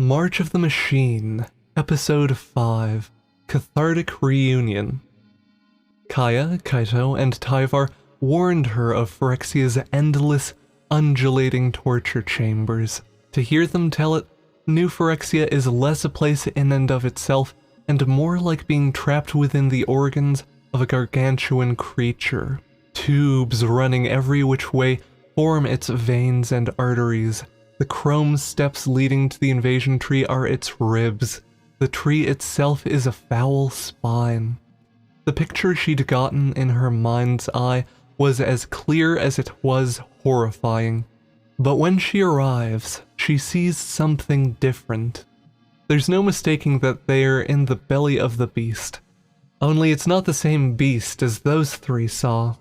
March of the Machine, Episode 5, Cathartic Reunion. Kaya, Kaito, and Tyvar warned her of Phyrexia's endless, undulating torture chambers. To hear them tell it, New Phyrexia is less a place in and of itself, and more like being trapped within the organs of a gargantuan creature. Tubes running every which way form its veins and arteries. The chrome steps leading to the invasion tree are its ribs. The tree itself is a foul spine. The picture she'd gotten in her mind's eye was as clear as it was horrifying. But when she arrives, she sees something different. There's no mistaking that they're in the belly of the beast. Only it's not the same beast as those three saw.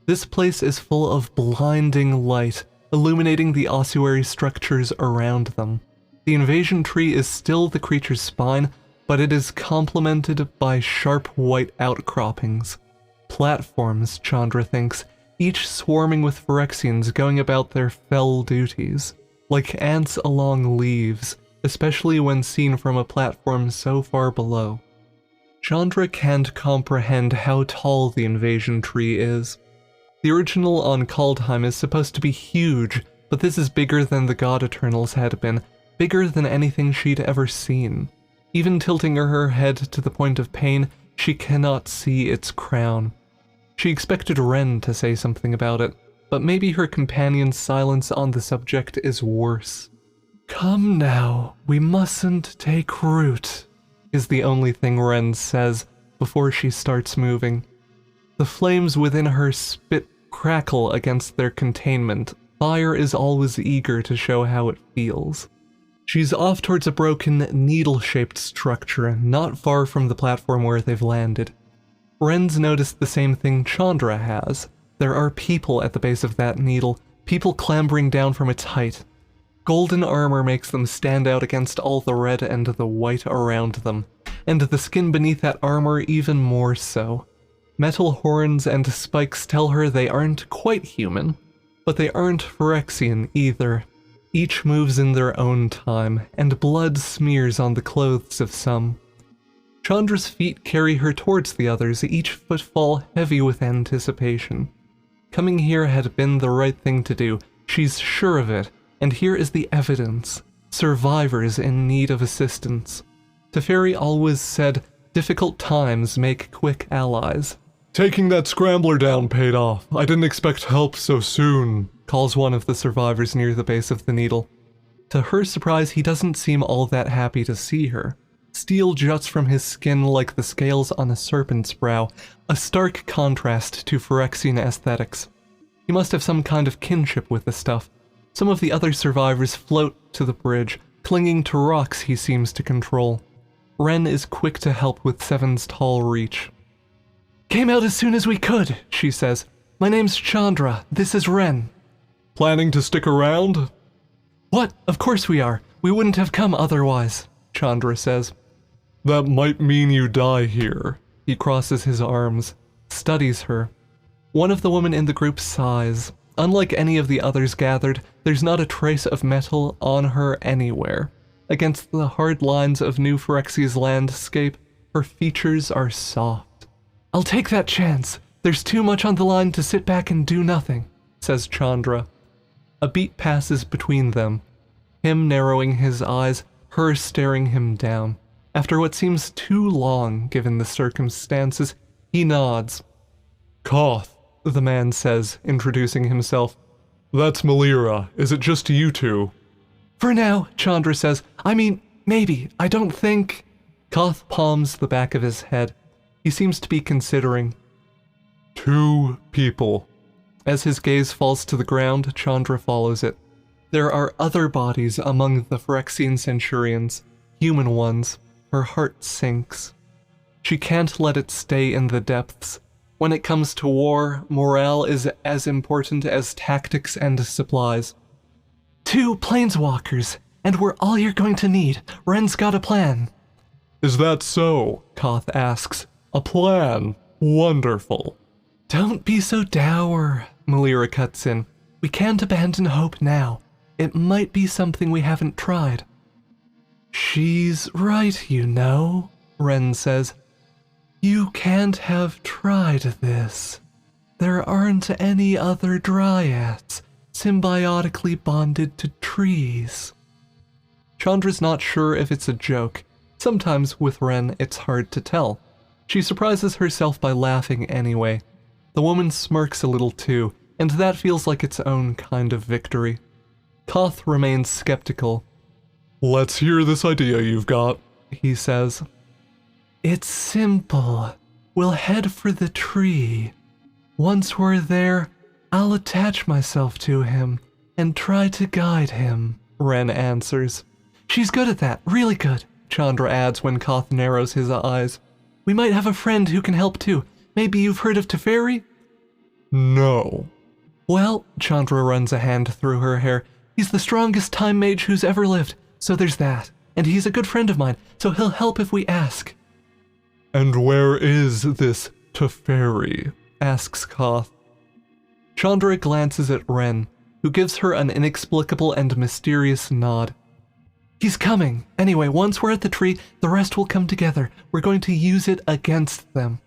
This place is full of blinding light, illuminating the ossuary structures around them. The invasion tree is still the creature's spine, but it is complemented by sharp white outcroppings. Platforms, Chandra thinks, each swarming with Phyrexians going about their fell duties, like ants along leaves, especially when seen from a platform so far below. Chandra can't comprehend how tall the invasion tree is. The original on Kaldheim is supposed to be huge, but this is bigger than the God Eternals had been, bigger than anything she'd ever seen. Even tilting her head to the point of pain, she cannot see its crown. She expected Wrenn to say something about it, but maybe her companion's silence on the subject is worse. "Come now, we mustn't take root," is the only thing Wrenn says before she starts moving. The flames within her spit crackle against their containment. Fire is always eager to show how it feels. She's off towards a broken, needle-shaped structure, not far from the platform where they've landed. Wrenn's noticed the same thing Chandra has. There are people at the base of that needle, people clambering down from its height. Golden armor makes them stand out against all the red and the white around them, and the skin beneath that armor even more so. Metal horns and spikes tell her they aren't quite human, but they aren't Phyrexian either. Each moves in their own time, and blood smears on the clothes of some. Chandra's feet carry her towards the others, each footfall heavy with anticipation. Coming here had been the right thing to do, she's sure of it, and here is the evidence. Survivors in need of assistance. Teferi always said, difficult times make quick allies. "Taking that scrambler down paid off. I didn't expect help so soon," calls one of the survivors near the base of the needle. To her surprise, he doesn't seem all that happy to see her. Steel juts from his skin like the scales on a serpent's brow, a stark contrast to Phyrexian aesthetics. He must have some kind of kinship with the stuff. Some of the other survivors float to the bridge, clinging to rocks he seems to control. Wrenn is quick to help with Seven's tall reach. "Came out as soon as we could," she says. "My name's Chandra. This is Wrenn." "Planning to stick around?" "What? Of course we are. We wouldn't have come otherwise," Chandra says. "That might mean you die here." He crosses his arms, studies her. One of the women in the group sighs. Unlike any of the others gathered, there's not a trace of metal on her anywhere. Against the hard lines of New Phyrexia's landscape, her features are soft. "I'll take that chance. There's too much on the line to sit back and do nothing," says Chandra. A beat passes between them. Him narrowing his eyes, her staring him down. After what seems too long, given the circumstances, he nods. "Koth," the man says, introducing himself. "That's Melira. Is it just you two?" "For now," Chandra says. "I mean, maybe. I don't think—" Koth palms the back of his head. He seems to be considering. "2 people." As his gaze falls to the ground, Chandra follows it. There are other bodies among the Phyrexian centurions, human ones. Her heart sinks. She can't let it stay in the depths. When it comes to war, morale is as important as tactics and supplies. 2 planeswalkers, and we're all you're going to need. Wrenn's got a plan." "Is that so?" Koth asks. "A plan? Wonderful." "Don't be so dour," Melira cuts in. "We can't abandon hope now. It might be something we haven't tried." She's right, you know, Wrenn says. You can't have tried this. There aren't any other dryads symbiotically bonded to trees. Chandra's not sure if it's a joke. Sometimes with Wrenn, it's hard to tell. She surprises herself by laughing anyway. The woman smirks a little too, and that feels like its own kind of victory. Koth remains skeptical. Let's hear this idea you've got, he says. It's simple. We'll head for the tree. Once we're there, I'll attach myself to him and try to guide him, Wrenn answers. She's good at that, really good, Chandra adds when Koth narrows his eyes. We might have a friend who can help too. Maybe you've heard of Teferi? No. Well, Chandra runs a hand through her hair. He's the strongest time mage who's ever lived, so there's that. And he's a good friend of mine, so he'll help if we ask. And where is this Teferi? Asks Koth. Chandra glances at Wrenn, who gives her an inexplicable and mysterious nod. He's coming. Anyway, once we're at the tree, the rest will come together. We're going to use it against them.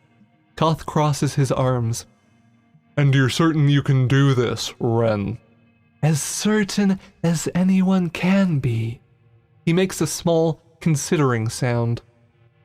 Koth crosses his arms. And you're certain you can do this, Wrenn? As certain as anyone can be. He makes a small, considering sound.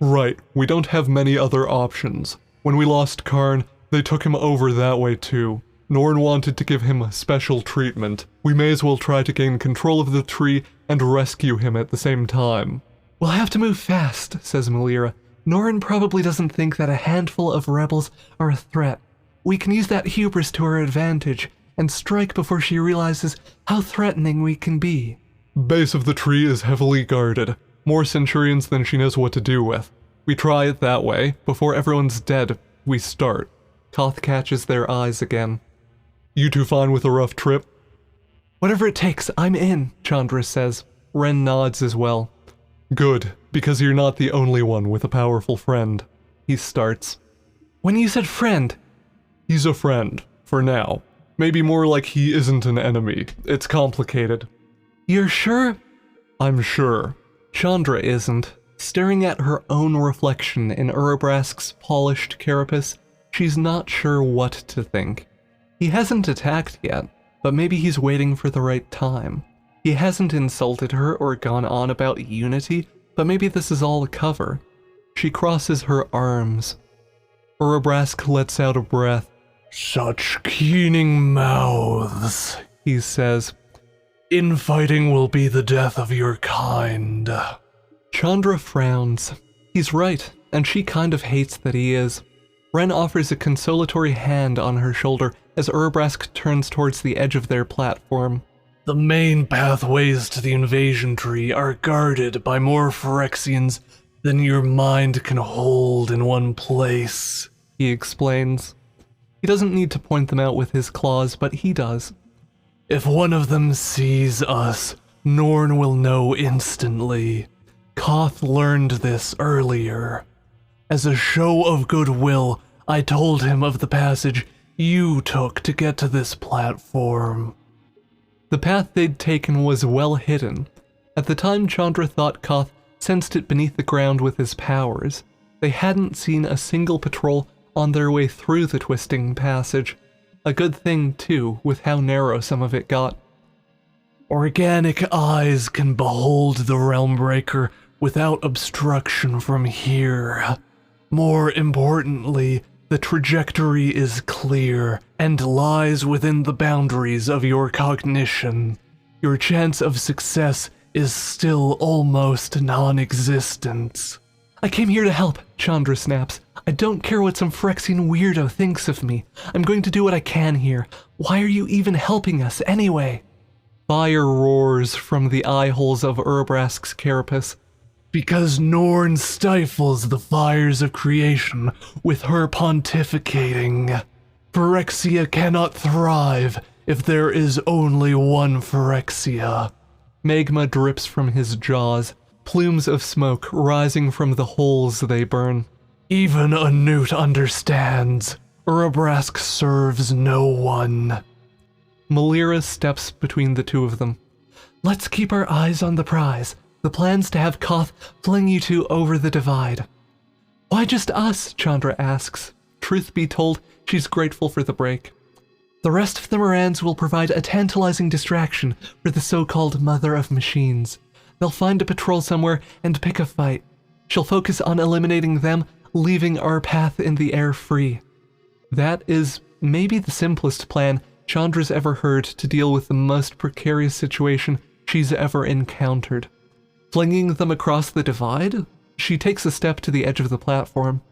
Right, we don't have many other options. When we lost Karn, they took him over that way too. Norn wanted to give him special treatment. We may as well try to gain control of the tree and rescue him at the same time. We'll have to move fast, says Melira. Norn probably doesn't think that a handful of rebels are a threat. We can use that hubris to our advantage and strike before she realizes how threatening we can be. Base of the tree is heavily guarded. More centurions than she knows what to do with. We try it that way. Before everyone's dead, we start. Koth catches their eyes again. You two fine with a rough trip? Whatever it takes, I'm in, Chandra says. Wrenn nods as well. Good, because you're not the only one with a powerful friend. He starts. When you said friend... He's a friend, for now. Maybe more like he isn't an enemy. It's complicated. You're sure? I'm sure. Chandra isn't. Staring at her own reflection in Urabrask's polished carapace, she's not sure what to think. He hasn't attacked yet, but maybe he's waiting for the right time. He hasn't insulted her or gone on about unity, but maybe this is all a cover. She crosses her arms. Urabrask lets out a breath. Such keening mouths, he says. Infighting will be the death of your kind. Chandra frowns. He's right, and she kind of hates that he is. Wrenn offers a consolatory hand on her shoulder as Urabrask turns towards the edge of their platform. The main pathways to the invasion tree are guarded by more Phyrexians than your mind can hold in one place, he explains. He doesn't need to point them out with his claws, but he does. If one of them sees us, Norn will know instantly. Koth learned this earlier. As a show of goodwill, I told him of the passage you took to get to this platform. The path they'd taken was well hidden. At the time, Chandra thought Koth sensed it beneath the ground with his powers. They hadn't seen a single patrol on their way through the twisting passage. A good thing, too, with how narrow some of it got. Organic eyes can behold the Realmbreaker without obstruction from here. More importantly, the trajectory is clear and lies within the boundaries of your cognition. Your chance of success is still almost non-existent. I came here to help, Chandra snaps. I don't care what some Phyrexian weirdo thinks of me. I'm going to do what I can here. Why are you even helping us anyway? Fire roars from the eye holes of Urabrask's carapace. Because Norn stifles the fires of creation with her pontificating. Phyrexia cannot thrive if there is only one Phyrexia. Magma drips from his jaws, plumes of smoke rising from the holes they burn. Even a newt understands. Urabrask serves no one. Melira steps between the two of them. Let's keep our eyes on the prize. The plan's to have Koth fling you two over the divide. Why just us? Chandra asks. Truth be told, she's grateful for the break. The rest of the Morans will provide a tantalizing distraction for the so-called Mother of Machines. They'll find a patrol somewhere and pick a fight. She'll focus on eliminating them, leaving our path in the air free. That is maybe the simplest plan Chandra's ever heard to deal with the most precarious situation she's ever encountered. Flinging them across the divide? She takes a step to the edge of the platform.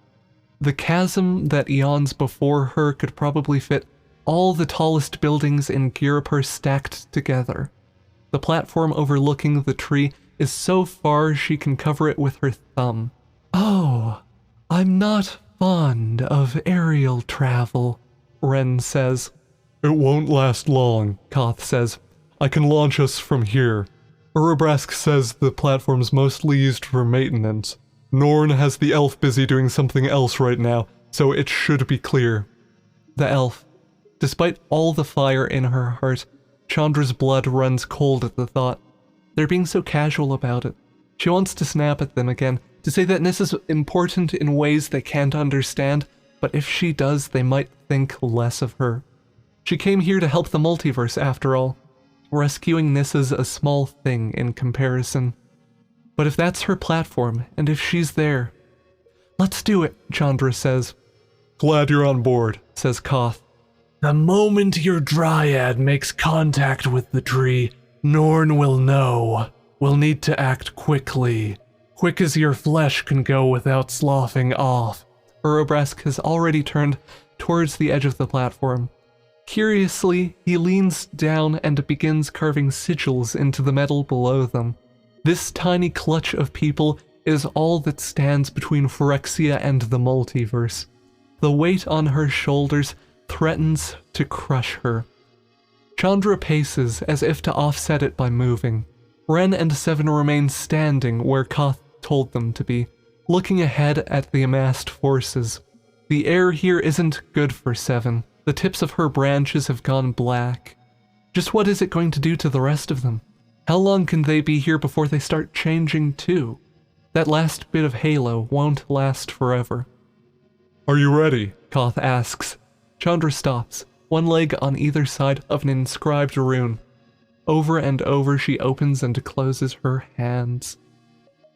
The chasm that eons before her could probably fit all the tallest buildings in Girapur stacked together. The platform overlooking the tree is so far she can cover it with her thumb. Oh, I'm not fond of aerial travel, Wrenn says. It won't last long, Koth says. I can launch us from here. Urabrask says the platform's mostly used for maintenance. Norn has the elf busy doing something else right now, so it should be clear. The elf. Despite all the fire in her heart, Chandra's blood runs cold at the thought. They're being so casual about it. She wants to snap at them again, to say that this is important in ways they can't understand, but if she does, they might think less of her. She came here to help the multiverse, after all. Rescuing Nissa's a small thing in comparison. But if that's her platform, and if she's there... Let's do it, Chandra says. Glad you're on board, says Koth. The moment your dryad makes contact with the tree, Norn will know. We'll need to act quickly. Quick as your flesh can go without sloughing off. Urabrask has already turned towards the edge of the platform. Curiously, he leans down and begins carving sigils into the metal below them. This tiny clutch of people is all that stands between Phyrexia and the multiverse. The weight on her shoulders threatens to crush her. Chandra paces as if to offset it by moving. Wrenn and Seven remain standing where Koth told them to be, looking ahead at the amassed forces. The air here isn't good for Seven. The tips of her branches have gone black. Just what is it going to do to the rest of them? How long can they be here before they start changing too? That last bit of halo won't last forever. Are you ready? Koth asks. Chandra stops, one leg on either side of an inscribed rune. Over and over she opens and closes her hands.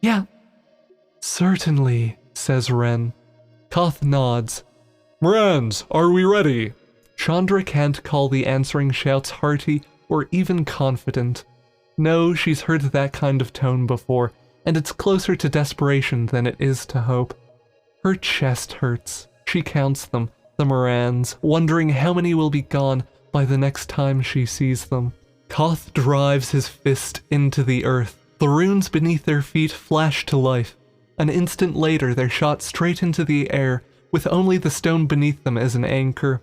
Yeah. Certainly, says Wrenn. Koth nods. Morans, are we ready? Chandra can't call the answering shouts hearty or even confident. No, she's heard that kind of tone before, and it's closer to desperation than it is to hope. Her chest hurts. She counts them, the Morans, wondering how many will be gone by the next time she sees them. Koth drives his fist into the earth. The runes beneath their feet flash to life. An instant later, they're shot straight into the air, with only the stone beneath them as an anchor.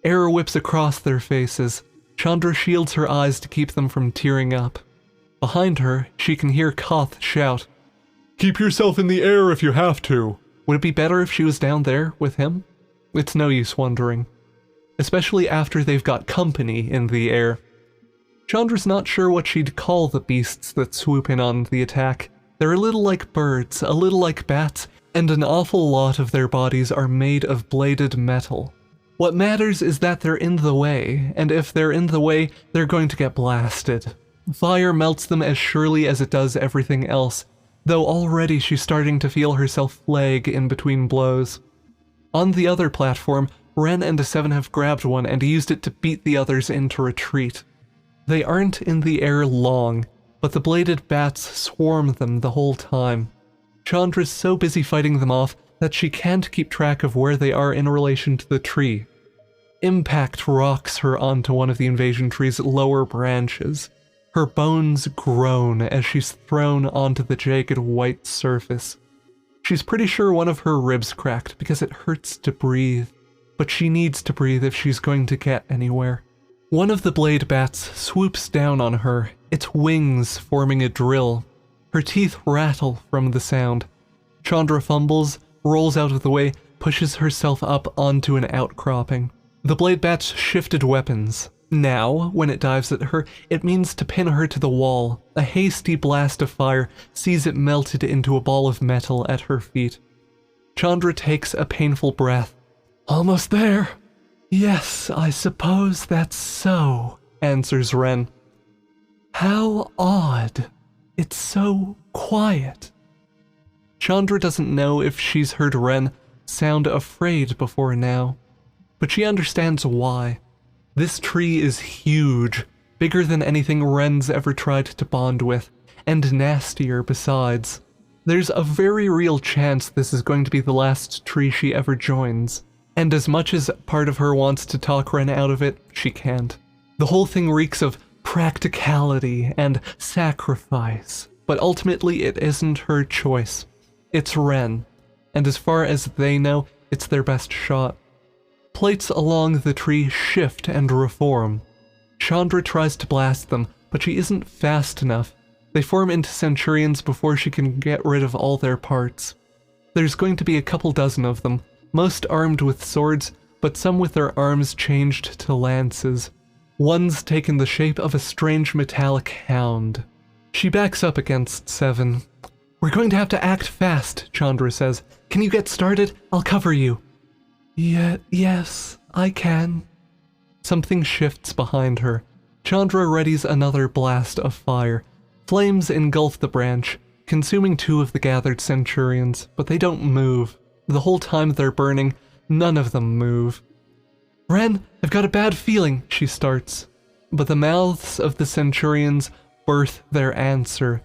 Air whips across their faces. Chandra shields her eyes to keep them from tearing up. Behind her, she can hear Koth shout, "Keep yourself in the air if you have to." Would it be better if she was down there with him? It's no use wondering. Especially after they've got company in the air. Chandra's not sure what she'd call the beasts that swoop in on the attack. They're a little like birds, a little like bats, and an awful lot of their bodies are made of bladed metal. What matters is that they're in the way, and if they're in the way, they're going to get blasted. Fire melts them as surely as it does everything else, though already she's starting to feel herself flag in between blows. On the other platform, Wrenn and Seven have grabbed one and used it to beat the others into retreat. They aren't in the air long, but the bladed bats swarm them the whole time. Chandra's so busy fighting them off that she can't keep track of where they are in relation to the tree. Impact rocks her onto one of the invasion tree's lower branches. Her bones groan as she's thrown onto the jagged white surface. She's pretty sure one of her ribs cracked because it hurts to breathe, but she needs to breathe if she's going to get anywhere. One of the blade bats swoops down on her, its wings forming a drill. Her teeth rattle from the sound. Chandra fumbles, rolls out of the way, pushes herself up onto an outcropping. The blade bats shifted weapons. Now, when it dives at her, it means to pin her to the wall. A hasty blast of fire sees it melted into a ball of metal at her feet. Chandra takes a painful breath. Almost there. Yes, I suppose that's so, answers Wrenn. How odd. It's so quiet. Chandra doesn't know if she's heard Wrenn sound afraid before now, but she understands why. This tree is huge, bigger than anything Wren's ever tried to bond with, and nastier besides. There's a very real chance this is going to be the last tree she ever joins, and as much as part of her wants to talk Wrenn out of it, she can't. The whole thing reeks of practicality and sacrifice, but ultimately it isn't her choice. It's Wrenn, and as far as they know, it's their best shot. Plates along the tree shift and reform. Chandra tries to blast them, but she isn't fast enough. They form into centurions before she can get rid of all their parts. There's going to be a couple dozen of them, most armed with swords, but some with their arms changed to lances. One's taken the shape of a strange metallic hound. She backs up against Seven. We're going to have to act fast, Chandra says. Can you get started? I'll cover you. Yes, I can. Something shifts behind her. Chandra readies another blast of fire. Flames engulf the branch, consuming two of the gathered centurions, but they don't move. The whole time they're burning, none of them move. Wrenn, I've got a bad feeling, she starts. But the mouths of the centurions birth their answer,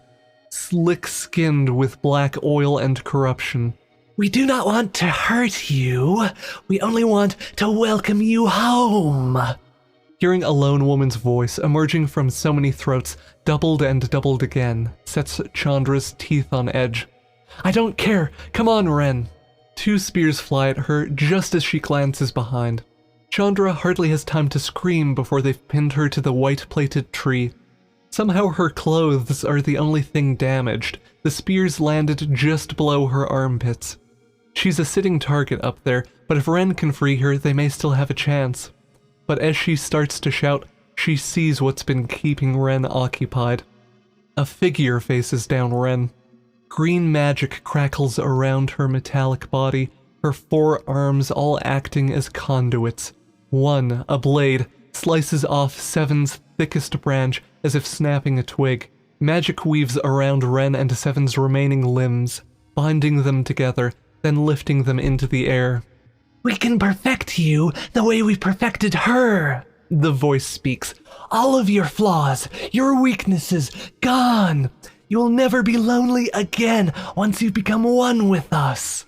slick-skinned with black oil and corruption. We do not want to hurt you. We only want to welcome you home. Hearing a lone woman's voice emerging from so many throats, doubled and doubled again, sets Chandra's teeth on edge. I don't care. Come on, Wrenn. Two spears fly at her just as she glances behind. Chandra hardly has time to scream before they've pinned her to the white-plated tree. Somehow her clothes are the only thing damaged. The spears landed just below her armpits. She's a sitting target up there, but if Wrenn can free her, they may still have a chance. But as she starts to shout, she sees what's been keeping Wrenn occupied. A figure faces down Wrenn. Green magic crackles around her metallic body, her forearms all acting as conduits. One, a blade, slices off Seven's thickest branch as if snapping a twig. Magic weaves around Wrenn and Seven's remaining limbs, binding them together, then lifting them into the air. We can perfect you the way we perfected her, the voice speaks. All of your flaws, your weaknesses, gone. You will never be lonely again once you've become one with us.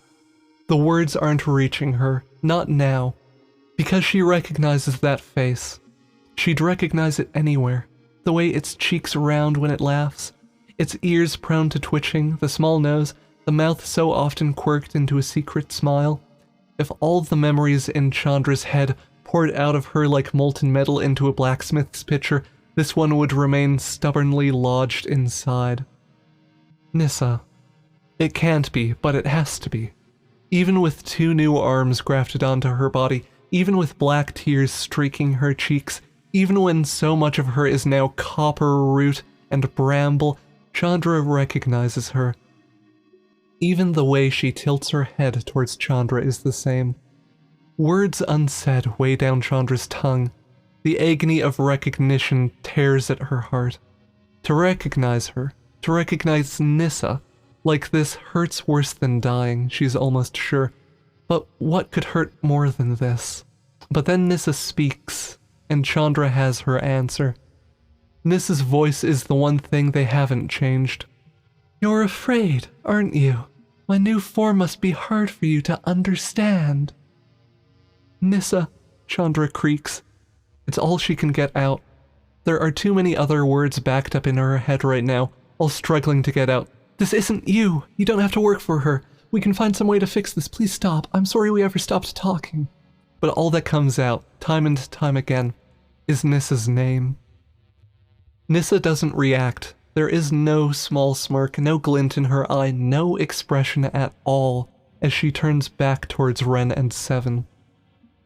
The words aren't reaching her, not now, because she recognizes that face. She'd recognize it anywhere. The way its cheeks round when it laughs, its ears prone to twitching, the small nose, the mouth so often quirked into a secret smile. If all the memories in Chandra's head poured out of her like molten metal into a blacksmith's pitcher, this one would remain stubbornly lodged inside. Nissa. It can't be, but it has to be. Even with two new arms grafted onto her body, even with black tears streaking her cheeks, even when so much of her is now copper root and bramble, Chandra recognizes her. Even the way she tilts her head towards Chandra is the same. Words unsaid weigh down Chandra's tongue. The agony of recognition tears at her heart. To recognize her, to recognize Nissa, like this hurts worse than dying, she's almost sure. But what could hurt more than this? But then Nissa speaks, and Chandra has her answer. Nissa's voice is the one thing they haven't changed. You're afraid, aren't you? My new form must be hard for you to understand. Nissa, Chandra creaks. It's all she can get out. There are too many other words backed up in her head right now, all struggling to get out. This isn't you. You don't have to work for her. We can find some way to fix this. Please stop. I'm sorry we ever stopped talking. But all that comes out, time and time again, is Nissa's name. Nissa doesn't react. There is no small smirk, no glint in her eye, no expression at all as she turns back towards Wrenn and Seven.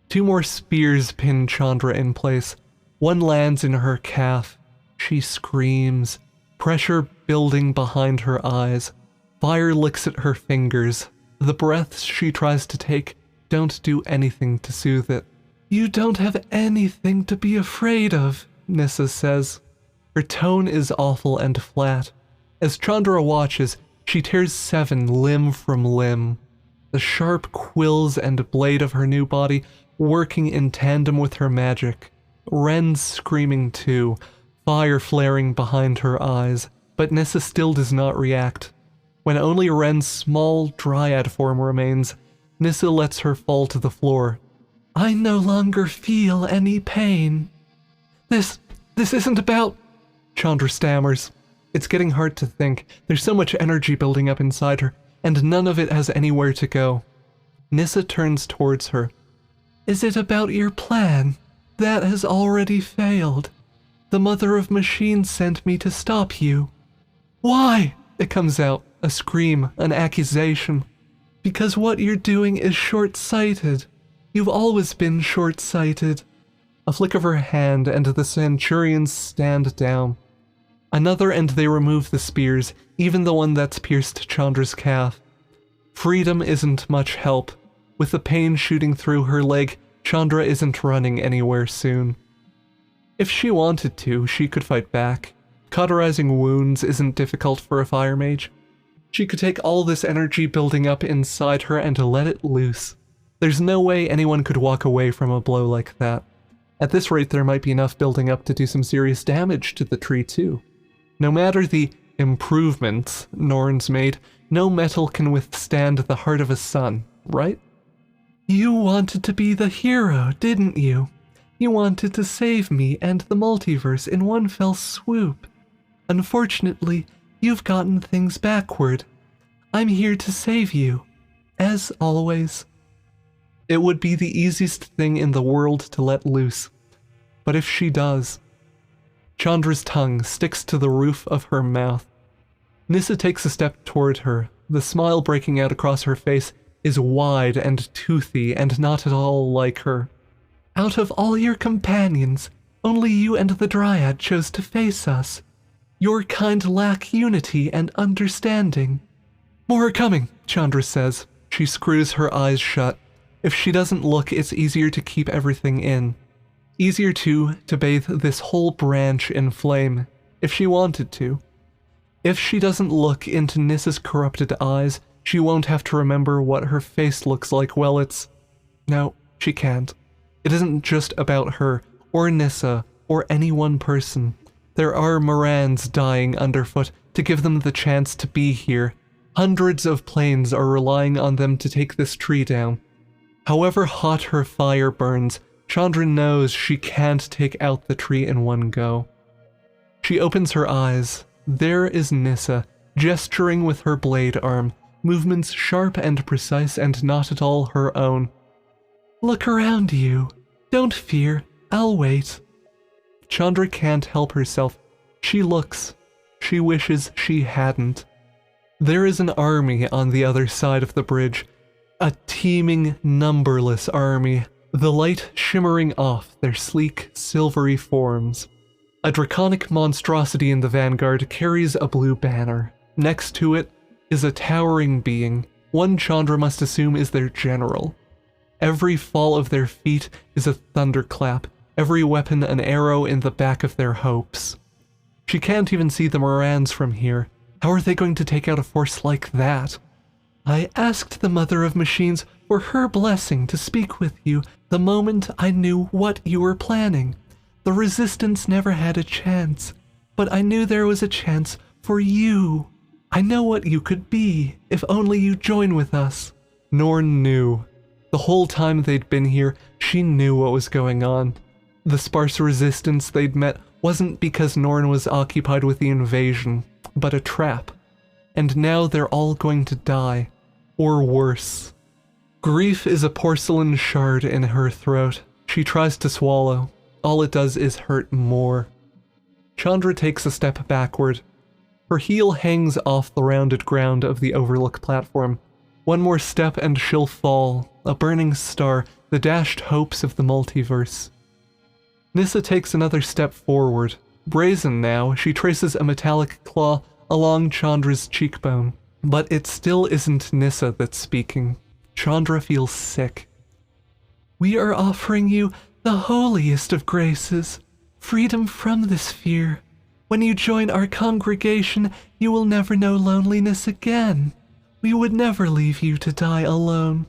Two more spears pin Chandra in place. One lands in her calf. She screams, pressure building behind her eyes. Fire licks at her fingers. The breaths she tries to take don't do anything to soothe it. "You don't have anything to be afraid of," Nissa says. Her tone is awful and flat. As Chandra watches, she tears Seven limb from limb. The sharp quills and blade of her new body working in tandem with her magic. Wren's screaming too, fire flaring behind her eyes, but Nissa still does not react. When only Wren's small dryad form remains, Nissa lets her fall to the floor. "I no longer feel any pain." This isn't about... Chandra stammers. It's getting hard to think. There's so much energy building up inside her, and none of it has anywhere to go. Nissa turns towards her. "Is it about your plan? That has already failed. The Mother of Machines sent me to stop you." "Why?" It comes out, a scream, an accusation. "Because what you're doing is short-sighted. You've always been short-sighted." A flick of her hand and the Centurions stand down. Another and they remove the spears, even the one that's pierced Chandra's calf. Freedom isn't much help. With the pain shooting through her leg, Chandra isn't running anywhere soon. If she wanted to, she could fight back. Cauterizing wounds isn't difficult for a fire mage. She could take all this energy building up inside her and let it loose. There's no way anyone could walk away from a blow like that. At this rate, there might be enough building up to do some serious damage to the tree too. No matter the improvements Norn's made, no metal can withstand the heart of a sun, right? "You wanted to be the hero, didn't you? You wanted to save me and the multiverse in one fell swoop. Unfortunately, you've gotten things backward. I'm here to save you, as always." It would be the easiest thing in the world to let loose. But if she does... Chandra's tongue sticks to the roof of her mouth. Nissa takes a step toward her. The smile breaking out across her face is wide and toothy and not at all like her. "Out of all your companions, only you and the Dryad chose to face us. Your kind lack unity and understanding." "More are coming," Chandra says. She screws her eyes shut. If she doesn't look, it's easier to keep everything in. Easier to bathe this whole branch in flame, if she wanted to. If she doesn't look into Nissa's corrupted eyes, she won't have to remember what her face looks like. Well, no, she can't. It isn't just about her, or Nissa, or any one person. There are Morans dying underfoot to give them the chance to be here. Hundreds of planes are relying on them to take this tree down. However hot her fire burns, Chandra knows she can't take out the tree in one go. She opens her eyes. There is Nissa, gesturing with her blade arm, movements sharp and precise and not at all her own. "Look around you. Don't fear. I'll wait." Chandra can't help herself. She looks. She wishes she hadn't. There is an army on the other side of the bridge. A teeming, numberless army, the light shimmering off their sleek, silvery forms. A draconic monstrosity in the vanguard carries a blue banner. Next to it is a towering being, one Chandra must assume is their general. Every fall of their feet is a thunderclap, every weapon an arrow in the back of their hopes. She can't even see the Morans from here. How are they going to take out a force like that? "I asked the Mother of Machines for her blessing to speak with you the moment I knew what you were planning. The Resistance never had a chance, but I knew there was a chance for you. I know what you could be, if only you join with us." Norn knew. The whole time they'd been here, she knew what was going on. The sparse resistance they'd met wasn't because Norn was occupied with the invasion, but a trap. And now they're all going to die. Or worse. Grief is a porcelain shard in her throat. She tries to swallow. All it does is hurt more. Chandra takes a step backward. Her heel hangs off the rounded ground of the overlook platform. One more step and she'll fall, a burning star, the dashed hopes of the multiverse. Nissa takes another step forward. Brazen now, she traces a metallic claw along Chandra's cheekbone. But it still isn't Nissa that's speaking. Chandra feels sick. "We are offering you the holiest of graces, freedom from this fear. When you join our congregation, you will never know loneliness again. We would never leave you to die alone."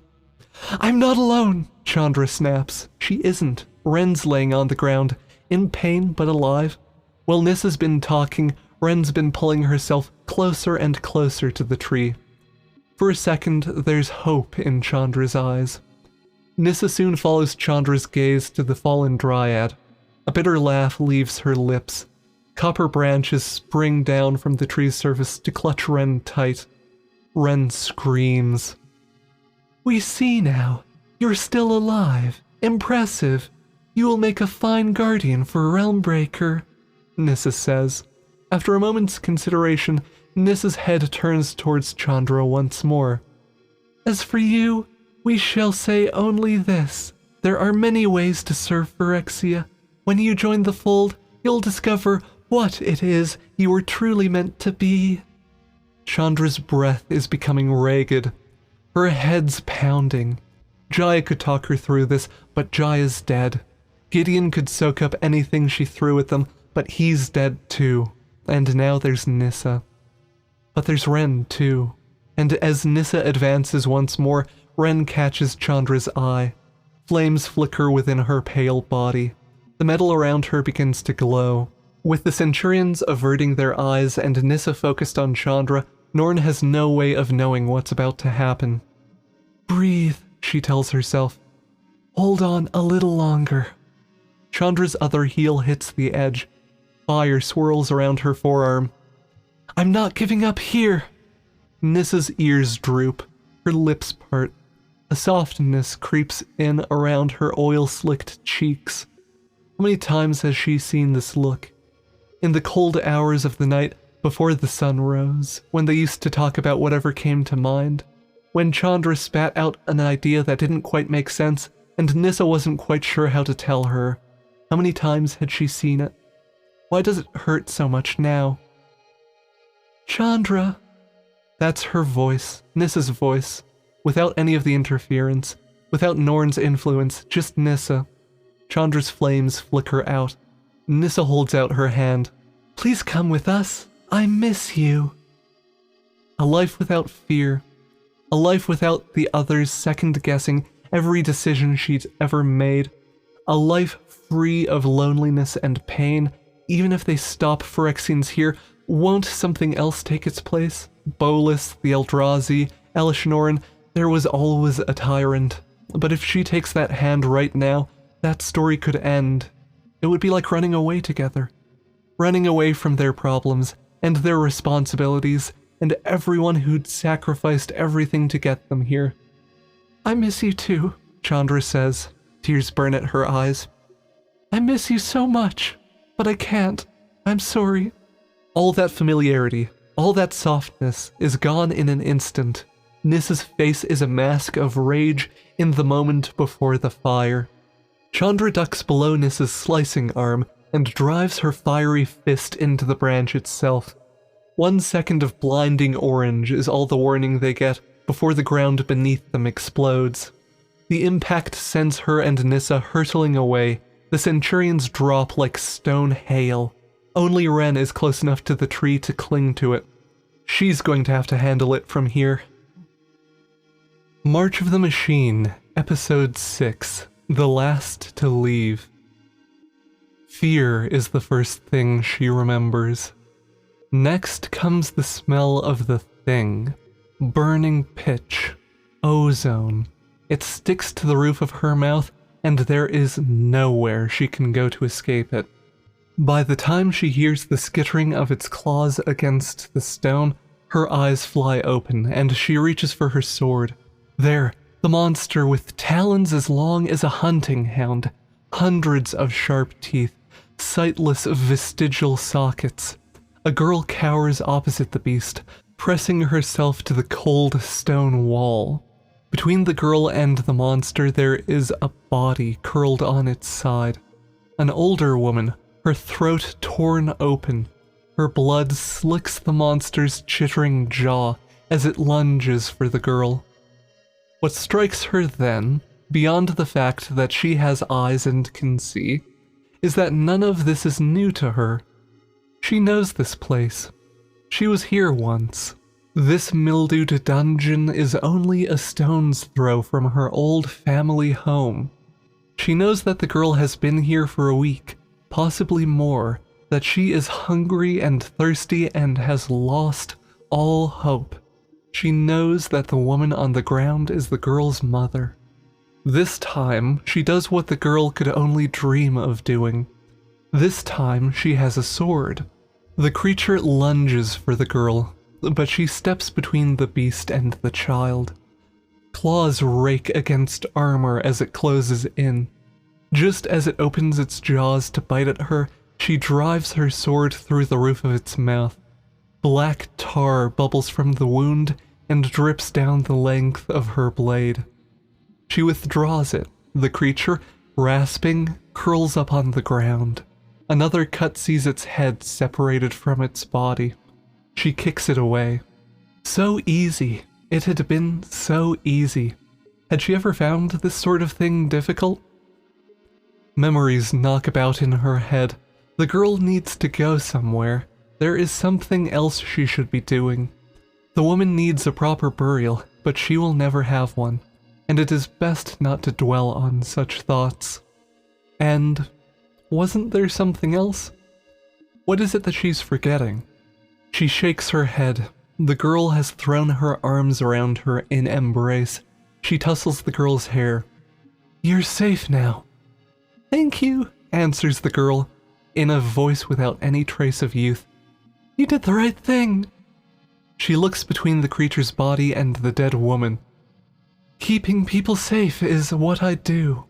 "I'm not alone," Chandra snaps. She isn't. Wrenn's laying on the ground, in pain but alive. While Nissa's been talking, Wrenn's been pulling herself closer and closer to the tree. For a second, there's hope in Chandra's eyes. Nissa soon follows Chandra's gaze to the fallen dryad. A bitter laugh leaves her lips. Copper branches spring down from the tree's surface to clutch Wrenn tight. Wrenn screams. "We see now. You're still alive. Impressive. You will make a fine guardian for Realmbreaker," Nissa says. After a moment's consideration, Nissa's head turns towards Chandra once more. "As for you, we shall say only this. There are many ways to serve Phyrexia. When you join the fold, you'll discover what it is you were truly meant to be." Chandra's breath is becoming ragged. Her head's pounding. Jaya could talk her through this, but Jaya's dead. Gideon could soak up anything she threw at them, but he's dead too. And now there's Nissa. But there's Wrenn too. And as Nissa advances once more, Wrenn catches Chandra's eye. Flames flicker within her pale body. The metal around her begins to glow. With the Centurions averting their eyes and Nissa focused on Chandra, Norn has no way of knowing what's about to happen. "Breathe," she tells herself. "Hold on a little longer." Chandra's other heel hits the edge. Fire swirls around her forearm. "I'm not giving up here!" Nissa's ears droop. Her lips part. A softness creeps in around her oil-slicked cheeks. How many times has she seen this look? In the cold hours of the night before the sun rose, when they used to talk about whatever came to mind, when Chandra spat out an idea that didn't quite make sense, and Nissa wasn't quite sure how to tell her. How many times had she seen it? Why does it hurt so much now? "Chandra." That's her voice, Nissa's voice, without any of the interference, without Norn's influence, just Nissa. Chandra's flames flicker out. Nissa holds out her hand. "Please come with us. I miss you." A life without fear. A life without the others second-guessing every decision she'd ever made. A life free of loneliness and pain. Even if they stop Phyrexians here, won't something else take its place? Bolas, the Eldrazi, Elishnoran, there was always a tyrant. But if she takes that hand right now, that story could end. It would be like running away together. Running away from their problems, and their responsibilities, and everyone who'd sacrificed everything to get them here. "I miss you too," Chandra says. Tears burn at her eyes. "I miss you so much, but I can't. I'm sorry." All that familiarity, all that softness is gone in an instant. Nissa's face is a mask of rage in the moment before the fire. Chandra ducks below Nissa's slicing arm and drives her fiery fist into the branch itself. 1 second of blinding orange is all the warning they get before the ground beneath them explodes. The impact sends her and Nissa hurtling away. The Centurions drop like stone hail. Only Wrenn is close enough to the tree to cling to it. She's going to have to handle it from here. March of the Machine, Episode 6, The Last to Leave. Fear is the first thing she remembers. Next comes the smell of the thing. Burning pitch. Ozone. It sticks to the roof of her mouth, and there is nowhere she can go to escape it. By the time she hears the skittering of its claws against the stone, her eyes fly open, and she reaches for her sword. There, the monster with talons as long as a hunting hound, hundreds of sharp teeth, sightless vestigial sockets. A girl cowers opposite the beast, pressing herself to the cold stone wall. Between the girl and the monster there is a body curled on its side. An older woman, her throat torn open. Her blood slicks the monster's chittering jaw as it lunges for the girl. What strikes her then, beyond the fact that she has eyes and can see, is that none of this is new to her. She knows this place. She was here once. This mildewed dungeon is only a stone's throw from her old family home. She knows that the girl has been here for a week, possibly more, that she is hungry and thirsty and has lost all hope. She knows that the woman on the ground is the girl's mother. This time, she does what the girl could only dream of doing. This time, she has a sword. The creature lunges for the girl, but she steps between the beast and the child. Claws rake against armor as it closes in. Just as it opens its jaws to bite at her, she drives her sword through the roof of its mouth. Black tar bubbles from the wound and drips down the length of her blade. She withdraws it. The creature, rasping, curls up on the ground. Another cut sees its head separated from its body. She kicks it away. So easy. It had been so easy. Had she ever found this sort of thing difficult? Memories knock about in her head. The girl needs to go somewhere. There is something else she should be doing. The woman needs a proper burial, but she will never have one, and it is best not to dwell on such thoughts. And wasn't there something else? What is it that she's forgetting? She shakes her head. The girl has thrown her arms around her in embrace. She tussles the girl's hair. "You're safe now." "Thank you," answers the girl, in a voice without any trace of youth. "You did the right thing." She looks between the creature's body and the dead woman. "Keeping people safe is what I do."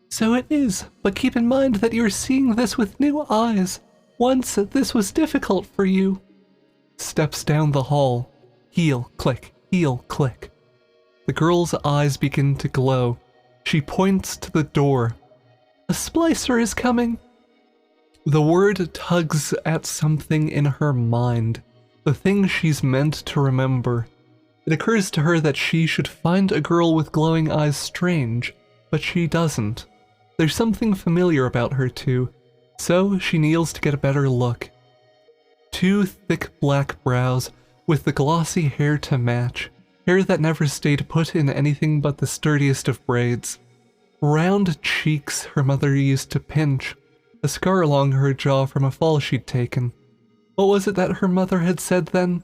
"So it is, but keep in mind that you're seeing this with new eyes. Once this was difficult for you." Steps down the hall. Heel click, heel click. The girl's eyes begin to glow. She points to the door. "A splicer is coming." The word tugs at something in her mind, the thing she's meant to remember. It occurs to her that she should find a girl with glowing eyes strange, but she doesn't. There's something familiar about her too, so she kneels to get a better look. Two thick black brows, with the glossy hair to match, hair that never stayed put in anything but the sturdiest of braids. Round cheeks her mother used to pinch, a scar along her jaw from a fall she'd taken. What was it that her mother had said then?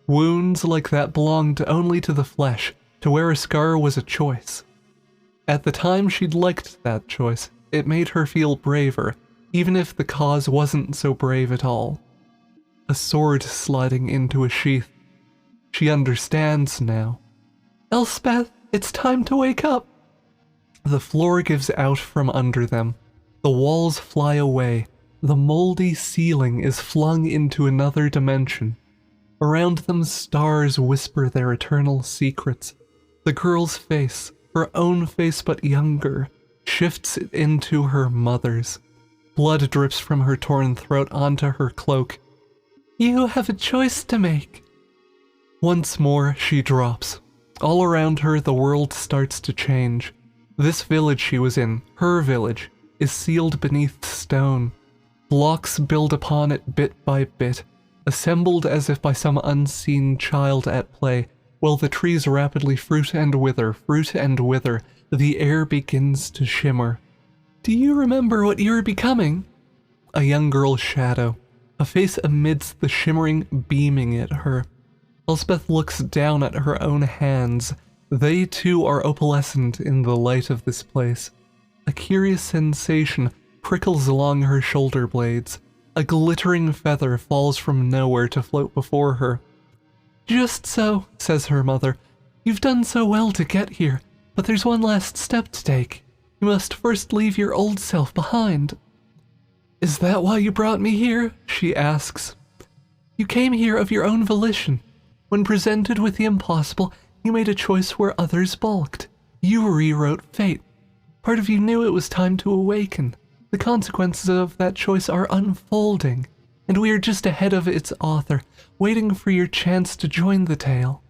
Wounds like that belonged only to the flesh, to wear a scar was a choice. At the time she'd liked that choice. It made her feel braver, even if the cause wasn't so brave at all. A sword sliding into a sheath. She understands now. "Elspeth, it's time to wake up." The floor gives out from under them. The walls fly away. The moldy ceiling is flung into another dimension. Around them stars whisper their eternal secrets. The girl's face, her own face but younger, shifts into her mother's. Blood drips from her torn throat onto her cloak. "You have a choice to make." Once more she drops. All around her the world starts to change. This village she was in, her village, is sealed beneath stone. Blocks build upon it bit by bit, assembled as if by some unseen child at play, while the trees rapidly fruit and wither, the air begins to shimmer. "Do you remember what you were becoming?" A young girl's shadow, a face amidst the shimmering beaming at her. Elspeth looks down at her own hands. They too are opalescent in the light of this place. A curious sensation prickles along her shoulder blades. A glittering feather falls from nowhere to float before her. "Just so," says her mother. "You've done so well to get here, but there's one last step to take. You must first leave your old self behind." "Is that why you brought me here?" she asks. "You came here of your own volition. When presented with the impossible, you made a choice where others balked. You rewrote fate. Part of you knew it was time to awaken. The consequences of that choice are unfolding, and we are just ahead of its author, waiting for your chance to join the tale.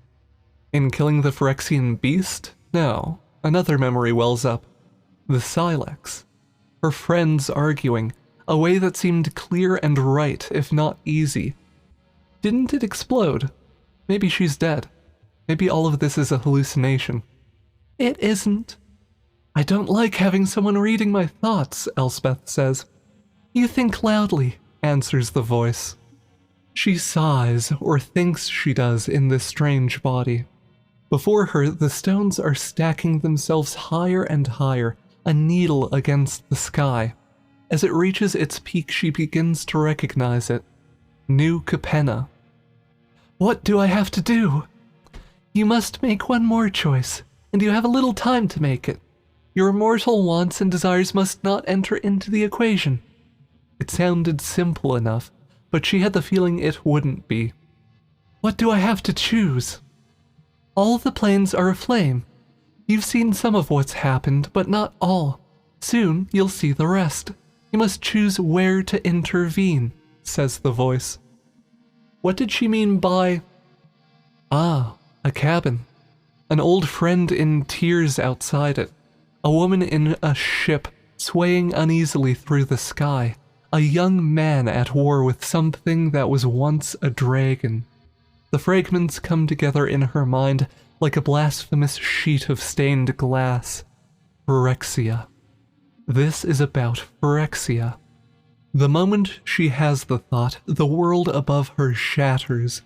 In killing the Phyrexian beast? No. Another memory wells up. The Silex. Her friends arguing, a way that seemed clear and right, if not easy. Didn't it explode? Maybe she's dead. Maybe all of this is a hallucination. It isn't. I don't like having someone reading my thoughts, Elspeth says. You think loudly, answers the voice. She sighs, or thinks she does, in this strange body. Before her, the stones are stacking themselves higher and higher, a needle against the sky. As it reaches its peak, she begins to recognize it. New Capenna. What do I have to do? You must make one more choice, and you have a little time to make it. Your mortal wants and desires must not enter into the equation. It sounded simple enough, but she had the feeling it wouldn't be. What do I have to choose? All the planes are aflame. You've seen some of what's happened, but not all. Soon you'll see the rest. You must choose where to intervene, says the voice. What did she mean by... Ah, a cabin. An old friend in tears outside it. A woman in a ship, swaying uneasily through the sky. A young man at war with something that was once a dragon. The fragments come together in her mind like a blasphemous sheet of stained glass. Phyrexia. This is about Phyrexia. The moment she has the thought, the world above her shatters.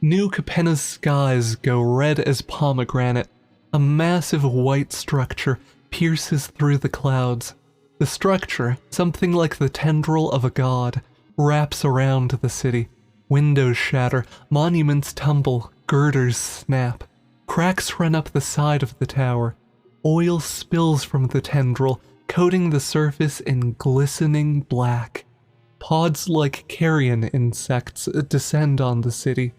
New Capenna's skies go red as pomegranate. A massive white structure pierces through the clouds. The structure, something like the tendril of a god, wraps around the city. Windows shatter, monuments tumble, girders snap. Cracks run up the side of the tower. Oil spills from the tendril, coating the surface in glistening black. Pods like carrion insects descend on the city.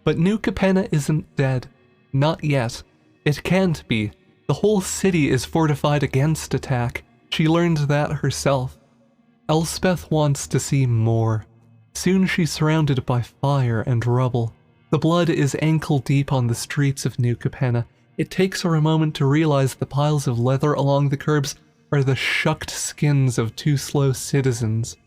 But New Capenna isn't dead. Not yet. It can't be. The whole city is fortified against attack. She learned that herself. Elspeth wants to see more. Soon she's surrounded by fire and rubble. The blood is ankle deep on the streets of New Capenna. It takes her a moment to realize the piles of leather along the curbs are the shucked skins of two slow citizens.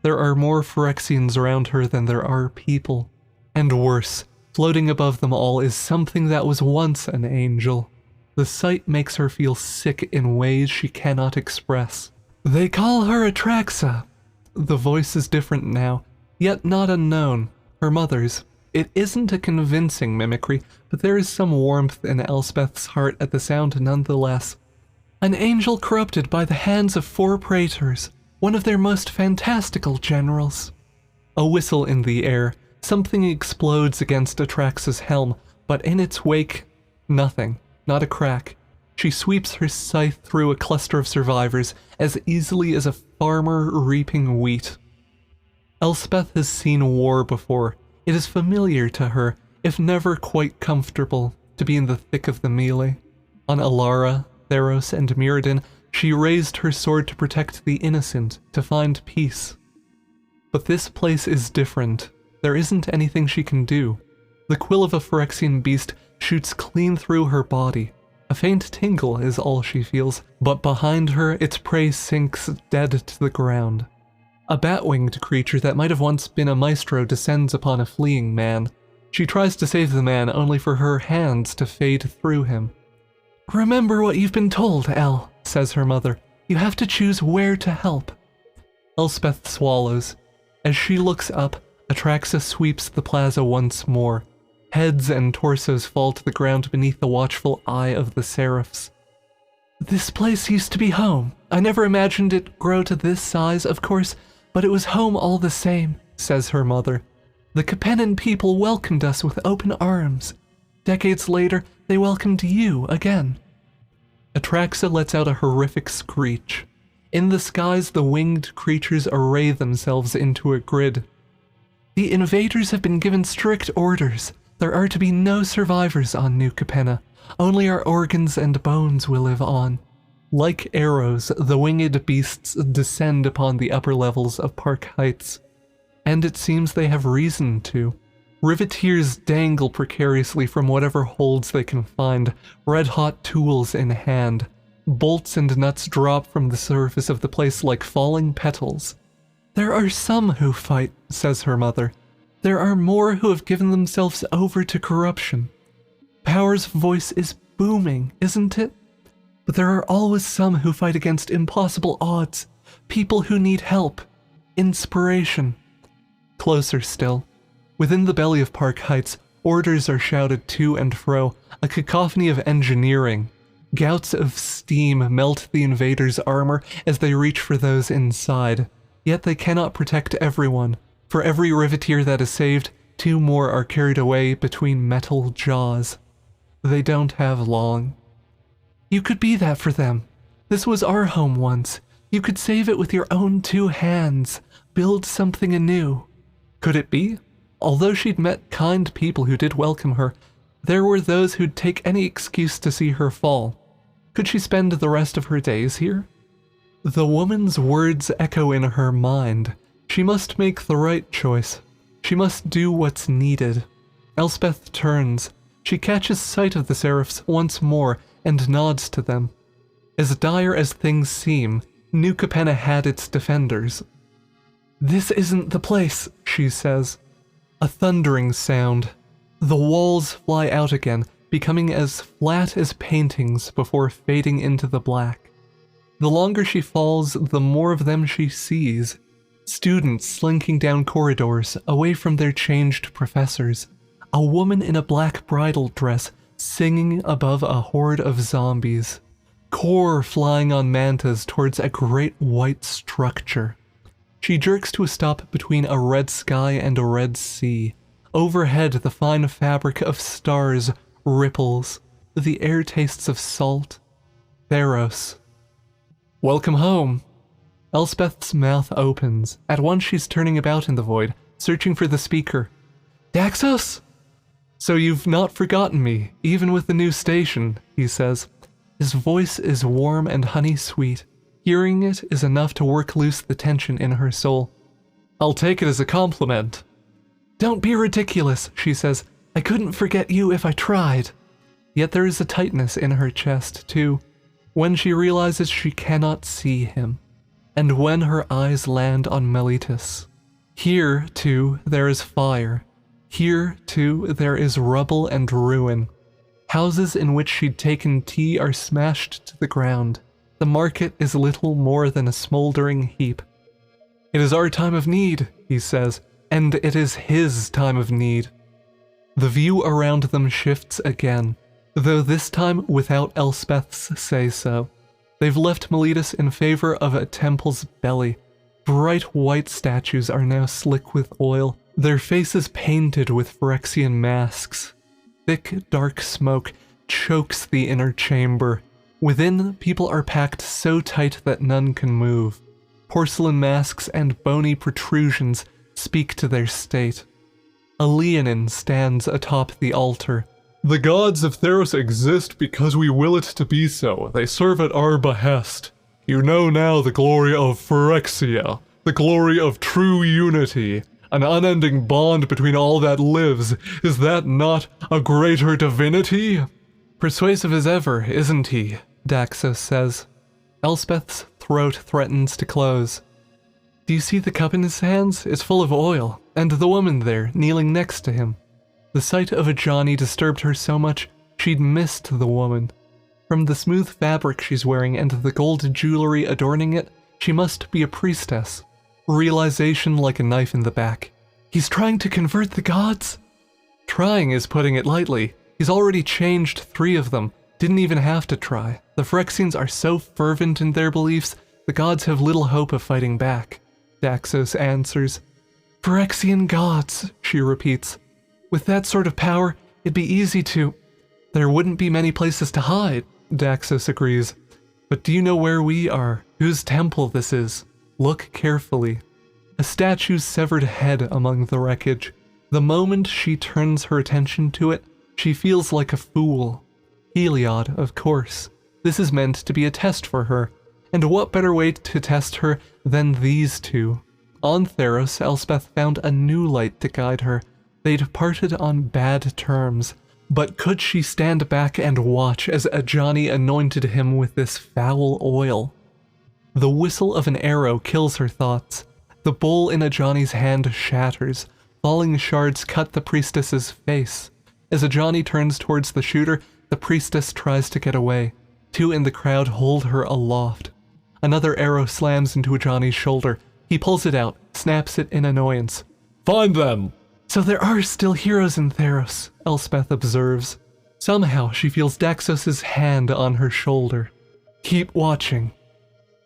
There are more Phyrexians around her than there are people. And worse, floating above them all is something that was once an angel. The sight makes her feel sick in ways she cannot express. They call her Atraxa. The voice is different now, yet not unknown. Her mother's. It isn't a convincing mimicry, but there is some warmth in Elspeth's heart at the sound nonetheless. An angel corrupted by the hands of 4 praetors, one of their most fantastical generals. A whistle in the air. Something explodes against Atraxa's helm, but in its wake, nothing. Not a crack. She sweeps her scythe through a cluster of survivors as easily as a farmer reaping wheat. Elspeth has seen war before. It is familiar to her, if never quite comfortable, to be in the thick of the melee. On Alara, Theros, and Mirrodin, she raised her sword to protect the innocent, to find peace. But this place is different. There isn't anything she can do. The quill of a Phyrexian beast shoots clean through her body. A faint tingle is all she feels, but behind her its prey sinks dead to the ground. A bat-winged creature that might have once been a maestro descends upon a fleeing man. She tries to save the man only for her hands to fade through him. Remember what you've been told, El, says her mother. You have to choose where to help. Elspeth swallows. As she looks up, Atraxa sweeps the plaza once more. Heads and torsos fall to the ground beneath the watchful eye of the seraphs. This place used to be home. I never imagined it grow to this size, of course, but it was home all the same, says her mother. The Capennan people welcomed us with open arms. Decades later, they welcomed you again. Atraxa lets out a horrific screech. In the skies, the winged creatures array themselves into a grid. The invaders have been given strict orders. There are to be no survivors on New Capenna. Only our organs and bones will live on. Like arrows, the winged beasts descend upon the upper levels of Park Heights. And it seems they have reason to. Riveteers dangle precariously from whatever holds they can find, red-hot tools in hand. Bolts and nuts drop from the surface of the place like falling petals. "There are some who fight," says her mother. "There are more who have given themselves over to corruption. Power's voice is booming, isn't it? But there are always some who fight against impossible odds, people who need help, inspiration." Closer still. Within the belly of Park Heights, orders are shouted to and fro, a cacophony of engineering. Gouts of steam melt the invaders' armor as they reach for those inside. Yet they cannot protect everyone. For every riveteer that is saved, 2 more are carried away between metal jaws. They don't have long. "You could be that for them. This was our home once. You could save it with your own 2 hands. Build something anew." Could it be? Although she'd met kind people who did welcome her, there were those who'd take any excuse to see her fall. Could she spend the rest of her days here? The woman's words echo in her mind. She must make the right choice. She must do what's needed. Elspeth turns. She catches sight of the Seraphs once more and nods to them. As dire as things seem, New Capenna had its defenders. "This isn't the place," she says. A thundering sound. The walls fly out again, becoming as flat as paintings before fading into the black. The longer she falls, the more of them she sees. Students slinking down corridors, away from their changed professors. A woman in a black bridal dress, singing above a horde of zombies. Core flying on mantas towards a great white structure. She jerks to a stop between a red sky and a red sea. Overhead, the fine fabric of stars ripples. The air tastes of salt. Theros. "Welcome home." Elspeth's mouth opens. At once she's turning about in the void, searching for the speaker. "Daxos?" "So you've not forgotten me, even with the new station," he says. His voice is warm and honey-sweet. Hearing it is enough to work loose the tension in her soul. "I'll take it as a compliment." "Don't be ridiculous," she says. "I couldn't forget you if I tried." Yet there is a tightness in her chest, too, when she realizes she cannot see him, and when her eyes land on Meletus. Here, too, there is fire. Here, too, there is rubble and ruin. Houses in which she'd taken tea are smashed to the ground. The market is little more than a smoldering heap. "It is our time of need," he says, "and it is his time of need." The view around them shifts again, though this time without Elspeth's say-so. They've left Meletus in favor of a temple's belly. Bright white statues are now slick with oil, their faces painted with Phyrexian masks. Thick, dark smoke chokes the inner chamber. Within, people are packed so tight that none can move. Porcelain masks and bony protrusions speak to their state. A Leonin stands atop the altar. "The gods of Theros exist because we will it to be so. They serve at our behest. You know now the glory of Phyrexia, the glory of true unity, an unending bond between all that lives. Is that not a greater divinity?" "Persuasive as ever, isn't he?" Daxos says. Elspeth's throat threatens to close. "Do you see the cup in his hands? It's full of oil, and the woman there, kneeling next to him." The sight of a Johnny disturbed her so much, she'd missed the woman. From the smooth fabric she's wearing and the gold jewelry adorning it, she must be a priestess. Realization like a knife in the back. "He's trying to convert the gods?" "Trying is putting it lightly. He's already changed 3 of them. Didn't even have to try. The Phyrexians are so fervent in their beliefs, the gods have little hope of fighting back." Daxos answers. "Phyrexian gods," she repeats. "With that sort of power, it'd be easy to—" "There wouldn't be many places to hide," Daxos agrees. "But do you know where we are? Whose temple this is? Look carefully." A statue's severed head among the wreckage. The moment she turns her attention to it, she feels like a fool. Heliod, of course. This is meant to be a test for her, and what better way to test her than these two? On Theros, Elspeth found a new light to guide her. They'd parted on bad terms, but could she stand back and watch as Ajani anointed him with this foul oil? The whistle of an arrow kills her thoughts. The bowl in Ajani's hand shatters. Falling shards cut the priestess's face. As Ajani turns towards the shooter, the priestess tries to get away. Two in the crowd hold her aloft. Another arrow slams into Ajani's shoulder. He pulls it out, snaps it in annoyance. "Find them!" "So there are still heroes in Theros," Elspeth observes. Somehow she feels Daxos's hand on her shoulder. "Keep watching."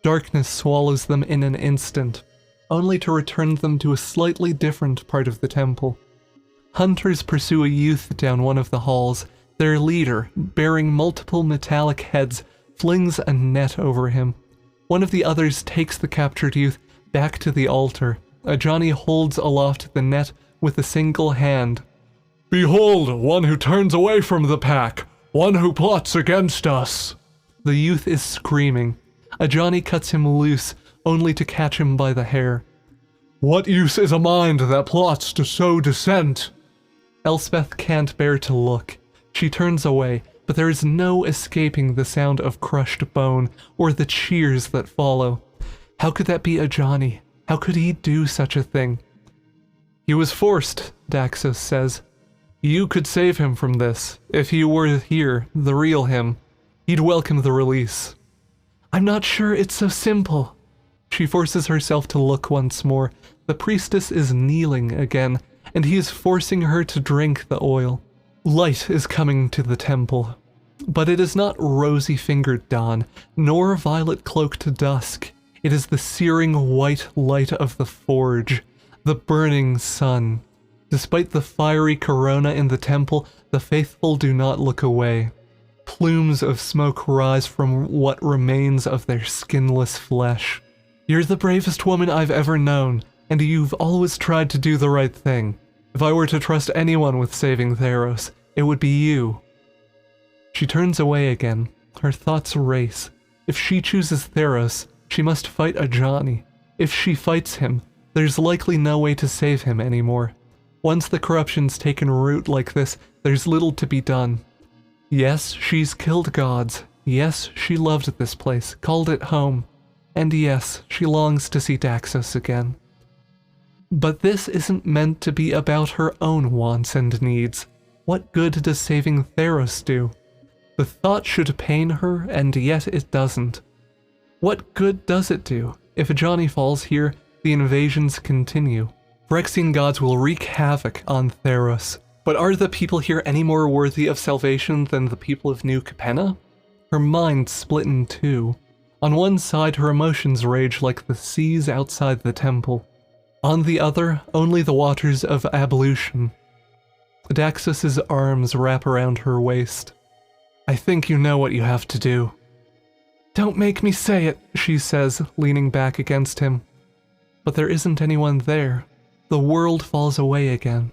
Darkness swallows them in an instant, only to return them to a slightly different part of the temple. Hunters pursue a youth down one of the halls. Their leader, bearing multiple metallic heads, flings a net over him. One of the others takes the captured youth back to the altar. Ajani holds aloft the net with a single hand. "Behold, one who turns away from the pack, one who plots against us." The youth is screaming. Ajani cuts him loose, only to catch him by the hair. "What use is a mind that plots to sow dissent?" Elspeth can't bear to look. She turns away, but there is no escaping the sound of crushed bone, or the cheers that follow. How could that be Ajani? How could he do such a thing? "He was forced," Daxos says. "You could save him from this. If he were here, the real him, he'd welcome the release." "I'm not sure it's so simple." She forces herself to look once more. The priestess is kneeling again, and he is forcing her to drink the oil. Light is coming to the temple, but it is not rosy-fingered dawn, nor violet-cloaked dusk. It is the searing white light of the forge, the burning sun. Despite the fiery corona in the temple, the faithful do not look away. Plumes of smoke rise from what remains of their skinless flesh. "You're the bravest woman I've ever known, and you've always tried to do the right thing. If I were to trust anyone with saving Theros, it would be you." She turns away again. Her thoughts race. If she chooses Theros, she must fight Ajani. If she fights him, there's likely no way to save him anymore. Once the corruption's taken root like this, there's little to be done. Yes, she's killed gods. Yes, she loved this place, called it home. And yes, she longs to see Daxos again. But this isn't meant to be about her own wants and needs. What good does saving Theros do? The thought should pain her, and yet it doesn't. What good does it do? If Ajani falls here, the invasions continue. Phyrexian gods will wreak havoc on Theros. But are the people here any more worthy of salvation than the people of New Capenna? Her mind split in two. On one side, her emotions rage like the seas outside the temple. On the other, only the waters of ablution. Daxos's arms wrap around her waist. "I think you know what you have to do." "Don't make me say it," she says, leaning back against him. But there isn't anyone there. The world falls away again.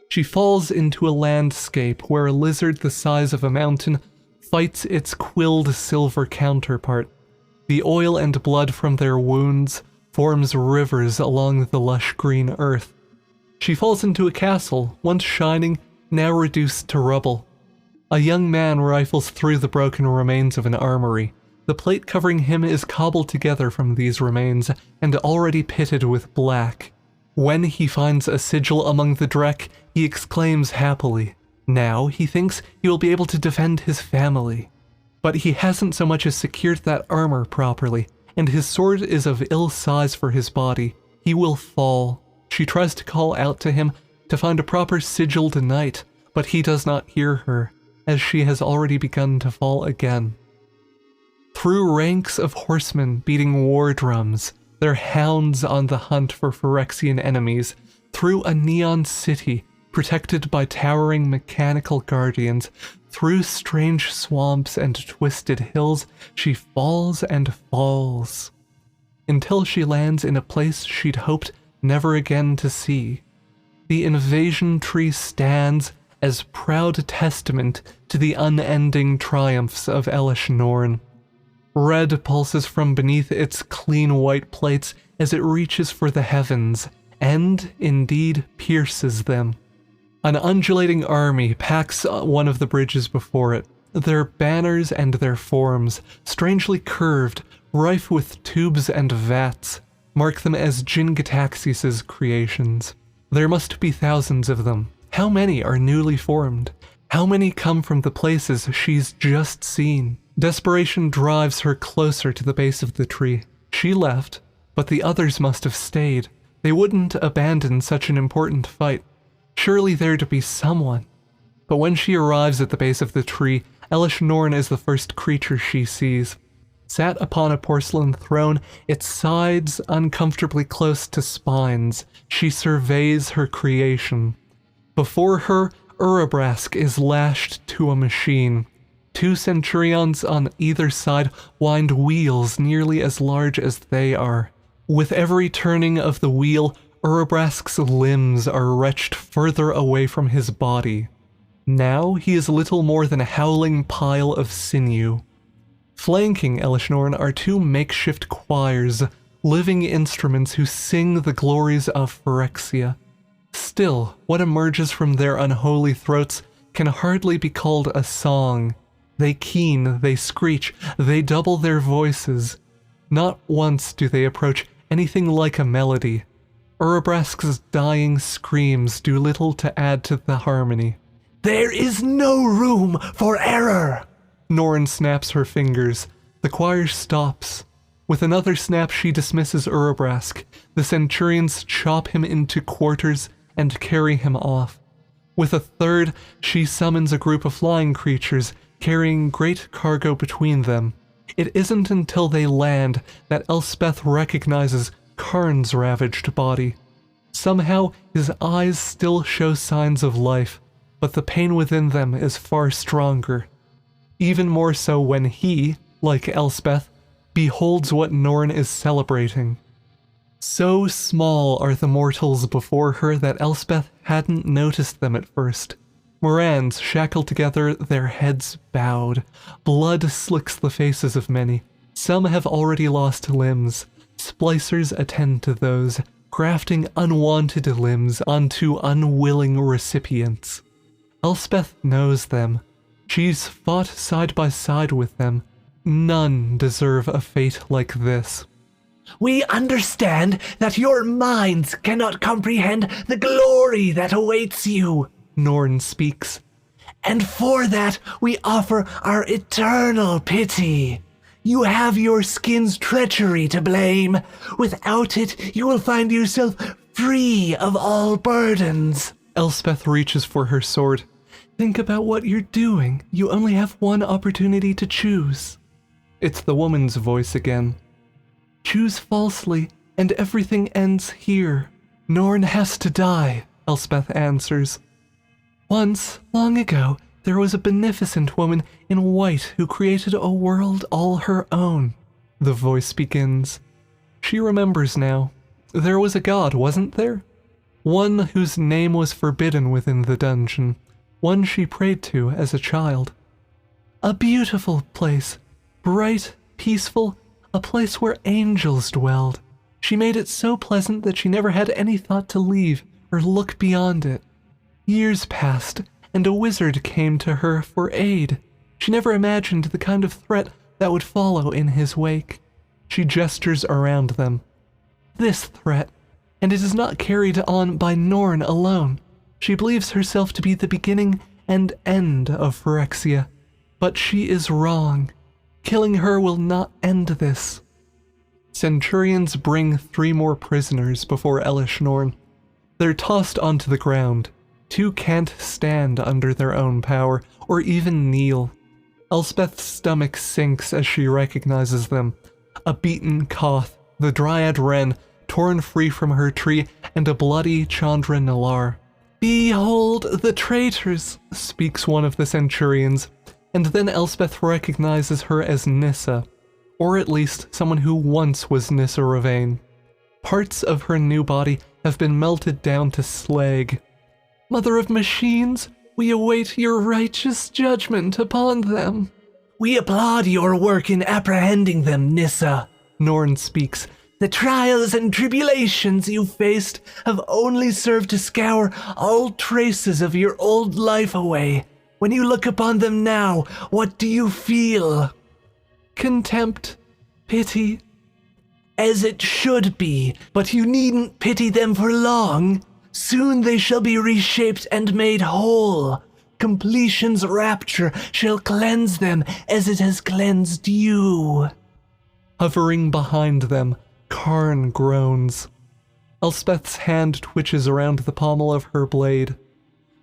She falls into a landscape where a lizard the size of a mountain fights its quilled silver counterpart. The oil and blood from their wounds forms rivers along the lush green earth. She falls into a castle, once shining, now reduced to rubble. A young man rifles through the broken remains of an armory. The plate covering him is cobbled together from these remains, and already pitted with black. When he finds a sigil among the dreck, he exclaims happily. Now, he thinks he will be able to defend his family. But he hasn't so much as secured that armor properly, and his sword is of ill size for his body. He will fall. She tries to call out to him to find a proper sigiled knight, but he does not hear her, as she has already begun to fall again. Through ranks of horsemen beating war drums, their hounds on the hunt for Phyrexian enemies, through a neon city protected by towering mechanical guardians, through strange swamps and twisted hills, she falls and falls, until she lands in a place she'd hoped never again to see. The invasion tree stands, as proud testament to the unending triumphs of Elesh Norn. Red pulses from beneath its clean white plates as it reaches for the heavens, and, indeed, pierces them. An undulating army packs one of the bridges before it, their banners and their forms, strangely curved, rife with tubes and vats, mark them as Jin-Gitaxias' creations. There must be thousands of them. How many are newly formed? How many come from the places she's just seen? Desperation drives her closer to the base of the tree. She left, but the others must have stayed. They wouldn't abandon such an important fight. Surely there'd be someone. But when she arrives at the base of the tree, Elesh Norn is the first creature she sees. Sat upon a porcelain throne, its sides uncomfortably close to spines, she surveys her creation. Before her, Urabrask is lashed to a machine. 2 centurions on either side wind wheels nearly as large as they are. With every turning of the wheel, Urabrask's limbs are wrenched further away from his body. Now he is little more than a howling pile of sinew. Flanking Elesh Norn are 2 makeshift choirs, living instruments who sing the glories of Phyrexia. Still, what emerges from their unholy throats can hardly be called a song. They keen, they screech, they double their voices. Not once do they approach anything like a melody. Urabrask's dying screams do little to add to the harmony. There is no room for error! Norn snaps her fingers. The choir stops. With another snap, she dismisses Urabrask. The centurions chop him into quarters and carry him off. With a third, she summons a group of flying creatures, carrying great cargo between them. It isn't until they land that Elspeth recognizes Karn's ravaged body. Somehow, his eyes still show signs of life, but the pain within them is far stronger. Even more so when he, like Elspeth, beholds what Norn is celebrating. So small are the mortals before her that Elspeth hadn't noticed them at first. Morans shackled together, their heads bowed. Blood slicks the faces of many. Some have already lost limbs. Splicers attend to those, grafting unwanted limbs onto unwilling recipients. Elspeth knows them. She's fought side by side with them. None deserve a fate like this. We understand that your minds cannot comprehend the glory that awaits you, Norn speaks. And for that we offer our eternal pity. You have your skin's treachery to blame. Without it, you will find yourself free of all burdens. Elspeth reaches for her sword. Think about what you're doing. You only have one opportunity to choose. It's the woman's voice again. Choose falsely, and everything ends here. Norn has to die, Elspeth answers. Once, long ago, there was a beneficent woman in white who created a world all her own, the voice begins. She remembers now. There was a god, wasn't there? One whose name was forbidden within the dungeon. One she prayed to as a child. A beautiful place. Bright, peaceful, a place where angels dwelled. She made it so pleasant that she never had any thought to leave or look beyond it. Years passed, and a wizard came to her for aid. She never imagined the kind of threat that would follow in his wake. She gestures around them. This threat, and it is not carried on by Norn alone. She believes herself to be the beginning and end of Phyrexia, but she is wrong. Killing her will not end this. Centurions bring 3 more prisoners before Elesh Norn. They're tossed onto the ground. 2 can't stand under their own power, or even kneel. Elspeth's stomach sinks as she recognizes them. A beaten Koth, the Dryad Wrenn, torn free from her tree, and a bloody Chandra Nalar. Behold the traitors, speaks one of the centurions, and then Elspeth recognizes her as Nissa, or at least someone who once was Nissa Ravain. Parts of her new body have been melted down to slag. Mother of machines, We await your righteous judgment upon them. We applaud your work in apprehending them, Nissa. Norn speaks. The trials and tribulations you faced have only served to scour all traces of your old life away. When you look upon them now, what do you feel? Contempt. Pity. As it should be, but you needn't pity them for long. Soon they shall be reshaped and made whole. Completion's rapture shall cleanse them as it has cleansed you. Hovering behind them, Karn groans. Elspeth's hand twitches around the pommel of her blade.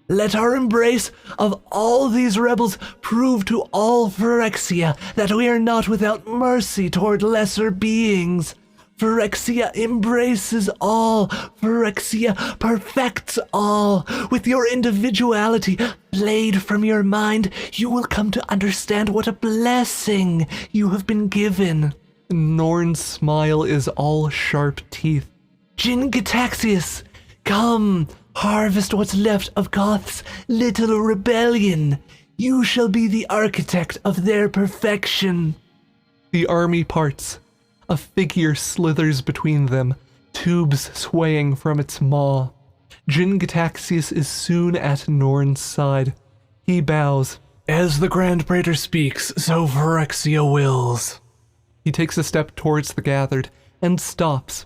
Let our embrace of all these rebels prove to all Phyrexia that we are not without mercy toward lesser beings. Phyrexia embraces all. Phyrexia perfects all. With your individuality flayed from your mind, you will come to understand what a blessing you have been given. Norn's smile is all sharp teeth. Jin-Gitaxias, come, harvest what's left of Koth's little rebellion. You shall be the architect of their perfection. The army parts. A figure slithers between them, tubes swaying from its maw. Jin-Gitaxias is soon at Norn's side. He bows. As the Grand Praetor speaks, so Phyrexia wills. He takes a step towards the gathered, and stops.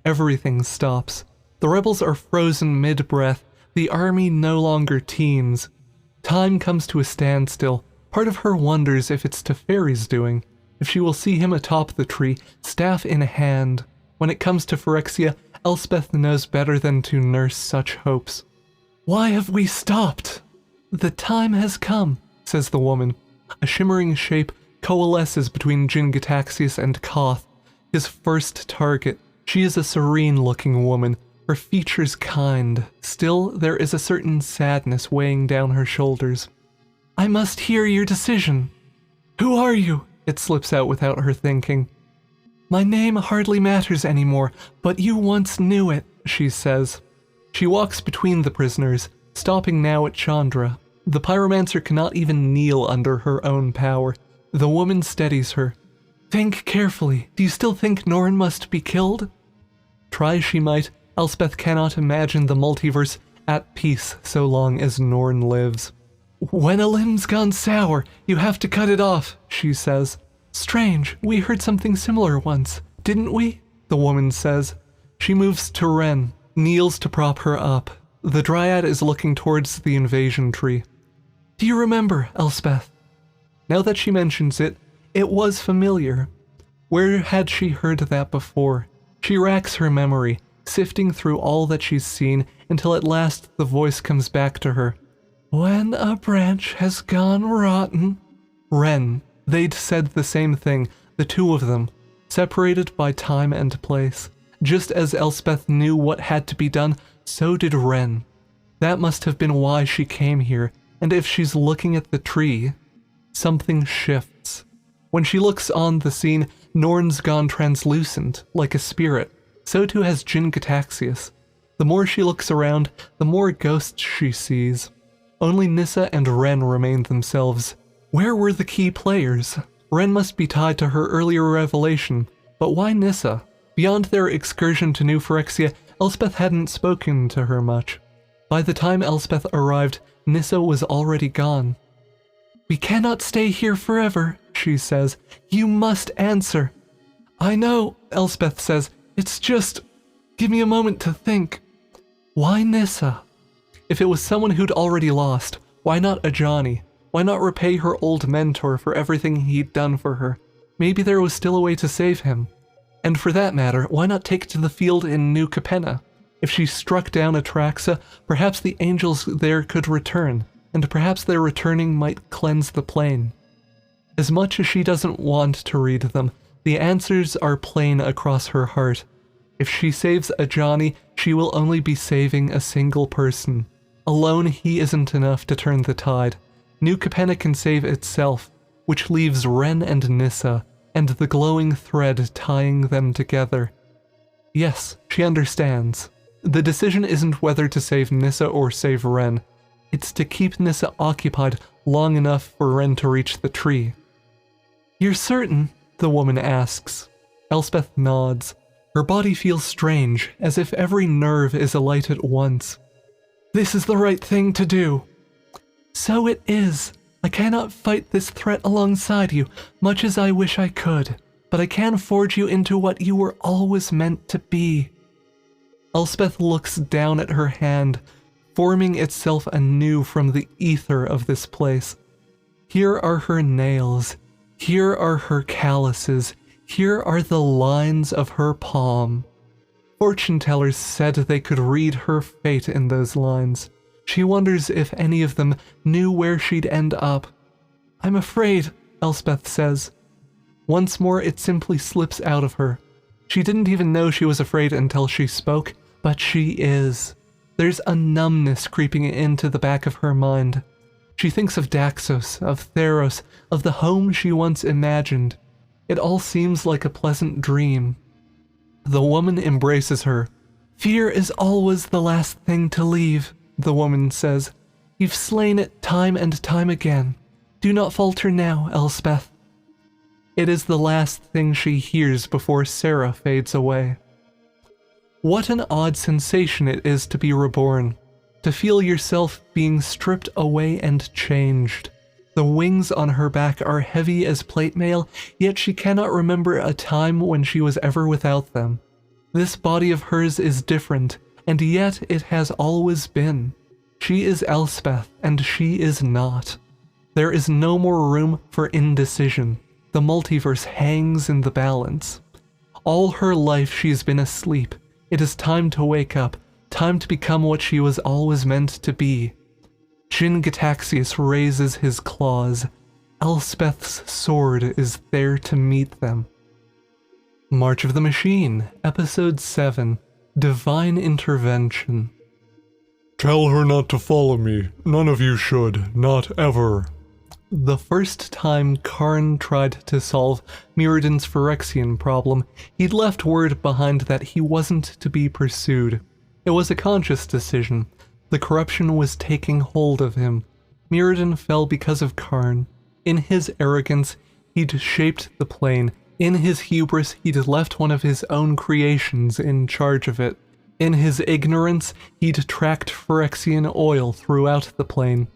Everything stops. The rebels are frozen mid-breath. The army no longer teems. Time comes to a standstill. Part of her wonders if it's Teferi's doing, if she will see him atop the tree, staff in hand. When it comes to Phyrexia, Elspeth knows better than to nurse such hopes. Why have we stopped? The time has come, says the woman. A shimmering shape coalesces between Jin-Gitaxias and Koth, his first target. She is a serene-looking woman, her features kind. Still, there is a certain sadness weighing down her shoulders. I must hear your decision. Who are you? It slips out without her thinking. My name hardly matters anymore, but you once knew it, she says. She walks between the prisoners, stopping now at Chandra. The pyromancer cannot even kneel under her own power. The woman steadies her. Think carefully. Do you still think Norn must be killed? Try she might, Elspeth cannot imagine the multiverse at peace so long as Norn lives. When a limb's gone sour, you have to cut it off, she says. Strange, we heard something similar once, didn't we? The woman says. She moves to Wrenn, kneels to prop her up. The Dryad is looking towards the invasion tree. Do you remember, Elspeth? Now that she mentions it, it was familiar. Where had she heard that before? She racks her memory, sifting through all that she's seen until at last the voice comes back to her. When a branch has gone rotten. Wrenn. They'd said the same thing, the two of them, separated by time and place. Just as Elspeth knew what had to be done, so did Wrenn. That must have been why she came here, and if she's looking at the tree, something shifts. When she looks on the scene, Norn's gone translucent, like a spirit. So too has Jin-Gitaxias. The more she looks around, the more ghosts she sees. Only Nissa and Wrenn remain themselves. Where were the key players? Wrenn must be tied to her earlier revelation, but why Nissa? Beyond their excursion to New Phyrexia, Elspeth hadn't spoken to her much. By the time Elspeth arrived, Nissa was already gone. We cannot stay here forever, she says. You must answer. I know, Elspeth says. It's just... give me a moment to think. Why Nissa? If it was someone who'd already lost, why not Ajani? Why not repay her old mentor for everything he'd done for her? Maybe there was still a way to save him. And for that matter, why not take to the field in New Capenna? If she struck down Atraxa, perhaps the angels there could return, and perhaps their returning might cleanse the plane. As much as she doesn't want to read them, the answers are plain across her heart. If she saves Ajani, she will only be saving a single person. Alone, he isn't enough to turn the tide. New Capenna can save itself, which leaves Wrenn and Nissa, and the glowing thread tying them together. Yes, she understands. The decision isn't whether to save Nissa or save Wrenn. It's to keep Nissa occupied long enough for Wrenn to reach the tree. You're certain? The woman asks. Elspeth nods. Her body feels strange, as if every nerve is alight at once. This is the right thing to do. So it is. I cannot fight this threat alongside you, much as I wish I could, but I can forge you into what you were always meant to be. Elspeth looks down at her hand, forming itself anew from the ether of this place. Here are her nails. Here are her calluses. Here are the lines of her palm. Fortune tellers said they could read her fate in those lines. She wonders if any of them knew where she'd end up. I'm afraid, Elspeth says. Once more it simply slips out of her. She didn't even know she was afraid until she spoke, but she is. There's a numbness creeping into the back of her mind. She thinks of Daxos, of Theros, of the home she once imagined. It all seems like a pleasant dream. The woman embraces her. Fear is always the last thing to leave, the woman says. You've slain it time and time again. Do not falter now, Elspeth. It is the last thing she hears before Sarah fades away. What an odd sensation it is to be reborn, to feel yourself being stripped away and changed. The wings on her back are heavy as plate mail, yet she cannot remember a time when she was ever without them. This body of hers is different, and yet it has always been. She is Elspeth, and she is not. There is no more room for indecision. The multiverse hangs in the balance. All her life she's been asleep. It is time to wake up, time to become what she was always meant to be. Jin Gitaxias raises his claws. Elspeth's sword is there to meet them. March of the Machine, Episode 7, Divine Intervention. Tell her not to follow me. None of you should. Not ever. The first time Karn tried to solve Mirrodin's Phyrexian problem, he'd left word behind that he wasn't to be pursued. It was a conscious decision. The corruption was taking hold of him. Mirrodin fell because of Karn. In his arrogance, he'd shaped the plane. In his hubris, he'd left one of his own creations in charge of it. In his ignorance, he'd tracked Phyrexian oil throughout the plane.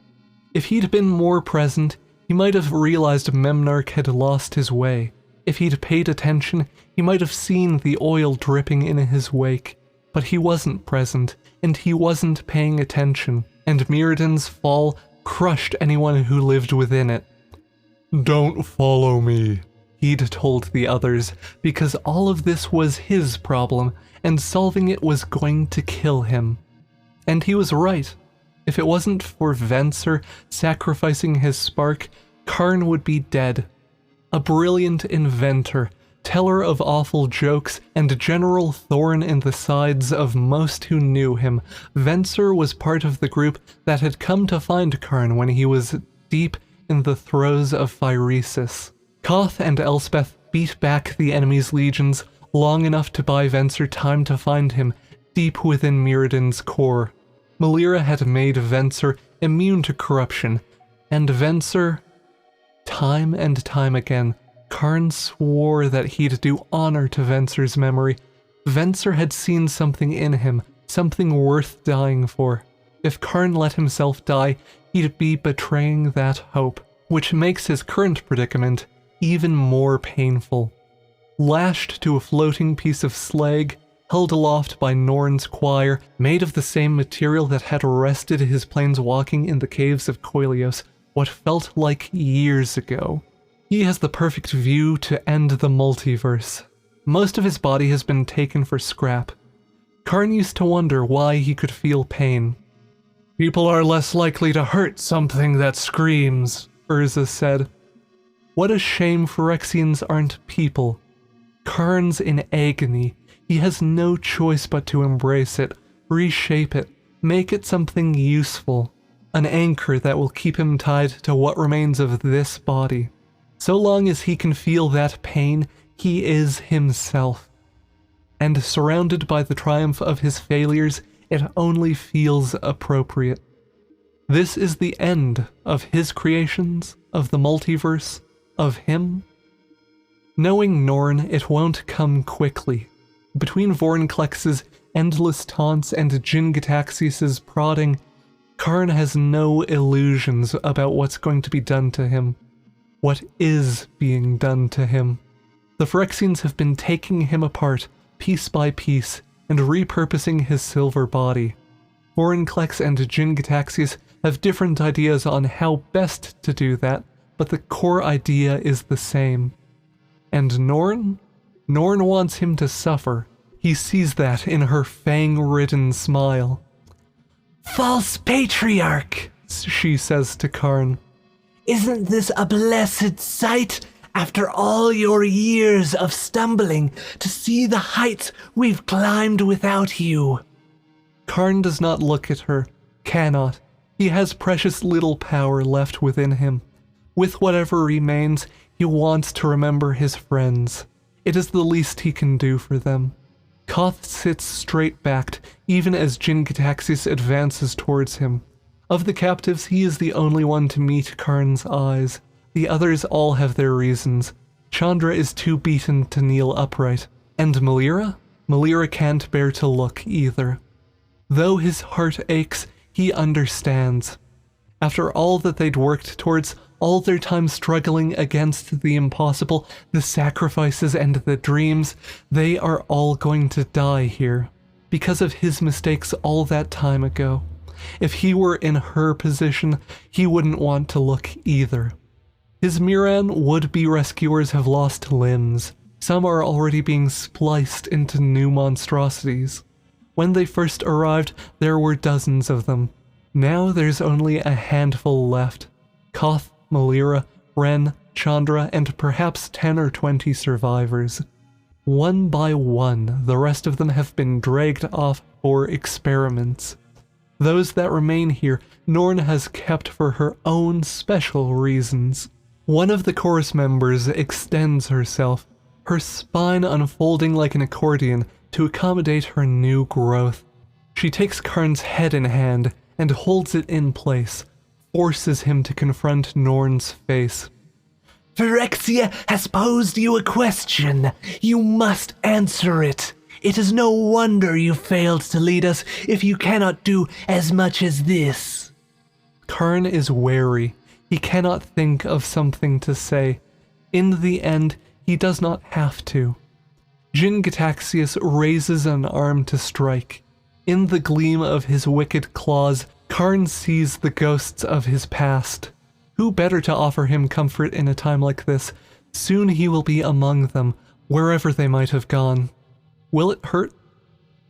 If he'd been more present, he might have realized Memnarch had lost his way. If he'd paid attention, he might have seen the oil dripping in his wake. But he wasn't present, and he wasn't paying attention, and Mirrodin's fall crushed anyone who lived within it. Don't follow me, he'd told the others, because all of this was his problem, and solving it was going to kill him. And he was right. If it wasn't for Venser sacrificing his spark, Karn would be dead. A brilliant inventor, teller of awful jokes, and general thorn in the sides of most who knew him, Venser was part of the group that had come to find Karn when he was deep in the throes of Phyresis. Koth and Elspeth beat back the enemy's legions long enough to buy Venser time to find him deep within Mirrodin's core. Melira had made Venser immune to corruption, and Venser, time and time again, Karn swore that he'd do honor to Venser's memory. Venser had seen something in him, something worth dying for. If Karn let himself die, he'd be betraying that hope, which makes his current predicament even more painful. Lashed to a floating piece of slag, held aloft by Norn's choir, made of the same material that had arrested his planeswalking in the caves of Koilios, what felt like years ago. He has the perfect view to end the multiverse. Most of his body has been taken for scrap. Karn used to wonder why he could feel pain. People are less likely to hurt something that screams, Urza said. What a shame Phyrexians aren't people. Karn's in agony. He has no choice but to embrace it, reshape it, make it something useful. An anchor that will keep him tied to what remains of this body. So long as he can feel that pain, he is himself. And surrounded by the triumph of his failures, it only feels appropriate. This is the end of his creations, of the multiverse, of him. Knowing Norn, it won't come quickly. Between Vorinclex's endless taunts and Jin-Gitaxias' prodding, Karn has no illusions about what's going to be done to him. What is being done to him. The Phyrexians have been taking him apart, piece by piece, and repurposing his silver body. Vorinclex and Jin-Gitaxias have different ideas on how best to do that, but the core idea is the same. And Norn? Norn wants him to suffer. He sees that in her fang-ridden smile. False patriarch, She says to Karn. Isn't this a blessed sight? After all your years of stumbling, to see the heights we've climbed without you. Karn does not look at her, cannot. He has precious little power left within him. With whatever remains, he wants to remember his friends. It is the least he can do for them. Koth sits straight-backed, even as Jin-Gitaxias advances towards him. Of the captives, he is the only one to meet Karn's eyes. The others all have their reasons. Chandra is too beaten to kneel upright. And Melira? Melira can't bear to look either. Though his heart aches, he understands. After all that they'd worked towards, all their time struggling against the impossible, the sacrifices and the dreams, they are all going to die here. Because of his mistakes all that time ago. If he were in her position, he wouldn't want to look either. His Miran would-be rescuers have lost limbs. Some are already being spliced into new monstrosities. When they first arrived, there were dozens of them. Now there's only a handful left. Koth, Melira, Wrenn, Chandra, and perhaps 10 or 20 survivors. One by one, the rest of them have been dragged off for experiments. Those that remain here, Norn has kept for her own special reasons. One of the chorus members extends herself, her spine unfolding like an accordion to accommodate her new growth. She takes Karn's head in hand and holds it in place, forces him to confront Norn's face. Phyrexia has posed you a question. You must answer it. It is no wonder you failed to lead us if you cannot do as much as this. Karn is wary. He cannot think of something to say. In the end, he does not have to. Jin-Gitaxias raises an arm to strike. In the gleam of his wicked claws, Karn sees the ghosts of his past. Who better to offer him comfort in a time like this? Soon he will be among them, wherever they might have gone. Will it hurt?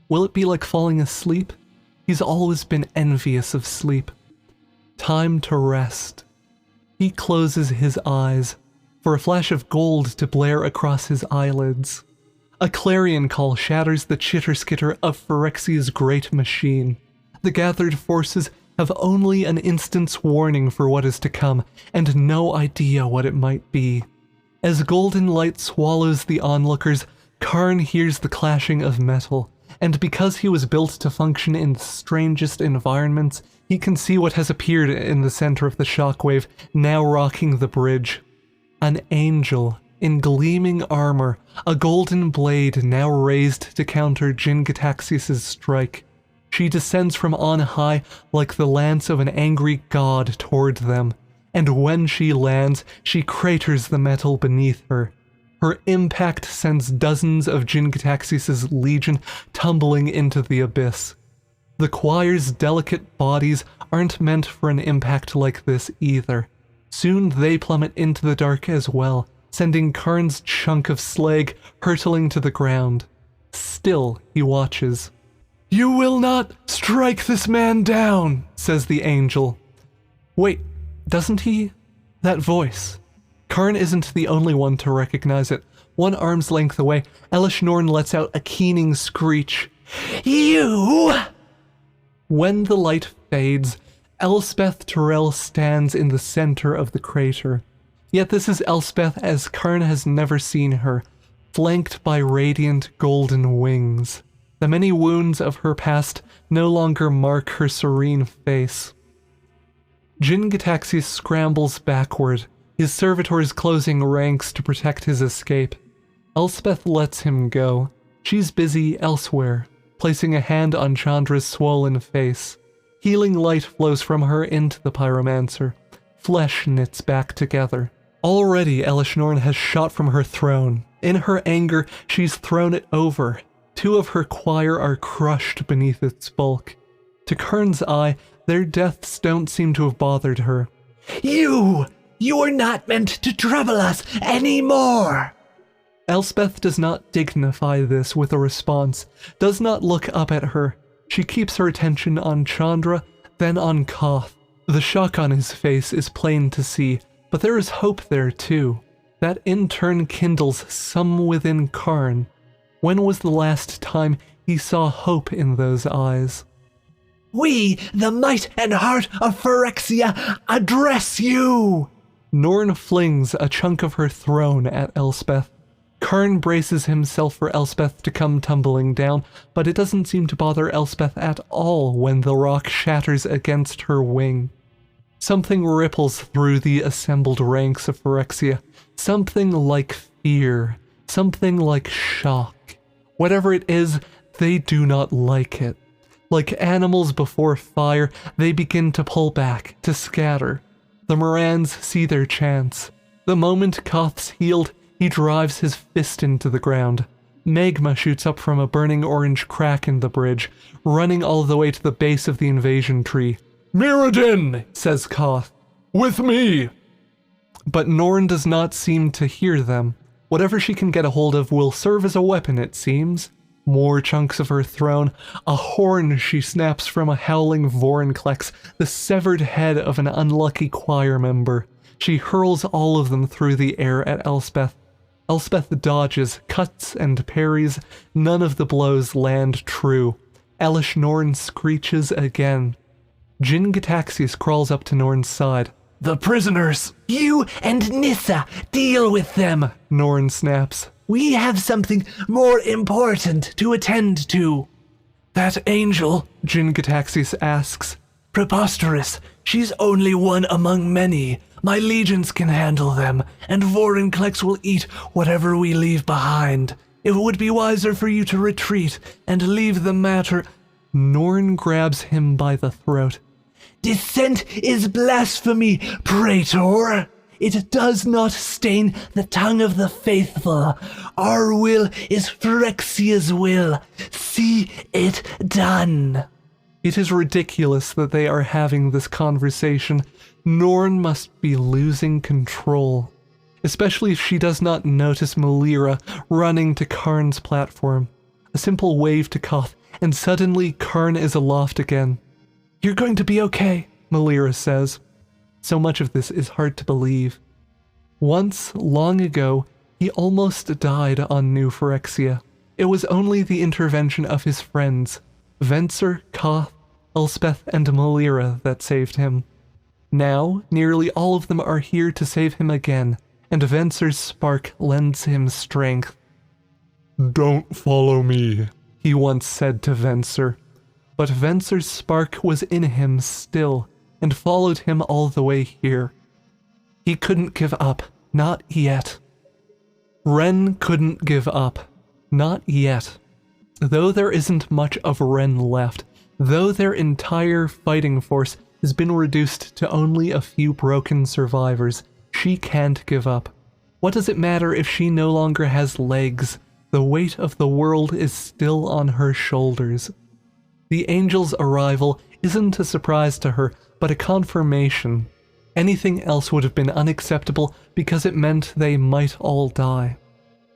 Will it be like falling asleep? He's always been envious of sleep. Time to rest. He closes his eyes, for a flash of gold to blare across his eyelids. A clarion call shatters the chitter-skitter of Phyrexia's great machine. The gathered forces have only an instant's warning for what is to come, and no idea what it might be. As golden light swallows the onlookers, Karn hears the clashing of metal, and because he was built to function in the strangest environments, he can see what has appeared in the center of the shockwave, now rocking the bridge. An angel, in gleaming armor, a golden blade now raised to counter Jin-Gitaxias' strike. She descends from on high like the lance of an angry god toward them, and when she lands, she craters the metal beneath her. Her impact sends dozens of Jin-Gitaxias' legion tumbling into the abyss. The choir's delicate bodies aren't meant for an impact like this either. Soon they plummet into the dark as well, sending Karn's chunk of slag hurtling to the ground. Still, he watches. "You will not strike this man down," says the angel. Wait, doesn't he? That voice. Karn isn't the only one to recognize it. One arm's length away, Elesh Norn lets out a keening screech. You! When the light fades, Elspeth Tyrell stands in the center of the crater. Yet this is Elspeth as Karn has never seen her, flanked by radiant golden wings. The many wounds of her past no longer mark her serene face. Jin-Gitaxias scrambles backward, his servitors closing ranks to protect his escape. Elspeth lets him go. She's busy elsewhere, placing a hand on Chandra's swollen face. Healing light flows from her into the pyromancer. Flesh knits back together. Already Elishnorn has shot from her throne. In her anger, she's thrown it over. Two of her choir are crushed beneath its bulk. To Kern's eye, their deaths don't seem to have bothered her. You're not meant to trouble us anymore! Elspeth does not dignify this with a response, does not look up at her. She keeps her attention on Chandra, then on Koth. The shock on his face is plain to see, but there is hope there too. That in turn kindles some within Karn. When was the last time he saw hope in those eyes? We, the might and heart of Phyrexia, address you! Norn flings a chunk of her throne at Elspeth. Karn braces himself for Elspeth to come tumbling down, but it doesn't seem to bother Elspeth at all when the rock shatters against her wing. Something ripples through the assembled ranks of Phyrexia. Something like fear. Something like shock. Whatever it is, they do not like it. Like animals before fire, they begin to pull back, to scatter. The Morans see their chance. The moment Koth's healed, he drives his fist into the ground. Magma shoots up from a burning orange crack in the bridge, running all the way to the base of the invasion tree. Mirrodin, says Koth. with me! But Norn does not seem to hear them. Whatever she can get a hold of will serve as a weapon, it seems. More chunks of her throne, a horn she snaps from a howling Vorinclex, the severed head of an unlucky choir member. She hurls all of them through the air at Elspeth. Elspeth dodges, cuts, and parries. None of the blows land true. Elishnorn screeches again. Jin-Gitaxias crawls up to Norn's side. The prisoners! You and Nissa, deal with them! Norn snaps. We have something more important to attend to. That angel, Jin-Gitaxias asks. Preposterous. She's only one among many. My legions can handle them, and Vorinclex will eat whatever we leave behind. It would be wiser for you to retreat and leave the matter. Norn grabs him by the throat. Dissent is blasphemy, Praetor. It does not stain the tongue of the faithful. Our will is Phyrexia's will. See it done. It is ridiculous that they are having this conversation. Norn must be losing control. Especially if she does not notice Melira running to Karn's platform. A simple wave to Koth, and suddenly Karn is aloft again. You're going to be okay, Melira says. So much of this is hard to believe. Once, long ago, he almost died on New Phyrexia. It was only the intervention of his friends, Venser, Koth, Elspeth, and Melira, that saved him. Now, nearly all of them are here to save him again, and Venser's spark lends him strength. Don't follow me, he once said to Venser. But Venser's spark was in him still, and followed him all the way here. He couldn't give up, not yet. Wrenn couldn't give up, not yet. Though there isn't much of Wrenn left, though their entire fighting force has been reduced to only a few broken survivors, she can't give up. What does it matter if she no longer has legs? The weight of the world is still on her shoulders. The angel's arrival isn't a surprise to her, but a confirmation. Anything else would have been unacceptable because it meant they might all die.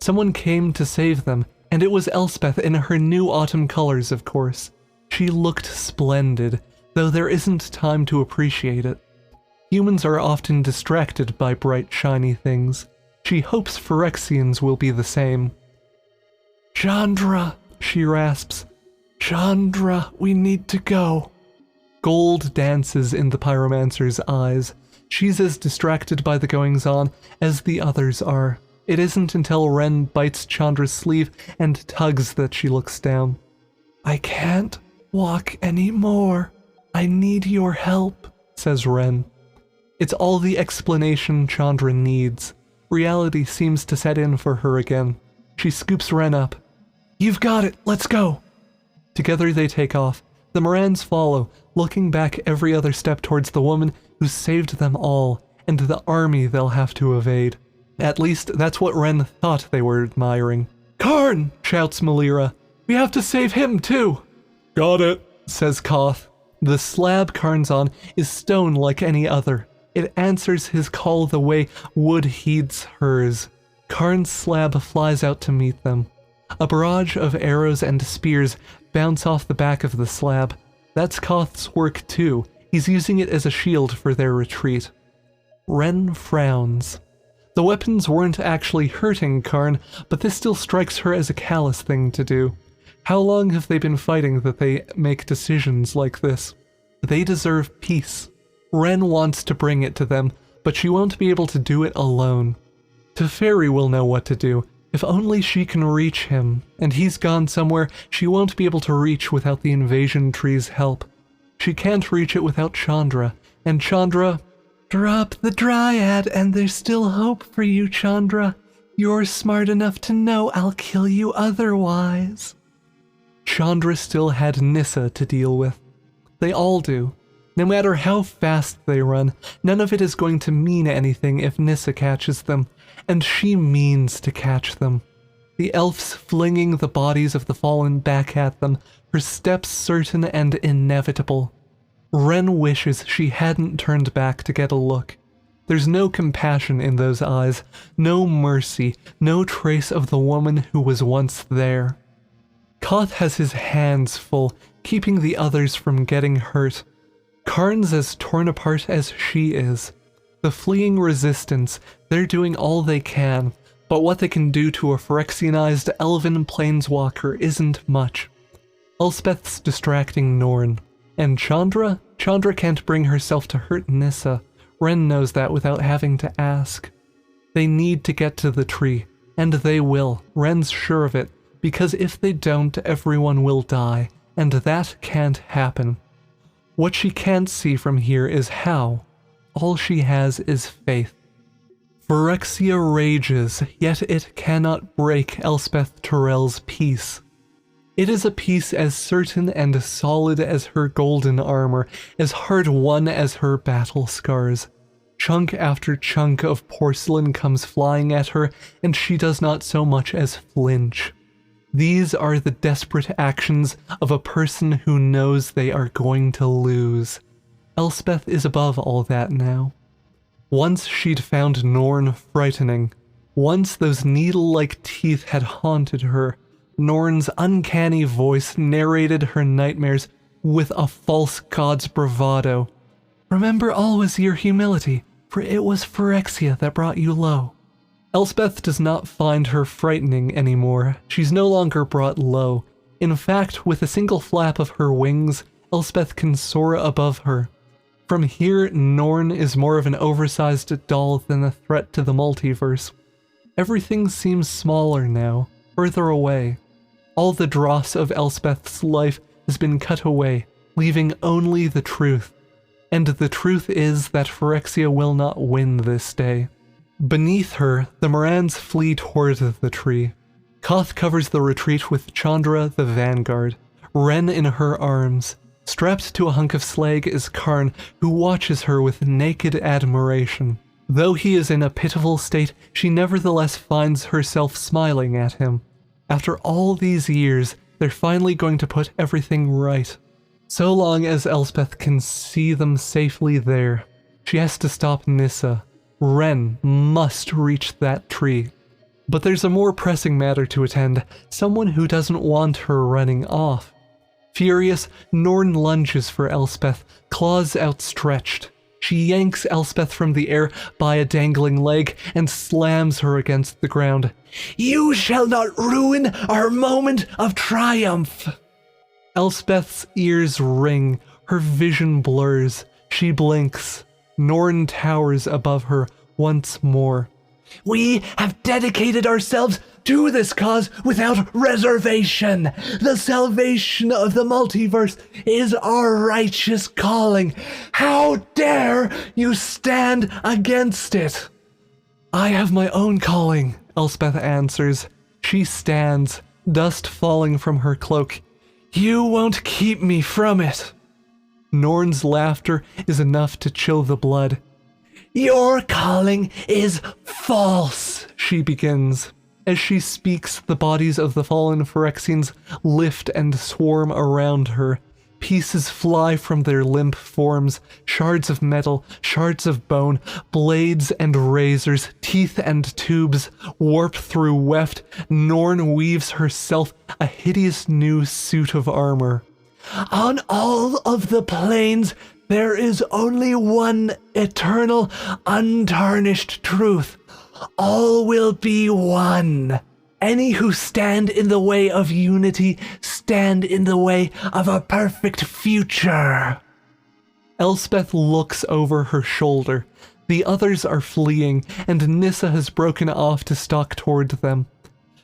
Someone came to save them, and it was Elspeth in her new autumn colors, of course. She looked splendid, though there isn't time to appreciate it. Humans are often distracted by bright, shiny things. She hopes Phyrexians will be the same. Chandra, she rasps. Chandra, we need to go. Gold dances in the pyromancer's eyes. She's as distracted by the goings-on as the others are. It isn't until Wrenn bites Chandra's sleeve and tugs that she looks down. I can't walk anymore. I need your help, says Wrenn. It's all the explanation Chandra needs. Reality seems to set in for her again. She scoops Wrenn up. "You've got it, let's go!" Together they take off. The Morans follow, looking back every other step towards the woman who saved them all, and the army they'll have to evade. At least, that's what Wrenn thought they were admiring. "Karn!" shouts Melira. "We have to save him, too!" Got it. Says Koth. The slab Karn's on is stone like any other. It answers his call the way wood heeds hers. Karn's slab flies out to meet them. A barrage of arrows and spears bounce off the back of the slab. That's Koth's work too. He's using it as a shield for their retreat. Wrenn frowns. The weapons weren't actually hurting Karn, but this still strikes her as a callous thing to do. How long have they been fighting that they make decisions like this? They deserve peace. Wrenn wants to bring it to them, but she won't be able to do it alone. Teferi will know what to do, if only she can reach him, and he's gone somewhere she won't be able to reach without the invasion tree's help. She can't reach it without Chandra, and Chandra... "Drop the dryad and there's still hope for you, Chandra. You're smart enough to know I'll kill you otherwise." Chandra still had Nissa to deal with. They all do. No matter how fast they run, none of it is going to mean anything if Nissa catches them, and she means to catch them. The elves flinging the bodies of the fallen back at them, her steps certain and inevitable. Wrenn wishes she hadn't turned back to get a look. There's no compassion in those eyes, no mercy, no trace of the woman who was once there. Koth has his hands full, keeping the others from getting hurt. Karn's as torn apart as she is. The fleeing resistance, they're doing all they can, but what they can do to a Phyrexianized elven planeswalker isn't much. Elspeth's distracting Norn. And Chandra? Chandra can't bring herself to hurt Nissa. Wrenn knows that without having to ask. They need to get to the tree, and they will. Wrenn's sure of it, because if they don't, everyone will die, and that can't happen. What she can't see from here is how. All she has is faith. Phyrexia rages, yet it cannot break Elspeth Tirel's peace. It is a peace as certain and solid as her golden armor, as hard-won as her battle scars. Chunk after chunk of porcelain comes flying at her, and she does not so much as flinch. These are the desperate actions of a person who knows they are going to lose. Elspeth is above all that now. Once she'd found Norn frightening. Once those needle-like teeth had haunted her. Norn's uncanny voice narrated her nightmares with a false god's bravado. "Remember always your humility, for it was Phyrexia that brought you low." Elspeth does not find her frightening anymore. She's no longer brought low. In fact, with a single flap of her wings, Elspeth can soar above her. From here, Norn is more of an oversized doll than a threat to the multiverse. Everything seems smaller now, further away. All the dross of Elspeth's life has been cut away, leaving only the truth. And the truth is that Phyrexia will not win this day. Beneath her, the Morans flee toward the tree. Koth covers the retreat with Chandra the vanguard, Wrenn in her arms. Strapped to a hunk of slag is Karn, who watches her with naked admiration. Though he is in a pitiful state, she nevertheless finds herself smiling at him. After all these years, they're finally going to put everything right. So long as Elspeth can see them safely there, she has to stop Nissa. Wrenn must reach that tree. But there's a more pressing matter to attend, someone who doesn't want her running off. Furious, Norn lunges for Elspeth, claws outstretched. She yanks Elspeth from the air by a dangling leg and slams her against the ground. "You shall not ruin our moment of triumph!" Elspeth's ears ring, her vision blurs. She blinks. Norn towers above her once more. We have dedicated ourselves to this cause without reservation. The salvation of the multiverse is our righteous calling. How dare you stand against it? I have my own calling, Elspeth answers. She stands, dust falling from her cloak. You won't keep me from it. Norn's laughter is enough to chill the blood. Your calling is false, she begins. As she speaks, the bodies of the fallen Phyrexians lift and swarm around her. Pieces fly from their limp forms, shards of metal, shards of bone, blades and razors, teeth and tubes, warp through weft. Norn weaves herself a hideous new suit of armor. On all of the planes, there is only one eternal, untarnished truth. All will be one. Any who stand in the way of unity stand in the way of a perfect future. Elspeth looks over her shoulder. The others are fleeing, and Nissa has broken off to stalk toward them.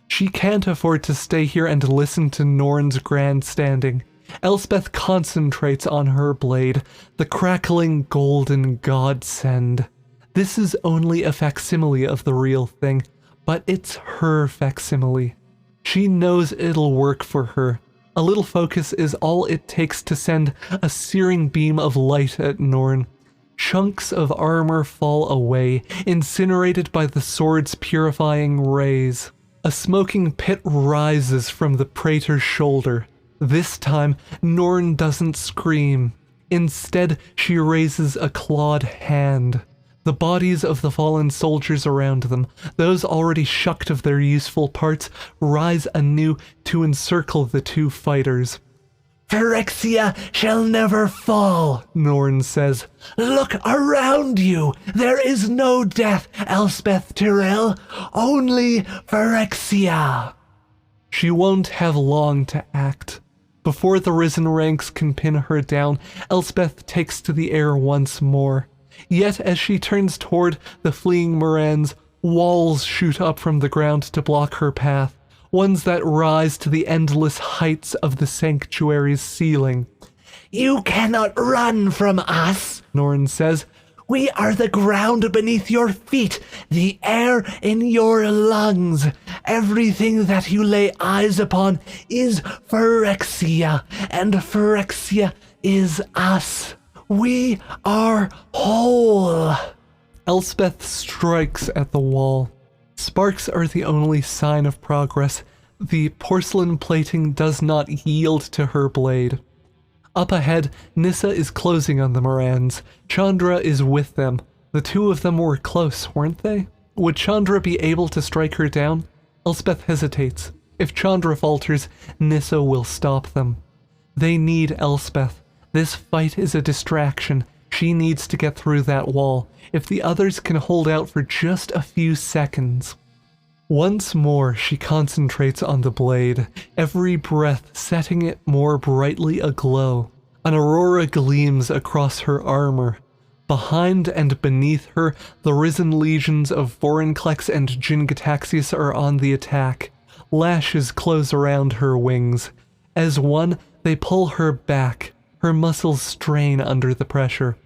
She can't afford to stay here and listen to Norn's grandstanding. Elspeth concentrates on her blade, the crackling golden godsend. This is only a facsimile of the real thing, but it's her facsimile. She knows it'll work for her. A little focus is all it takes to send a searing beam of light at Norn. Chunks of armor fall away, incinerated by the sword's purifying rays. A smoking pit rises from the praetor's shoulder. This time, Norn doesn't scream. Instead, she raises a clawed hand. The bodies of the fallen soldiers around them, those already shucked of their useful parts, rise anew to encircle the two fighters. Phyrexia shall never fall, Norn says. Look around you. There is no death, Elspeth Tyrell. Only Phyrexia. She won't have long to act. Before the risen ranks can pin her down, Elspeth takes to the air once more. Yet as she turns toward the fleeing Morans, walls shoot up from the ground to block her path, ones that rise to the endless heights of the sanctuary's ceiling. You cannot run from us, Norn says. We are the ground beneath your feet, the air in your lungs. Everything that you lay eyes upon is Phyrexia, and Phyrexia is us. We are whole. Elspeth strikes at the wall. Sparks are the only sign of progress. The porcelain plating does not yield to her blade. Up ahead, Nissa is closing on the Morans. Chandra is with them. The two of them were close, weren't they? Would Chandra be able to strike her down? Elspeth hesitates. If Chandra falters, Nissa will stop them. They need Elspeth. This fight is a distraction. She needs to get through that wall. If the others can hold out for just a few seconds. Once more, she concentrates on the blade, every breath setting it more brightly aglow. An aurora gleams across her armor. Behind and beneath her, the risen legions of Vorinclex and Jin-Gitaxias are on the attack. Lashes close around her wings. As one, they pull her back. Her muscles strain under the pressure.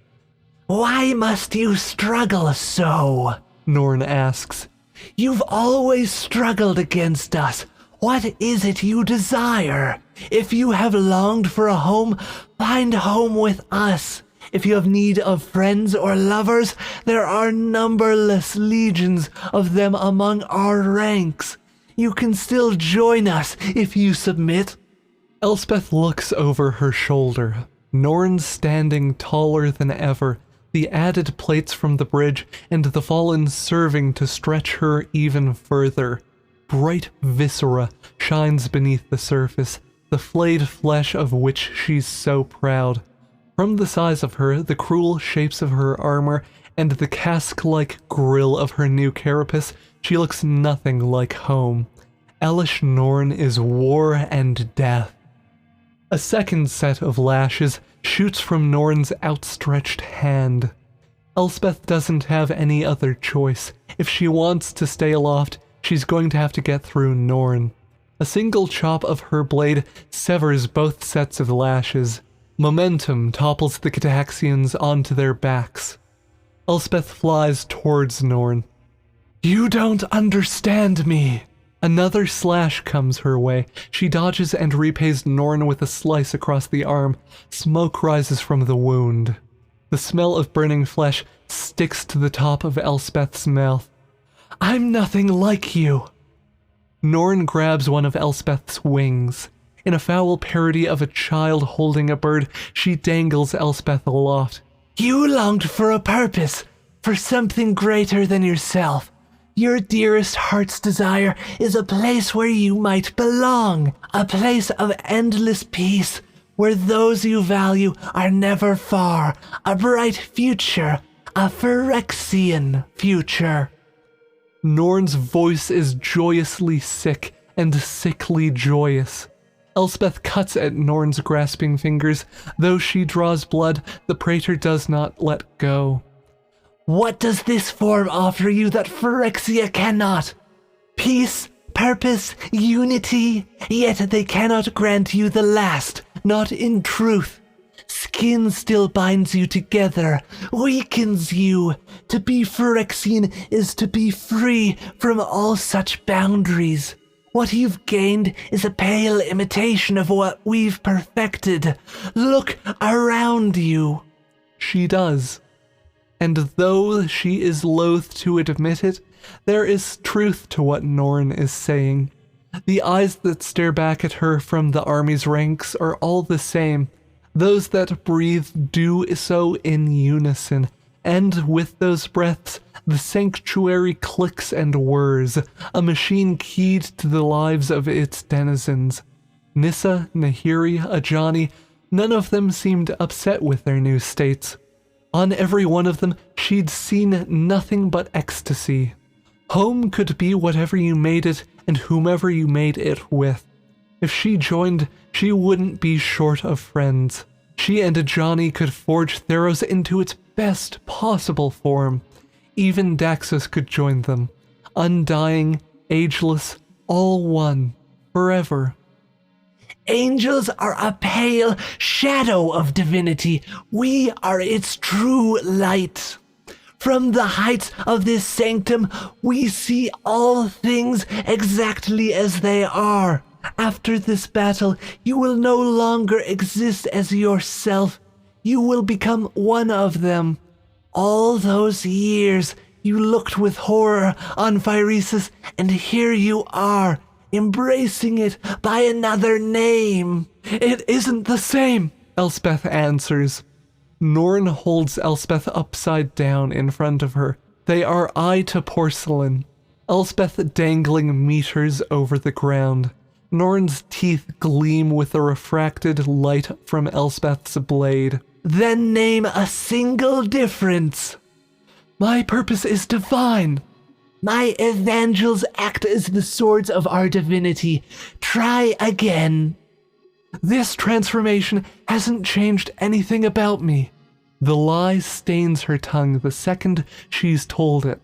Why must you struggle so? Norn asks. You've always struggled against us. What is it you desire? If you have longed for a home, find home with us. If you have need of friends or lovers, there are numberless legions of them among our ranks. You can still join us if you submit. Elspeth looks over her shoulder. Norn's standing taller than ever, the added plates from the bridge and the fallen serving to stretch her even further. Bright viscera shines beneath the surface, the flayed flesh of which she's so proud. From the size of her, the cruel shapes of her armor, and the cask-like grill of her new carapace, she looks nothing like home. Elish Norn is war and death. A second set of lashes shoots from Norn's outstretched hand. Elspeth doesn't have any other choice. If she wants to stay aloft, she's going to have to get through Norn. A single chop of her blade severs both sets of lashes. Momentum topples the Cataxians onto their backs. Elspeth flies towards Norn. "You don't understand me." Another slash comes her way. She dodges and repays Norn with a slice across the arm. Smoke rises from the wound. The smell of burning flesh sticks to the top of Elspeth's mouth. "I'm nothing like you." Norn grabs one of Elspeth's wings. In a foul parody of a child holding a bird, she dangles Elspeth aloft. "You longed for a purpose, for something greater than yourself. Your dearest heart's desire is a place where you might belong, a place of endless peace, where those you value are never far, a bright future, a Phyrexian future." Norn's voice is joyously sick and sickly joyous. Elspeth cuts at Norn's grasping fingers. Though she draws blood, the praetor does not let go. "What does this form offer you that Phyrexia cannot? Peace, purpose, unity, yet they cannot grant you the last, not in truth. Skin still binds you together, weakens you. To be Phyrexian is to be free from all such boundaries. What you've gained is a pale imitation of what we've perfected. Look around you." She does. And though she is loath to admit it, there is truth to what Norn is saying. The eyes that stare back at her from the army's ranks are all the same. Those that breathe do so in unison, and with those breaths, the sanctuary clicks and whirs, a machine keyed to the lives of its denizens. Nissa, Nahiri, Ajani, none of them seemed upset with their new states. On every one of them, she'd seen nothing but ecstasy. Home could be whatever you made it and whomever you made it with. If she joined, she wouldn't be short of friends. She and Ajani could forge Theros into its best possible form. Even Daxus could join them. Undying, ageless, all one, forever. "Angels are a pale shadow of divinity. We are its true light. From the heights of this sanctum, we see all things exactly as they are. After this battle, you will no longer exist as yourself. You will become one of them. All those years, you looked with horror on Phyresis, and here you are, embracing it by another name." "It isn't the same," Elspeth answers. Norn holds Elspeth upside down in front of her. They are eye to porcelain. Elspeth dangling meters over the ground. Norn's teeth gleam with the refracted light from Elspeth's blade. "Then name a single difference." "My purpose is divine." "My evangels act as the swords of our divinity. Try again." "This transformation hasn't changed anything about me." The lie stains her tongue the second she's told it.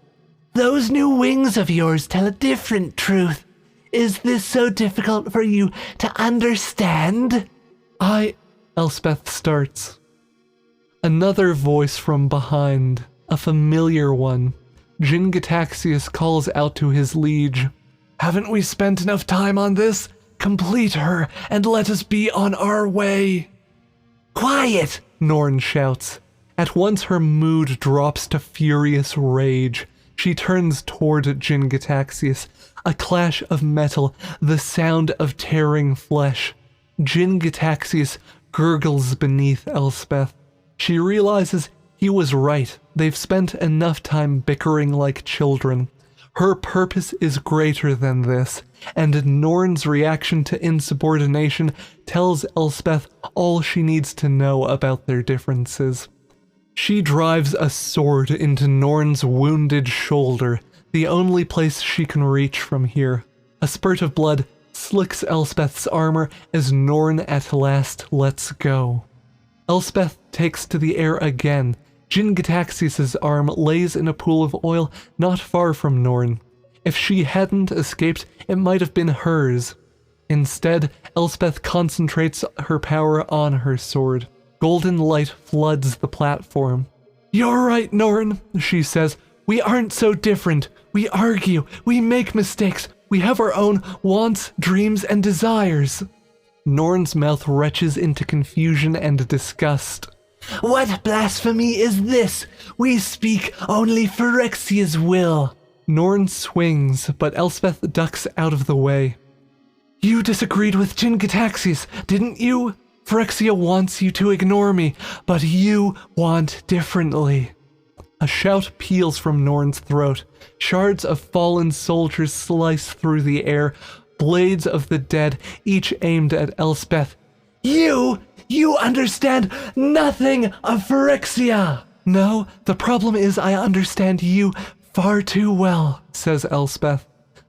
"Those new wings of yours tell a different truth. Is this so difficult for you to understand?" Elspeth starts. Another voice from behind, a familiar one. Jin-Gitaxias calls out to his liege. "Haven't we spent enough time on this? Complete her, and let us be on our way." "Quiet!" Norn shouts. At once her mood drops to furious rage. She turns toward Jin-Gitaxias. A clash of metal, the sound of tearing flesh. Jin-Gitaxias gurgles beneath Elspeth. She realizes he was right. They've spent enough time bickering like children. Her purpose is greater than this, and Norn's reaction to insubordination tells Elspeth all she needs to know about their differences. She drives a sword into Norn's wounded shoulder, the only place she can reach from here. A spurt of blood slicks Elspeth's armor as Norn at last lets go. Elspeth takes to the air again, Jin-Gitaxias' arm lays in a pool of oil not far from Norn. If she hadn't escaped, it might have been hers. Instead, Elspeth concentrates her power on her sword. Golden light floods the platform. "You're right, Norn," she says. "We aren't so different. We argue. We make mistakes. We have our own wants, dreams, and desires." Norn's mouth retches into confusion and disgust. What blasphemy is this? We speak only Phyrexia's will. Norn swings, but Elspeth ducks out of the way. "You disagreed with Jin-Gitaxias, didn't you? Phyrexia wants you to ignore me, but you want differently." A shout peals from Norn's throat. Shards of fallen soldiers slice through the air, blades of the dead, each aimed at Elspeth. You understand nothing of Phyrexia. "No, the problem is I understand you far too well," says Elspeth.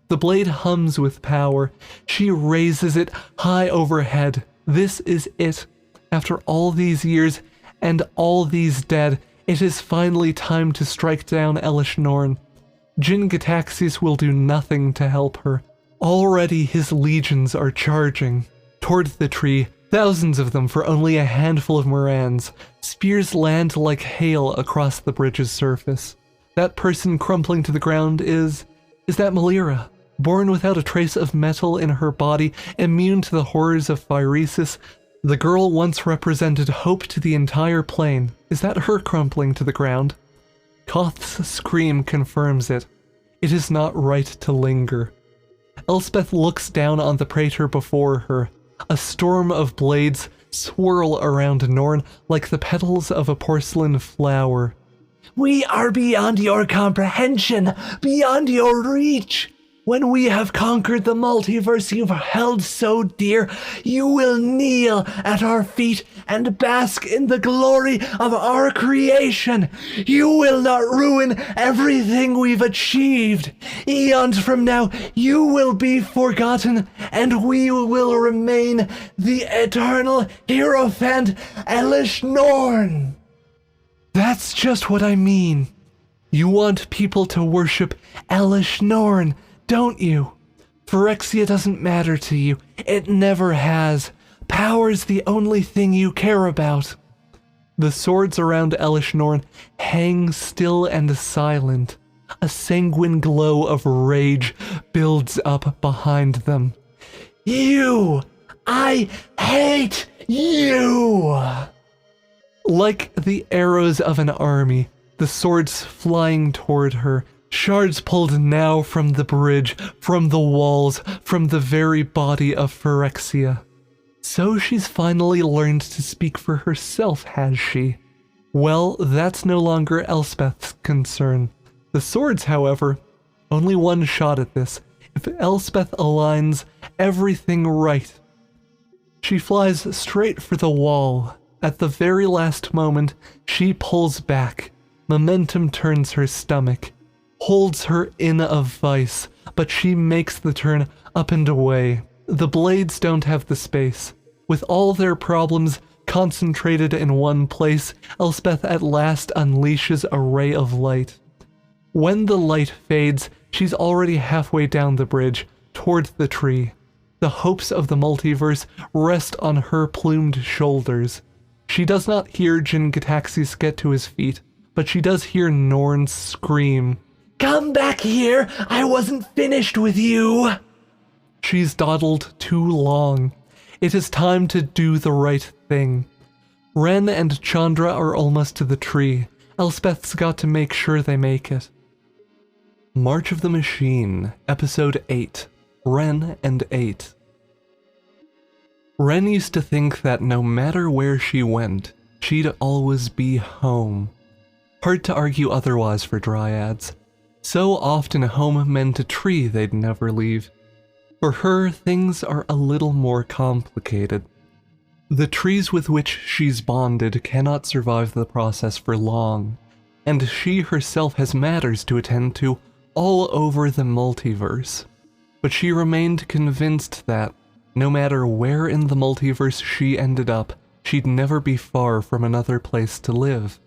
The blade hums with power. She raises it high overhead. This is it. After all these years and all these dead, it is finally time to strike down Elish Norn. Jin-Gitaxias will do nothing to help her. Already his legions are charging. Toward the tree, thousands of them for only a handful of Morans. Spears land like hail across the bridge's surface. That person crumpling to the ground is that Melira? Born without a trace of metal in her body, immune to the horrors of phyresis, the girl once represented hope to the entire plane. Is that her crumpling to the ground? Koth's scream confirms it. It is not right to linger. Elspeth looks down on the praetor before her. A storm of blades swirl around Norn like the petals of a porcelain flower. We are beyond your comprehension, beyond your reach. When we have conquered the multiverse you've held so dear, you will kneel at our feet and bask in the glory of our creation. You will not ruin everything we've achieved. Eons from now, you will be forgotten, and we will remain the eternal Hierophant Elish Norn. That's just what I mean. You want people to worship Elish Norn, don't you? Phyrexia doesn't matter to you. It never has. Power's the only thing you care about. The swords around Elish Norn hang still and silent. A sanguine glow of rage builds up behind them. I hate you! Like the arrows of an army, the swords flying toward her, shards pulled now from the bridge, from the walls, from the very body of Phyrexia. So she's finally learned to speak for herself, has she? Well, that's no longer Elspeth's concern. The swords, however, only one shot at this. If Elspeth aligns everything right. She flies straight for the wall. At the very last moment, she pulls back. Momentum turns her stomach, holds her in a vice, but she makes the turn up and away. The blades don't have the space. With all their problems concentrated in one place, Elspeth at last unleashes a ray of light. When the light fades, she's already halfway down the bridge, toward the tree. The hopes of the multiverse rest on her plumed shoulders. She does not hear Jin-Gitaxias get to his feet, but she does hear Norn scream, "Come back here! I wasn't finished with you!" She's dawdled too long. It is time to do the right thing. Wrenn and Chandra are almost to the tree. Elspeth's got to make sure they make it. March of the Machine, Episode 8, Wrenn and Eight. Wrenn used to think that no matter where she went, she'd always be home. Hard to argue otherwise for dryads. So often home meant a tree they'd never leave. For her, things are a little more complicated. The trees with which she's bonded cannot survive the process for long, and she herself has matters to attend to all over the multiverse. But she remained convinced that, no matter where in the multiverse she ended up, she'd never be far from another place to live.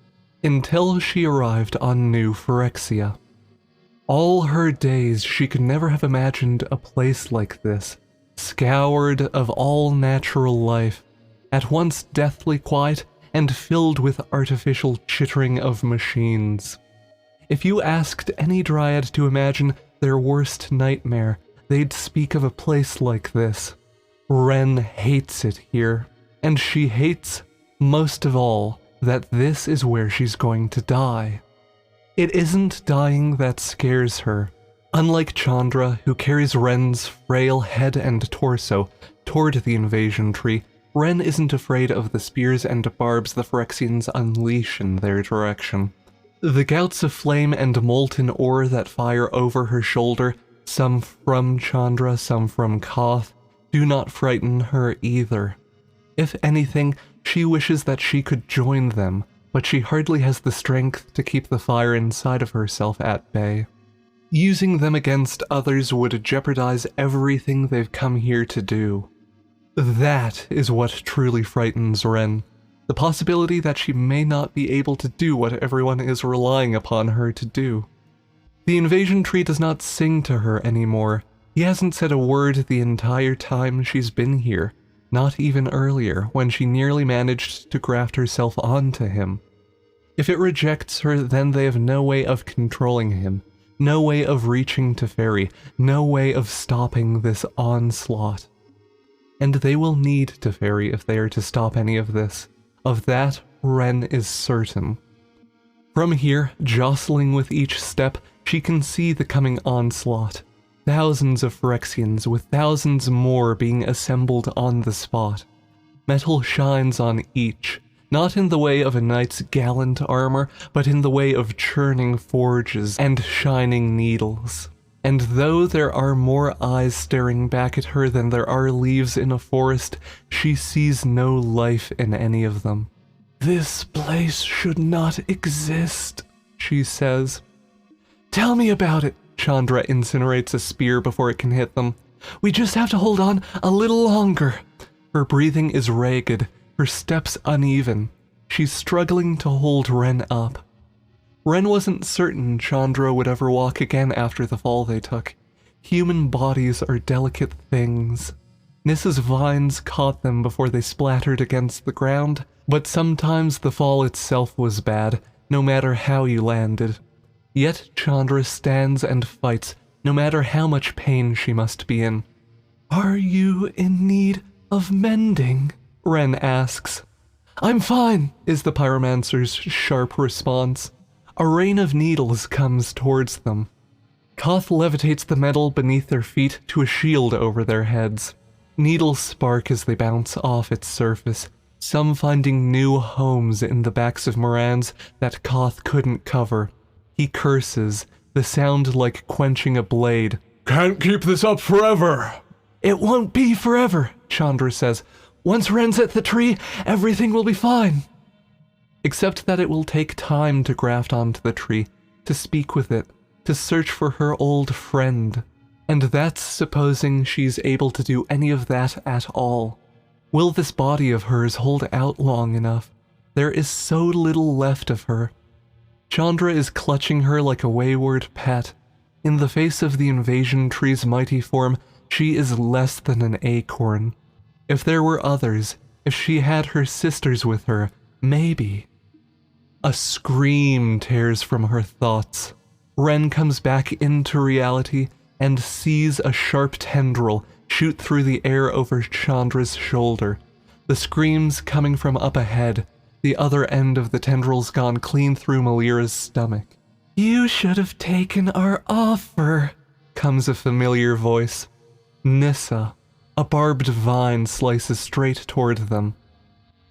until she arrived on New Phyrexia. All her days, she could never have imagined a place like this, scoured of all natural life, at once deathly quiet and filled with artificial chittering of machines. If you asked any dryad to imagine their worst nightmare, they'd speak of a place like this. Wrenn hates it here, and she hates, most of all, that this is where she's going to die. It isn't dying that scares her. Unlike Chandra, who carries Wrenn's frail head and torso toward the invasion tree, Wrenn isn't afraid of the spears and barbs the Phyrexians unleash in their direction. The gouts of flame and molten ore that fire over her shoulder, some from Chandra, some from Koth, do not frighten her either. If anything, she wishes that she could join them, but she hardly has the strength to keep the fire inside of herself at bay. Using them against others would jeopardize everything they've come here to do. That is what truly frightens Wrenn. The possibility that she may not be able to do what everyone is relying upon her to do. The invasion tree does not sing to her anymore. He hasn't said a word the entire time she's been here, not even earlier, when she nearly managed to graft herself onto him. If it rejects her, then they have no way of controlling him, no way of reaching Teferi, no way of stopping this onslaught. And they will need Teferi if they are to stop any of this. Of that, Wrenn is certain. From here, jostling with each step, she can see the coming onslaught. Thousands of Phyrexians, with thousands more being assembled on the spot. Metal shines on each, not in the way of a knight's gallant armor, but in the way of churning forges and shining needles. And though there are more eyes staring back at her than there are leaves in a forest, she sees no life in any of them. "This place should not exist," she says. "Tell me about it." Chandra incinerates a spear before it can hit them. "We just have to hold on a little longer." Her breathing is ragged, her steps uneven. She's struggling to hold Wrenn up. Wrenn wasn't certain Chandra would ever walk again after the fall they took. Human bodies are delicate things. Nissa's vines caught them before they splattered against the ground, but sometimes the fall itself was bad, no matter how you landed. Yet Chandra stands and fights, no matter how much pain she must be in. "Are you in need of mending?" Wrenn asks. "I'm fine," is the pyromancer's sharp response. A rain of needles comes towards them. Koth levitates the metal beneath their feet to a shield over their heads. Needles spark as they bounce off its surface, some finding new homes in the backs of Morans that Koth couldn't cover. He curses, the sound like quenching a blade. Can't keep this up forever. "It won't be forever," Chandra says. "Once Wrenn's at the tree, everything will be fine." Except that it will take time to graft onto the tree, to speak with it, to search for her old friend. And that's supposing she's able to do any of that at all. Will this body of hers hold out long enough? There is so little left of her. Chandra is clutching her like a wayward pet. In the face of the invasion tree's mighty form, she is less than an acorn. If there were others, if she had her sisters with her, maybe. A scream tears from her thoughts. Wrenn comes back into reality and sees a sharp tendril shoot through the air over Chandra's shoulder. The screams coming from up ahead, the other end of the tendrils gone clean through Malira's stomach. "You should have taken our offer," comes a familiar voice. Nissa. A barbed vine slices straight toward them.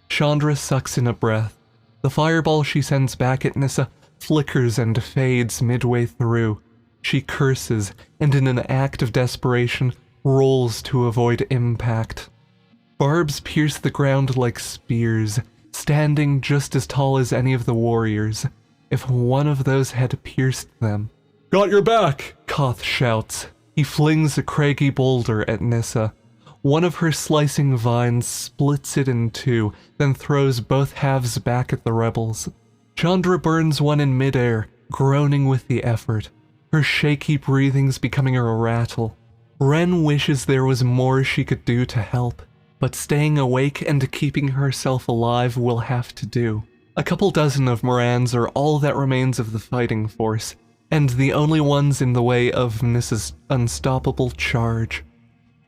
Chandra sucks in a breath. The fireball she sends back at Nissa flickers and fades midway through. She curses, and in an act of desperation, rolls to avoid impact. Barbs pierce the ground like spears, standing just as tall as any of the warriors. If one of those had pierced them. "Got your back!" Koth shouts. He flings a craggy boulder at Nissa. One of her slicing vines splits it in two, then throws both halves back at the rebels. Chandra burns one in midair, groaning with the effort, her shaky breathings becoming a rattle. Wrenn wishes there was more she could do to help, but staying awake and keeping herself alive will have to do. A couple dozen of Morans are all that remains of the fighting force, and the only ones in the way of Nissa's unstoppable charge.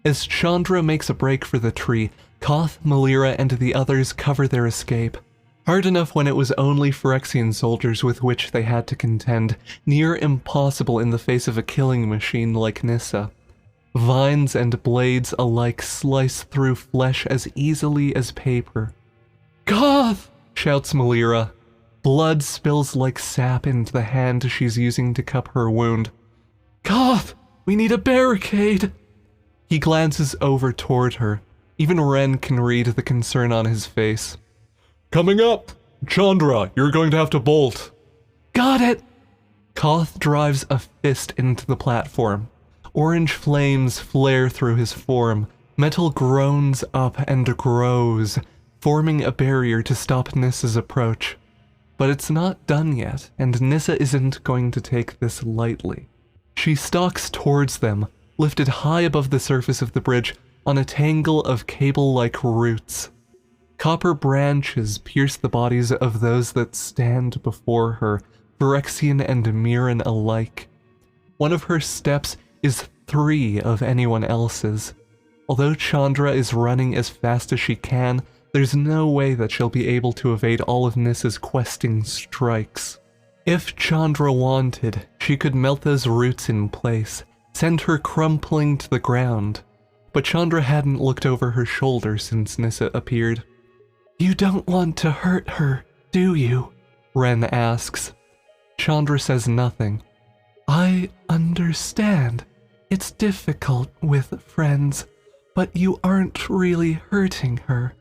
As Chandra makes a break for the tree, Koth, Melira, and the others cover their escape. Hard enough when it was only Phyrexian soldiers with which they had to contend, near impossible in the face of a killing machine like Nissa. Vines and blades alike slice through flesh as easily as paper. "Koth!" shouts Melira. Blood spills like sap into the hand she's using to cup her wound. "Koth, we need a barricade!" He glances over toward her. Even Wrenn can read the concern on his face. Coming up! Chandra, you're going to have to bolt. "Got it!" Koth drives a fist into the platform. Orange flames flare through his form. Metal groans up and grows, forming a barrier to stop Nissa's approach. But it's not done yet, and Nissa isn't going to take this lightly. She stalks towards them, lifted high above the surface of the bridge on a tangle of cable-like roots. Copper branches pierce the bodies of those that stand before her, Phyrexian and Mirran alike. One of her steps is 3 of anyone else's. Although Chandra is running as fast as she can, there's no way that she'll be able to evade all of Nissa's questing strikes. If Chandra wanted, she could melt those roots in place, send her crumpling to the ground. But Chandra hadn't looked over her shoulder since Nissa appeared. "You don't want to hurt her, do you?" Wrenn asks. Chandra says nothing. "I understand. It's difficult with friends, but you aren't really hurting her.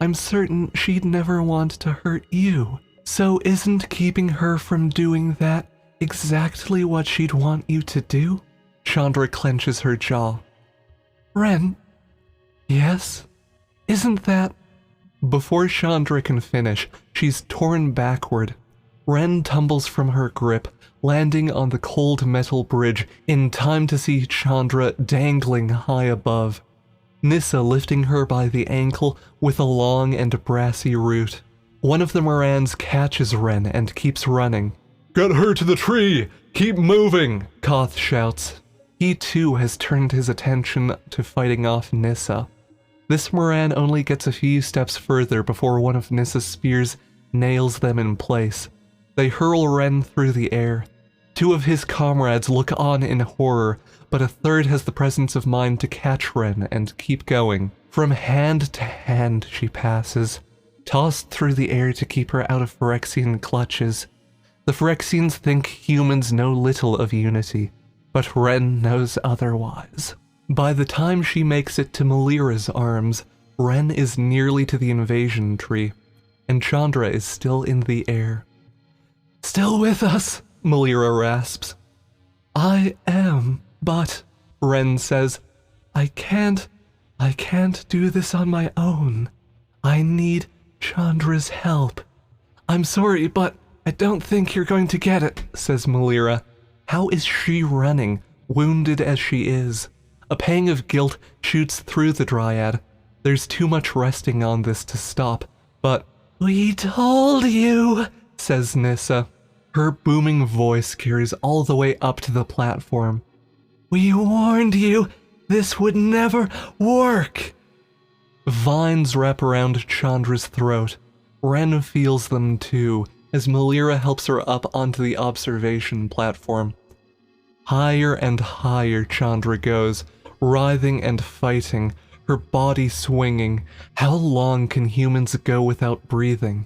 I'm certain she'd never want to hurt you. So isn't keeping her from doing that exactly what she'd want you to do?" Chandra clenches her jaw. "Wrenn? Yes? Isn't that—" Before Chandra can finish, she's torn backward. Wrenn tumbles from her grip, landing on the cold metal bridge in time to see Chandra dangling high above. Nissa lifting her by the ankle with a long and brassy root. One of the Morans catches Wrenn and keeps running. Get her to the tree! Keep moving! Koth shouts. He too has turned his attention to fighting off Nissa. This Moran only gets a few steps further before one of Nissa's spears nails them in place. They hurl Wrenn through the air. 2 of his comrades look on in horror, but a third has the presence of mind to catch Wrenn and keep going. From hand to hand she passes, tossed through the air to keep her out of Phyrexian clutches. The Phyrexians think humans know little of unity, but Wrenn knows otherwise. By the time she makes it to Melira's arms, Wrenn is nearly to the invasion tree, and Chandra is still in the air. "Still with us?" Melira rasps. "I am, but," Wrenn says, I can't do this on my own. I need Chandra's help." "I'm sorry, but I don't think you're going to get it," says Melira. How is she running, wounded as she is? A pang of guilt shoots through the Dryad. There's too much resting on this to stop, but "We told you," says Nissa. Her booming voice carries all the way up to the platform. "We warned you, this would never work." Vines wrap around Chandra's throat. Wrenn feels them too, as Melira helps her up onto the observation platform. Higher and higher Chandra goes, writhing and fighting, her body swinging. How long can humans go without breathing?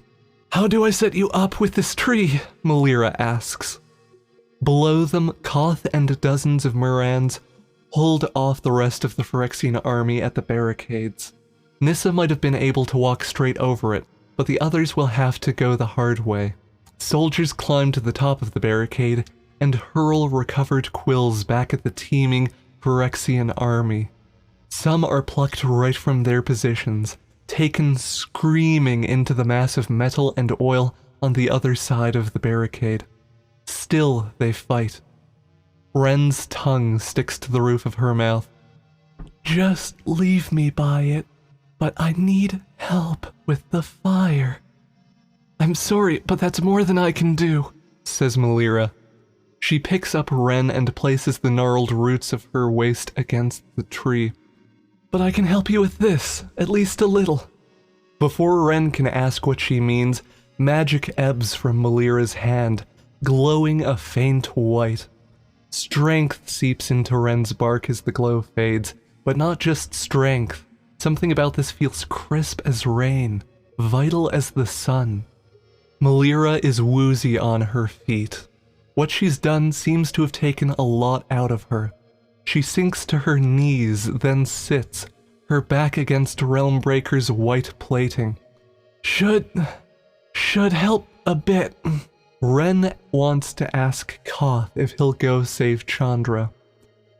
"How do I set you up with this tree?" Melira asks. Below them, Koth and dozens of Morans hold off the rest of the Phyrexian army at the barricades. Nissa might have been able to walk straight over it, but the others will have to go the hard way. Soldiers climb to the top of the barricade and hurl recovered quills back at the teeming Phyrexian army. Some are plucked right from their positions, taken screaming into the mass of metal and oil on the other side of the barricade. Still, they fight. Wren's tongue sticks to the roof of her mouth. Just leave me by it, but I need help with the fire. I'm sorry, but that's more than I can do, says Melira. She picks up Wrenn and places the gnarled roots of her waist against the tree. But I can help you with this, at least a little. Before Wrenn can ask what she means, magic ebbs from Melira's hand, glowing a faint white. Strength seeps into Wren's bark as the glow fades, but not just strength. Something about this feels crisp as rain, vital as the sun. Melira is woozy on her feet. What she's done seems to have taken a lot out of her. She sinks to her knees, then sits, her back against Realmbreaker's white plating. Should help a bit. Wrenn wants to ask Koth if he'll go save Chandra.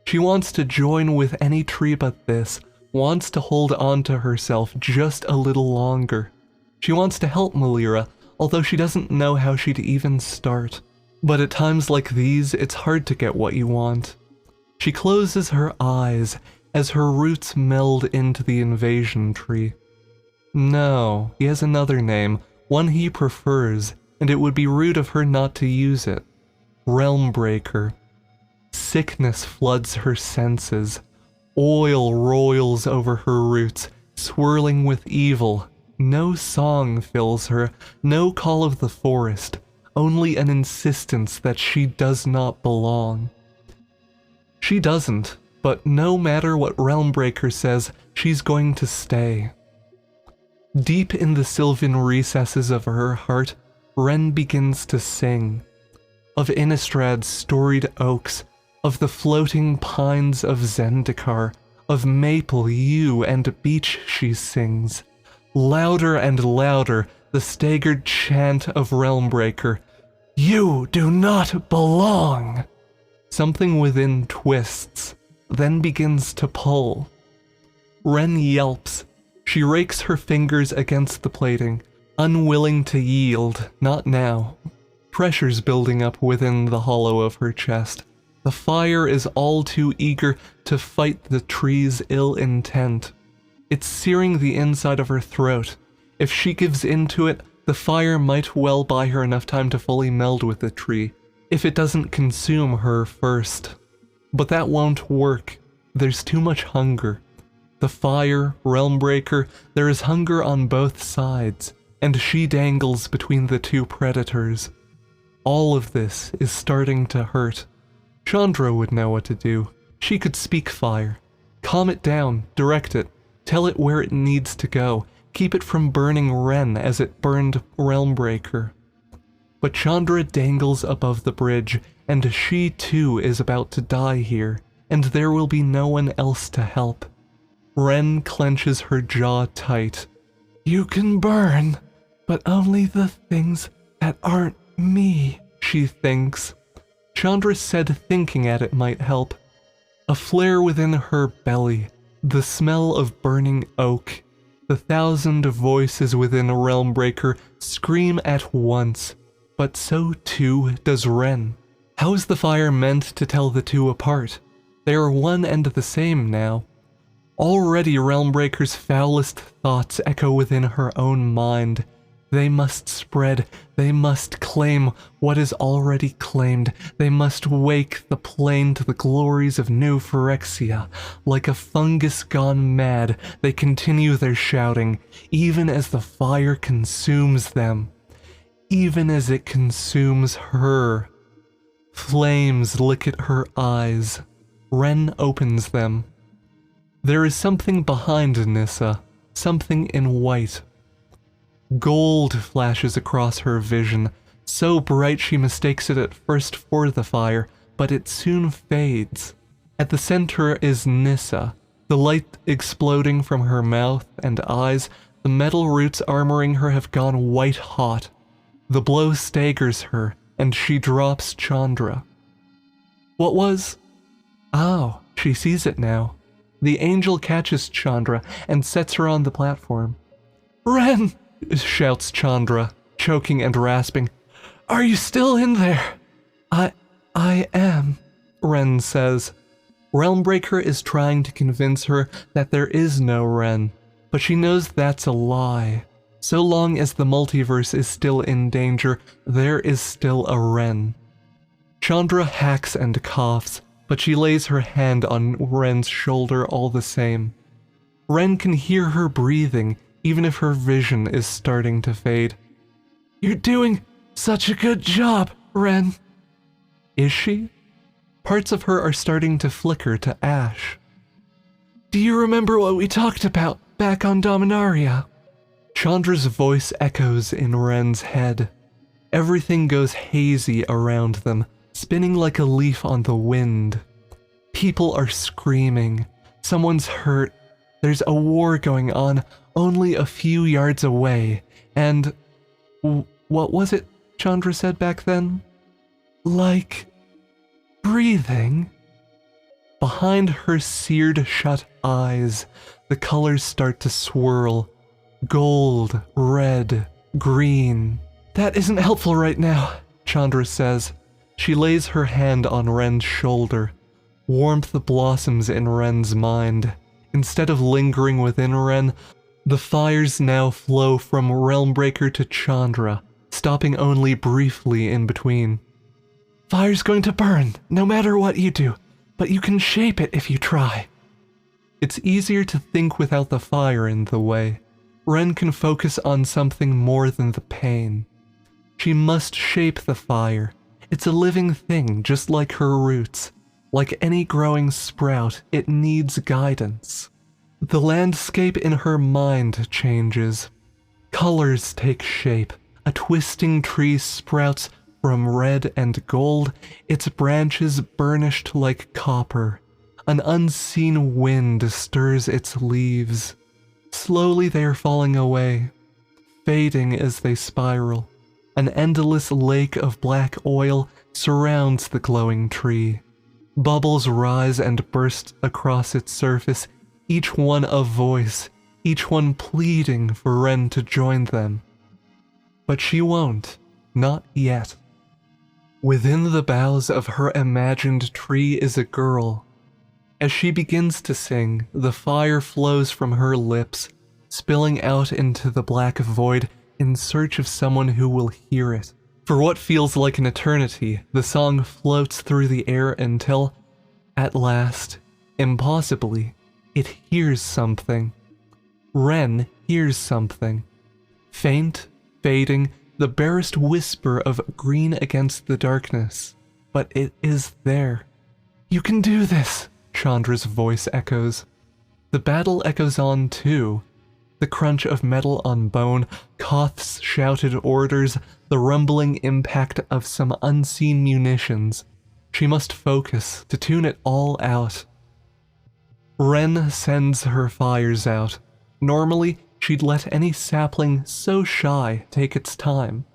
She wants to join with any tree but this, wants to hold on to herself just a little longer. She wants to help Melira, although she doesn't know how she'd even start. But at times like these, it's hard to get what you want. She closes her eyes as her roots meld into the invasion tree. No, he has another name, one he prefers, and it would be rude of her not to use it. Realmbreaker. Sickness floods her senses. Oil roils over her roots, swirling with evil. No song fills her, no call of the forest. Only an insistence that she does not belong. She doesn't, but no matter what Realmbreaker says, she's going to stay. Deep in the sylvan recesses of her heart, Wrenn begins to sing. Of Innistrad's storied oaks, of the floating pines of Zendikar, of maple, yew, and beech she sings. Louder and louder, the staggered chant of Realmbreaker. You do not belong! Something within twists, then begins to pull. Wrenn yelps. She rakes her fingers against the plating, unwilling to yield, not now. Pressure's building up within the hollow of her chest. The fire is all too eager to fight the tree's ill intent. It's searing the inside of her throat. If she gives into it, the fire might well buy her enough time to fully meld with the tree, if it doesn't consume her first. But that won't work. There's too much hunger. The fire, Realmbreaker, there is hunger on both sides, and she dangles between the two predators. All of this is starting to hurt. Chandra would know what to do. She could speak fire. Calm it down, direct it, tell it where it needs to go, keep it from burning Wrenn as it burned Realmbreaker. But Chandra dangles above the bridge, and she too is about to die here, and there will be no one else to help. Wrenn clenches her jaw tight. You can burn, but only the things that aren't me, she thinks. Chandra said thinking at it might help. A flare within her belly, the smell of burning oak. The 1,000 voices within Realmbreaker scream at once, but so too does Wrenn. How is the fire meant to tell the two apart? They are one and the same now. Already Realmbreaker's foulest thoughts echo within her own mind. They must spread, they must claim what is already claimed, they must wake the plain to the glories of New Phyrexia. Like a fungus gone mad, they continue their shouting, even as the fire consumes them. Even as it consumes her. Flames lick at her eyes. Wrenn opens them. There is something behind Nissa, something in white. Gold flashes across her vision, so bright she mistakes it at first for the fire, but it soon fades. At the center is Nissa, the light exploding from her mouth and eyes. The metal roots armoring her have gone white hot. The blow staggers her, and she drops Chandra. What was? Oh, she sees it now. The angel catches Chandra and sets her on the platform. Wrenn! Shouts Chandra. choking and rasping. "Are you still in there?" I am," Wrenn says. Realmbreaker is trying to convince her that there is no Wrenn, but she knows that's a lie. So long as the multiverse is still in danger, there is still a Wrenn. Chandra hacks and coughs, but she lays her hand on Wren's shoulder all the same. Wrenn can hear her breathing, even if her vision is starting to fade. "You're doing such a good job, Wrenn." Is she? Parts of her are starting to flicker to ash. "Do you remember what we talked about back on Dominaria?" Chandra's voice echoes in Wren's head. Everything goes hazy around them, spinning like a leaf on the wind. People are screaming. Someone's hurt. There's a war going on only a few yards away, and... what was it Chandra said back then? Like... breathing? Behind her seared shut eyes, the colors start to swirl. Gold, red, green. "That isn't helpful right now," Chandra says. She lays her hand on Wren's shoulder. Warmth blossoms in Wren's mind. Instead of lingering within Wrenn, the fires now flow from Realmbreaker to Chandra, stopping only briefly in between. "Fire's going to burn, no matter what you do, but you can shape it if you try." It's easier to think without the fire in the way. Wrenn can focus on something more than the pain. She must shape the fire. It's a living thing, just like her roots. Like any growing sprout, it needs guidance. The landscape in her mind changes. Colors take shape. A twisting tree sprouts from red and gold, its branches burnished like copper. An unseen wind stirs its leaves. Slowly they are falling away, fading as they spiral. An endless lake of black oil surrounds the glowing tree. Bubbles rise and burst across its surface, each one a voice, each one pleading for Wrenn to join them. But she won't, not yet. Within the boughs of her imagined tree is a girl. As she begins to sing, the fire flows from her lips, spilling out into the black void in search of someone who will hear it. For what feels like an eternity, the song floats through the air until, at last, impossibly, it hears something. Wrenn hears something. Faint, fading, the barest whisper of green against the darkness. But it is there. "You can do this," Chandra's voice echoes. The battle echoes on too. The crunch of metal on bone, Koth's shouted orders, the rumbling impact of some unseen munitions. She must focus to tune it all out. Wrenn sends her fires out. Normally, she'd let any sapling so shy take its time.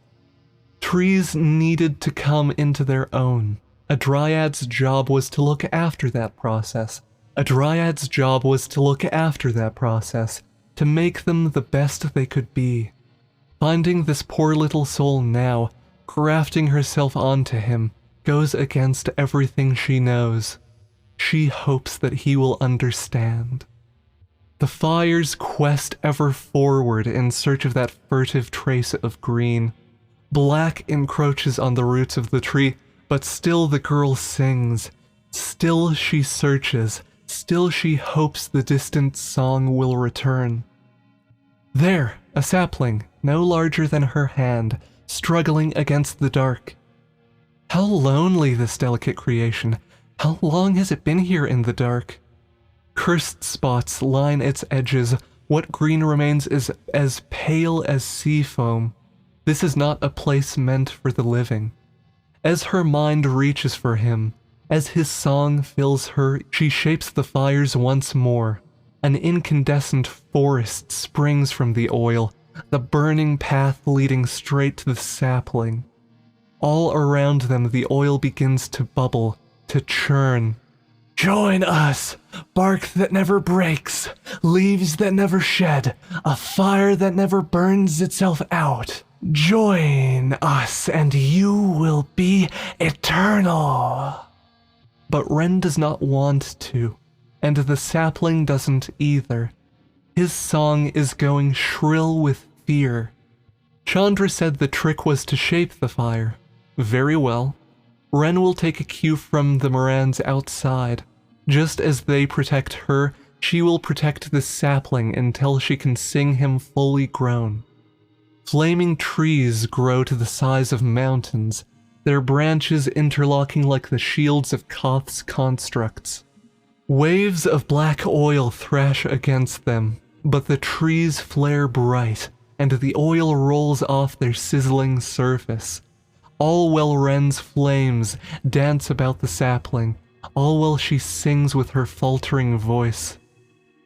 Trees needed to come into their own. A dryad's job was to look after that process. To make them the best they could be. Finding this poor little soul now, grafting herself onto him, goes against everything she knows. She hopes that he will understand. The fires quest ever forward in search of that furtive trace of green. Black encroaches on the roots of the tree, but still the girl sings. Still she searches. Still she hopes the distant song will return. There, a sapling, no larger than her hand, struggling against the dark. How lonely this delicate creation. How long has it been here in the dark? Cursed spots line its edges. What green remains is as pale as sea foam. This is not a place meant for the living. As her mind reaches for him, as his song fills her, she shapes the fires once more. An incandescent forest springs from the oil, the burning path leading straight to the sapling. All around them the oil begins to bubble, to churn. "Join us, bark that never breaks, leaves that never shed, a fire that never burns itself out." Join us and you will be eternal. But Wrenn does not want to, and the sapling doesn't either. His song is going shrill with fear. Chandra said the trick was to shape the fire. Very well. Wrenn will take a cue from the Morans outside. Just as they protect her, she will protect the sapling until she can sing him fully grown. Flaming trees grow to the size of mountains, their branches interlocking like the shields of Koth's constructs. Waves of black oil thrash against them, but the trees flare bright, and the oil rolls off their sizzling surface. All while Wrenn's flames dance about the sapling, all while she sings with her faltering voice.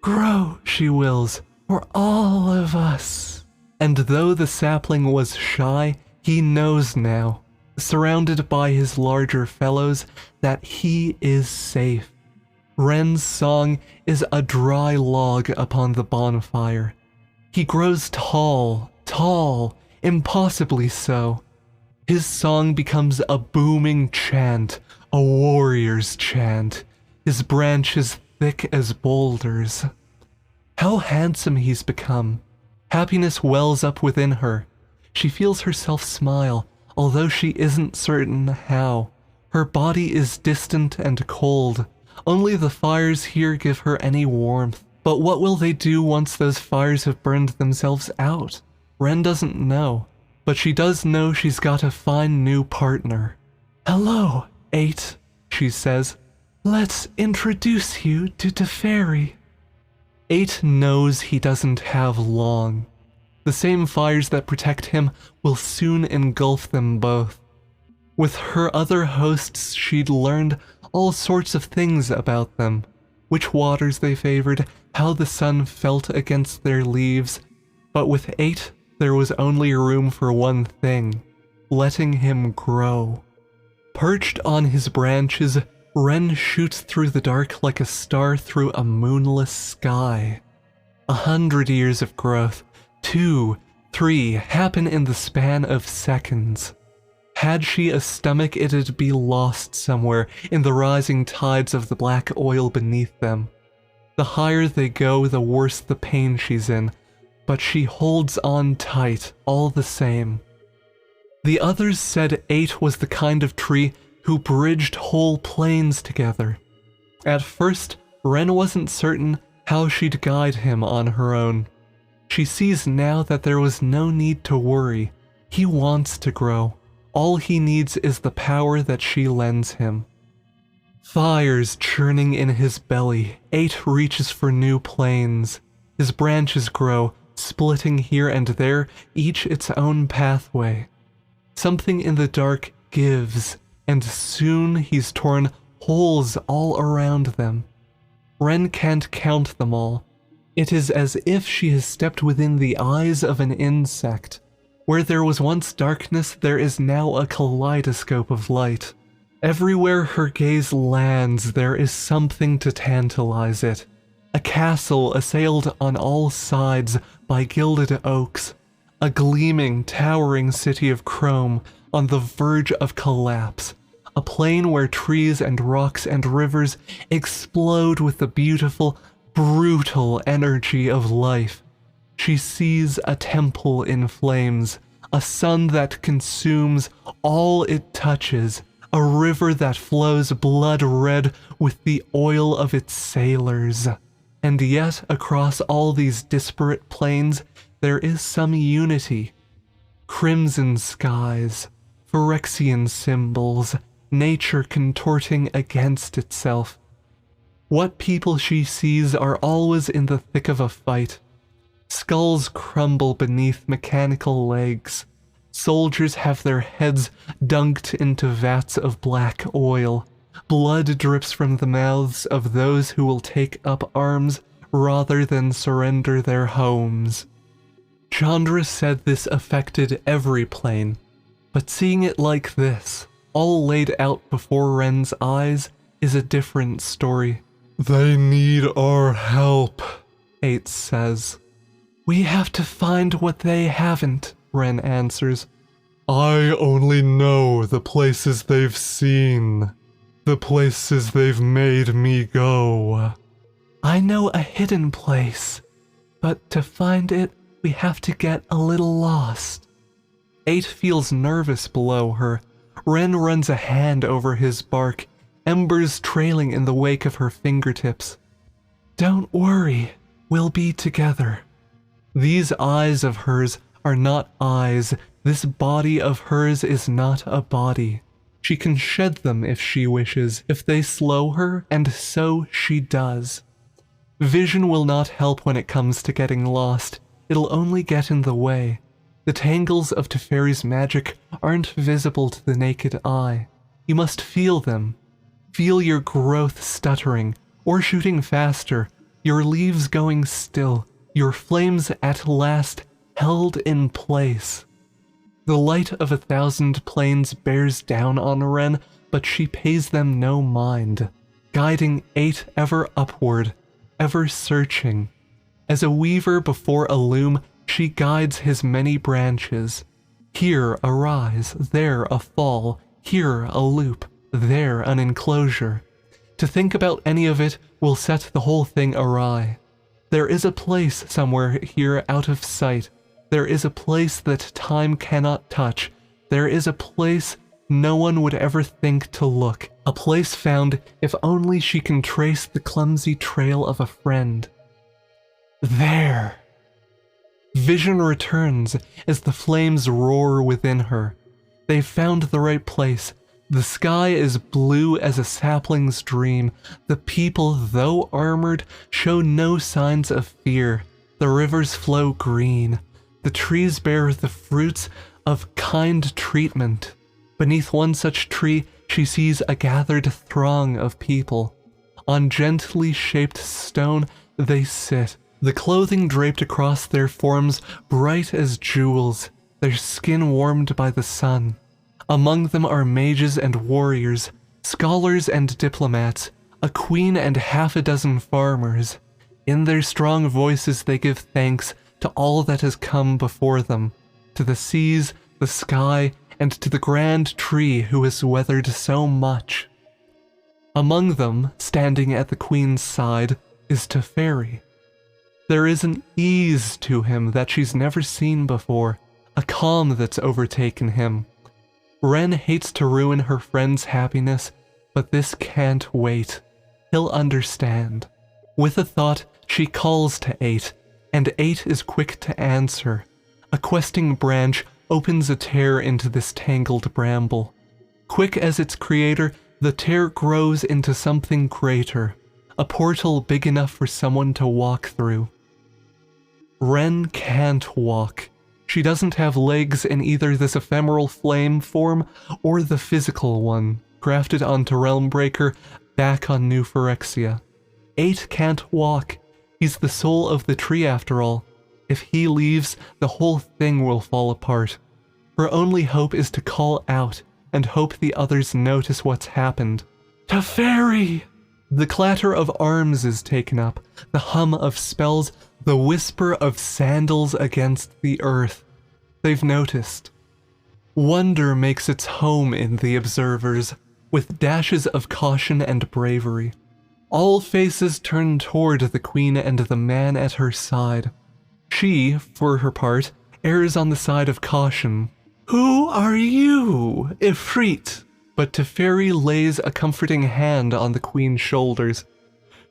Grow, she wills, for all of us. And though the sapling was shy, he knows now, surrounded by his larger fellows, that he is safe. Wrenn's song is a dry log upon the bonfire. He grows tall, impossibly so. His song becomes a booming chant, a warrior's chant, his branches thick as boulders. How handsome he's become. Happiness wells up within her. She feels herself smile, although she isn't certain how. Her body is distant and cold. Only the fires here give her any warmth. But what will they do once those fires have burned themselves out? Wrenn doesn't know, but she does know she's got a fine new partner. Hello, Eight, she says. Let's introduce you to Teferi. Eight knows he doesn't have long. The same fires that protect him will soon engulf them both. With her other hosts, she'd learned all sorts of things about them. Which waters they favored, how the sun felt against their leaves. But with Eight, there was only room for one thing, letting him grow. Perched on his branches, Wrenn shoots through the dark like a star through a moonless sky. 100 years of growth, 2, 3, happen in the span of seconds. Had she a stomach, it'd be lost somewhere in the rising tides of the black oil beneath them. The higher they go, the worse the pain she's in, but she holds on tight all the same. The others said Eight was the kind of tree who bridged whole plains together. At first, Wrenn wasn't certain how she'd guide him on her own. She sees now that there was no need to worry. He wants to grow. All he needs is the power that she lends him. Fires churning in his belly, Eight reaches for new plains. His branches grow, splitting here and there, each its own pathway. Something in the dark gives, and soon he's torn holes all around them. Wrenn can't count them all. It is as if she has stepped within the eyes of an insect. Where there was once darkness, there is now a kaleidoscope of light. Everywhere her gaze lands, there is something to tantalize it. A castle assailed on all sides by gilded oaks. A gleaming, towering city of chrome on the verge of collapse. A plain where trees and rocks and rivers explode with the beautiful, brutal energy of life. She sees a temple in flames, a sun that consumes all it touches, a river that flows blood red with the oil of its sailors. And yet, across all these disparate plains, there is some unity. Crimson skies, Phyrexian symbols, nature contorting against itself. What people she sees are always in the thick of a fight. Skulls crumble beneath mechanical legs. Soldiers have their heads dunked into vats of black oil. Blood drips from the mouths of those who will take up arms rather than surrender their homes. Chandra said this affected every plane, but seeing it like this, all laid out before Wrenn's eyes, is a different story. They need our help, Eight says. We have to find what they haven't, Wrenn answers. I only know the places they've seen, the places they've made me go. I know a hidden place, but to find it, we have to get a little lost. Eight feels nervous below her. Wrenn runs a hand over his bark, embers trailing in the wake of her fingertips. Don't worry, we'll be together. These eyes of hers are not eyes. This body of hers is not a body. She can shed them if she wishes, if they slow her, and so she does. Vision will not help when it comes to getting lost. It'll only get in the way. The tangles of Teferi's magic aren't visible to the naked eye. You must feel them. Feel your growth stuttering, or shooting faster, your leaves going still, your flames at last held in place. The light of 1,000 planes bears down on Wrenn, but she pays them no mind, guiding Eight ever upward, ever searching. As a weaver before a loom, she guides his many branches. Here a rise, there a fall, here a loop, there an enclosure. To think about any of it will set the whole thing awry. There is a place somewhere here out of sight. There is a place that time cannot touch. There is a place no one would ever think to look. A place found if only she can trace the clumsy trail of a friend. There. Vision returns as the flames roar within her. They've found the right place. The sky is blue as a sapling's dream. The people, though armored, show no signs of fear. The rivers flow green. The trees bear the fruits of kind treatment. Beneath one such tree, she sees a gathered throng of people. On gently shaped stone, they sit. The clothing draped across their forms bright as jewels, their skin warmed by the sun. Among them are mages and warriors, scholars and diplomats, a queen and half a dozen farmers. In their strong voices they give thanks to all that has come before them, to the seas, the sky, and to the grand tree who has weathered so much. Among them, standing at the queen's side, is Teferi. There is an ease to him that she's never seen before, a calm that's overtaken him. Wrenn hates to ruin her friend's happiness, but this can't wait. He'll understand. With a thought, she calls to Eight, and Eight is quick to answer. A questing branch opens a tear into this tangled bramble. Quick as its creator, the tear grows into something greater, a portal big enough for someone to walk through. Wrenn can't walk. She doesn't have legs in either this ephemeral flame form or the physical one, grafted onto Realmbreaker back on New Phyrexia. Eight can't walk. He's the soul of the tree after all. If he leaves, the whole thing will fall apart. Her only hope is to call out and hope the others notice what's happened. Teferi! The clatter of arms is taken up, the hum of spells, the whisper of sandals against the earth. They've noticed. Wonder makes its home in the observers, with dashes of caution and bravery. All faces turn toward the queen and the man at her side. She, for her part, errs on the side of caution. Who are you, Ifrit? But Teferi lays a comforting hand on the queen's shoulders.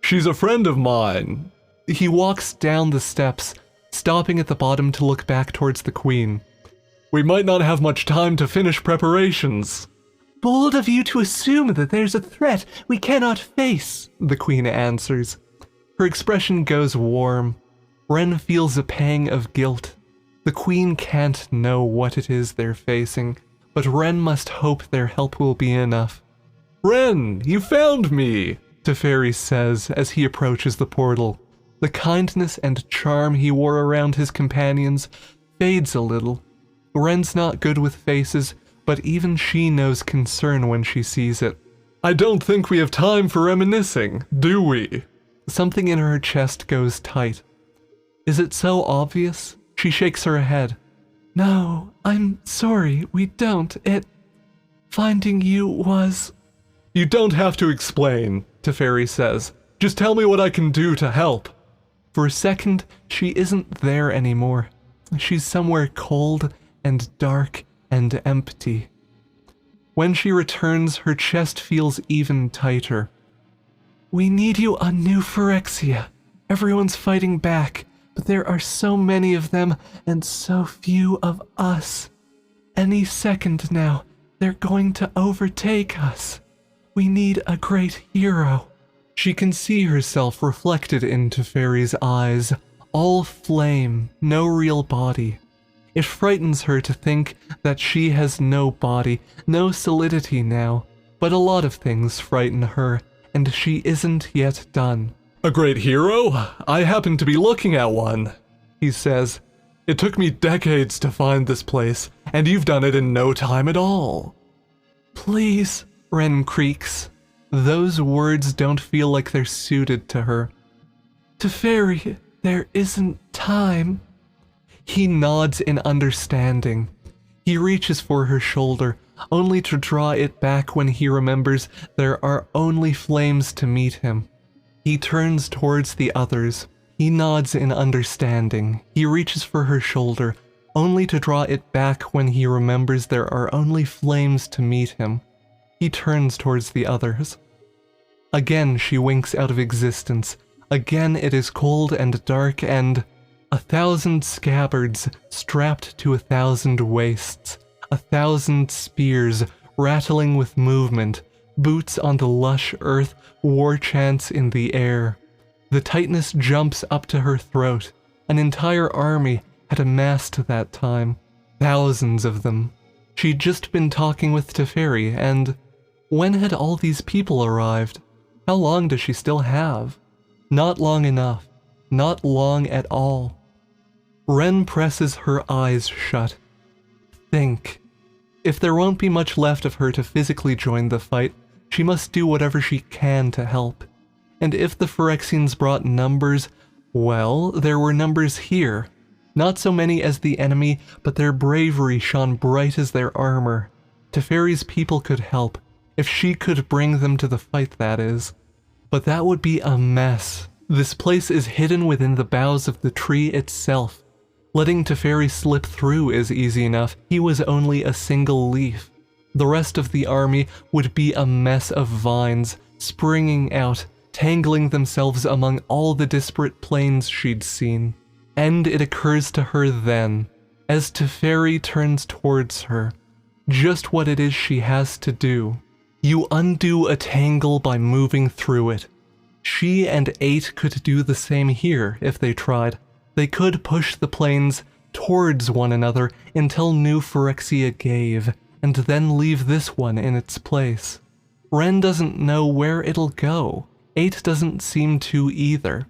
She's a friend of mine. He walks down the steps, stopping at the bottom to look back towards the queen. We might not have much time to finish preparations. Bold of you to assume that there's a threat we cannot face, the queen answers. Her expression goes warm. Wrenn feels a pang of guilt. The queen can't know what it is they're facing, but Wrenn must hope their help will be enough. Wrenn, you found me, Teferi says as he approaches the portal. The kindness and charm he wore around his companions fades a little. Wren's not good with faces, but even she knows concern when she sees it. I don't think we have time for reminiscing, do we? Something in her chest goes tight. Is it so obvious? She shakes her head. No, I'm sorry, we don't. Finding you was... You don't have to explain, Teferi says. Just tell me what I can do to help. For a second, she isn't there anymore. She's somewhere cold and dark and empty. When she returns, her chest feels even tighter. We need you on New Phyrexia. Everyone's fighting back, but there are so many of them and so few of us. Any second now, they're going to overtake us. We need a great hero. She can see herself reflected in Teferi's eyes, all flame, no real body. It frightens her to think that she has no body, no solidity now, but a lot of things frighten her, and she isn't yet done. A great hero? I happen to be looking at one, he says. It took me decades to find this place, and you've done it in no time at all. Please, Wrenn creaks. Those words don't feel like they're suited to her. Teferi, there isn't time. He nods in understanding. He reaches for her shoulder, only to draw it back when he remembers there are only flames to meet him. He turns towards the others. He nods in understanding. He reaches for her shoulder, only to draw it back when he remembers there are only flames to meet him. He turns towards the others. Again she winks out of existence. Again it is cold and dark and... 1,000 scabbards strapped to 1,000 waists. 1,000 spears rattling with movement. Boots on the lush earth, war chants in the air. The tightness jumps up to her throat. An entire army had amassed that time. Thousands of them. She'd just been talking with Teferi, and... when had all these people arrived? How long does she still have? Not long enough. Not long at all. Wrenn presses her eyes shut. Think. If there won't be much left of her to physically join the fight, she must do whatever she can to help. And if the Phyrexians brought numbers, well, there were numbers here. Not so many as the enemy, but their bravery shone bright as their armor. Teferi's people could help, if she could bring them to the fight, that is. But that would be a mess. This place is hidden within the boughs of the tree itself. Letting Teferi slip through is easy enough. He was only a single leaf. The rest of the army would be a mess of vines, springing out, tangling themselves among all the disparate planes she'd seen. And it occurs to her then, as Teferi turns towards her, just what it is she has to do. You undo a tangle by moving through it. She and Eight could do the same here if they tried. They could push the planes towards one another until New Phyrexia gave, and then leave this one in its place. Wrenn doesn't know where it'll go. Eight doesn't seem to either.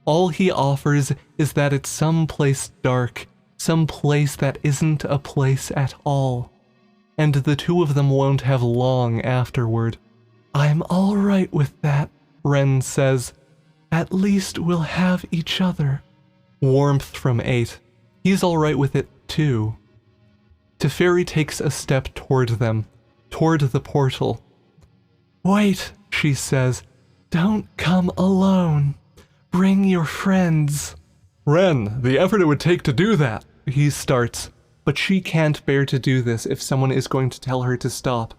All he offers is that it's some place dark, some place that isn't a place at all. And the two of them won't have long afterward. I'm all right with that, Wrenn says. At least we'll have each other. Warmth from Eight. He's all right with it too. Teferi takes a step toward them, toward the portal. Wait, she says. Don't come alone. Bring your friends. Wrenn, the effort it would take to do that. He starts, but she can't bear to do this if someone is going to tell her to stop.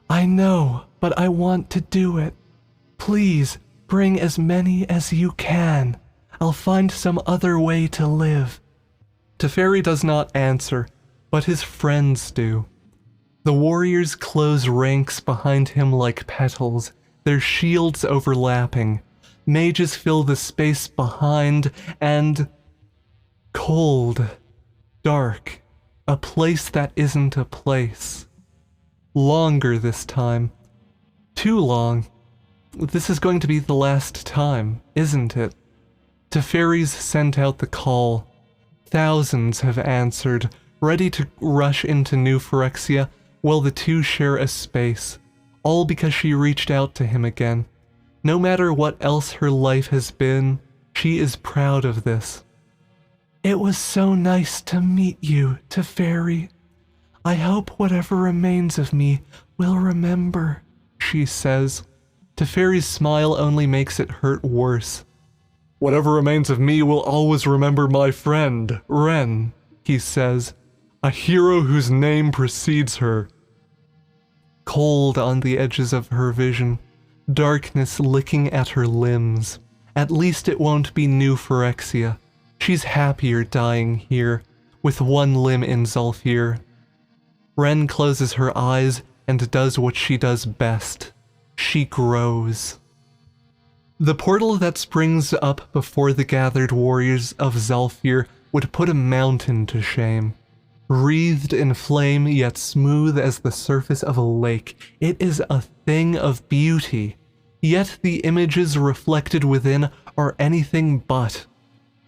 I know, but I want to do it. Please, bring as many as you can. I'll find some other way to live. Teferi does not answer, but his friends do. The warriors close ranks behind him like petals, their shields overlapping. Mages fill the space behind, and... cold. Dark. A place that isn't a place. Longer this time. Too long. This is going to be the last time, isn't it? Teferi's sent out the call. Thousands have answered, ready to rush into New Phyrexia while the two share a space, all because she reached out to him again. No matter what else her life has been, she is proud of this. It was so nice to meet you, Teferi. I hope whatever remains of me will remember, she says. Teferi's smile only makes it hurt worse. Whatever remains of me will always remember my friend, Wrenn, he says, a hero whose name precedes her. Cold on the edges of her vision, darkness licking at her limbs. At least it won't be New Phyrexia. She's happier dying here, with one limb in Zalfir. Wrenn closes her eyes and does what she does best. She grows. The portal that springs up before the gathered warriors of Zalfir would put a mountain to shame. Wreathed in flame yet smooth as the surface of a lake, it is a thing of beauty. Yet the images reflected within are anything but.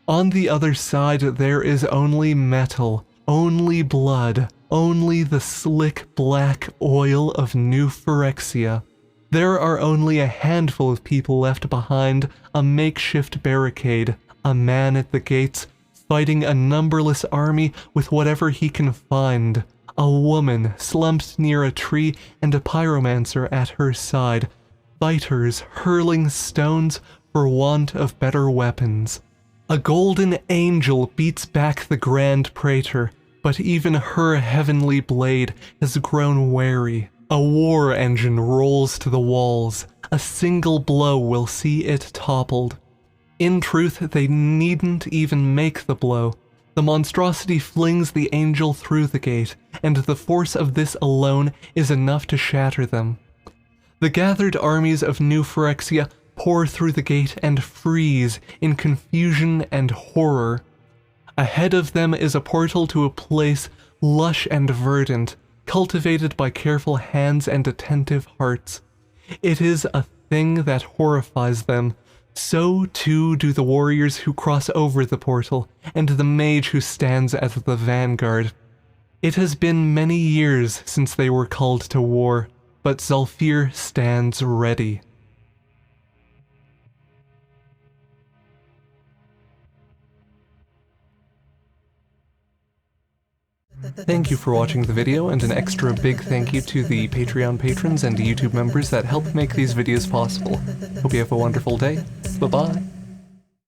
On the other side there is only metal, only blood, only the slick black oil of New Phyrexia. There are only a handful of people left behind a makeshift barricade, a man at the gates, fighting a numberless army with whatever he can find, a woman slumped near a tree and a pyromancer at her side, fighters hurling stones for want of better weapons. A golden angel beats back the Grand Praetor, but even her heavenly blade has grown wary. A war engine rolls to the walls. A single blow will see it toppled. In truth, they needn't even make the blow. The monstrosity flings the angel through the gate, and the force of this alone is enough to shatter them. The gathered armies of New Phyrexia pour through the gate and freeze in confusion and horror. Ahead of them is a portal to a place lush and verdant, cultivated by careful hands and attentive hearts. It is a thing that horrifies them. So too do the warriors who cross over the portal, and the mage who stands at the vanguard. It has been many years since they were called to war, but Zalfir stands ready. Thank you for watching the video, and an extra big thank you to the Patreon patrons and YouTube members that help make these videos possible. Hope you have a wonderful day. Bye-bye.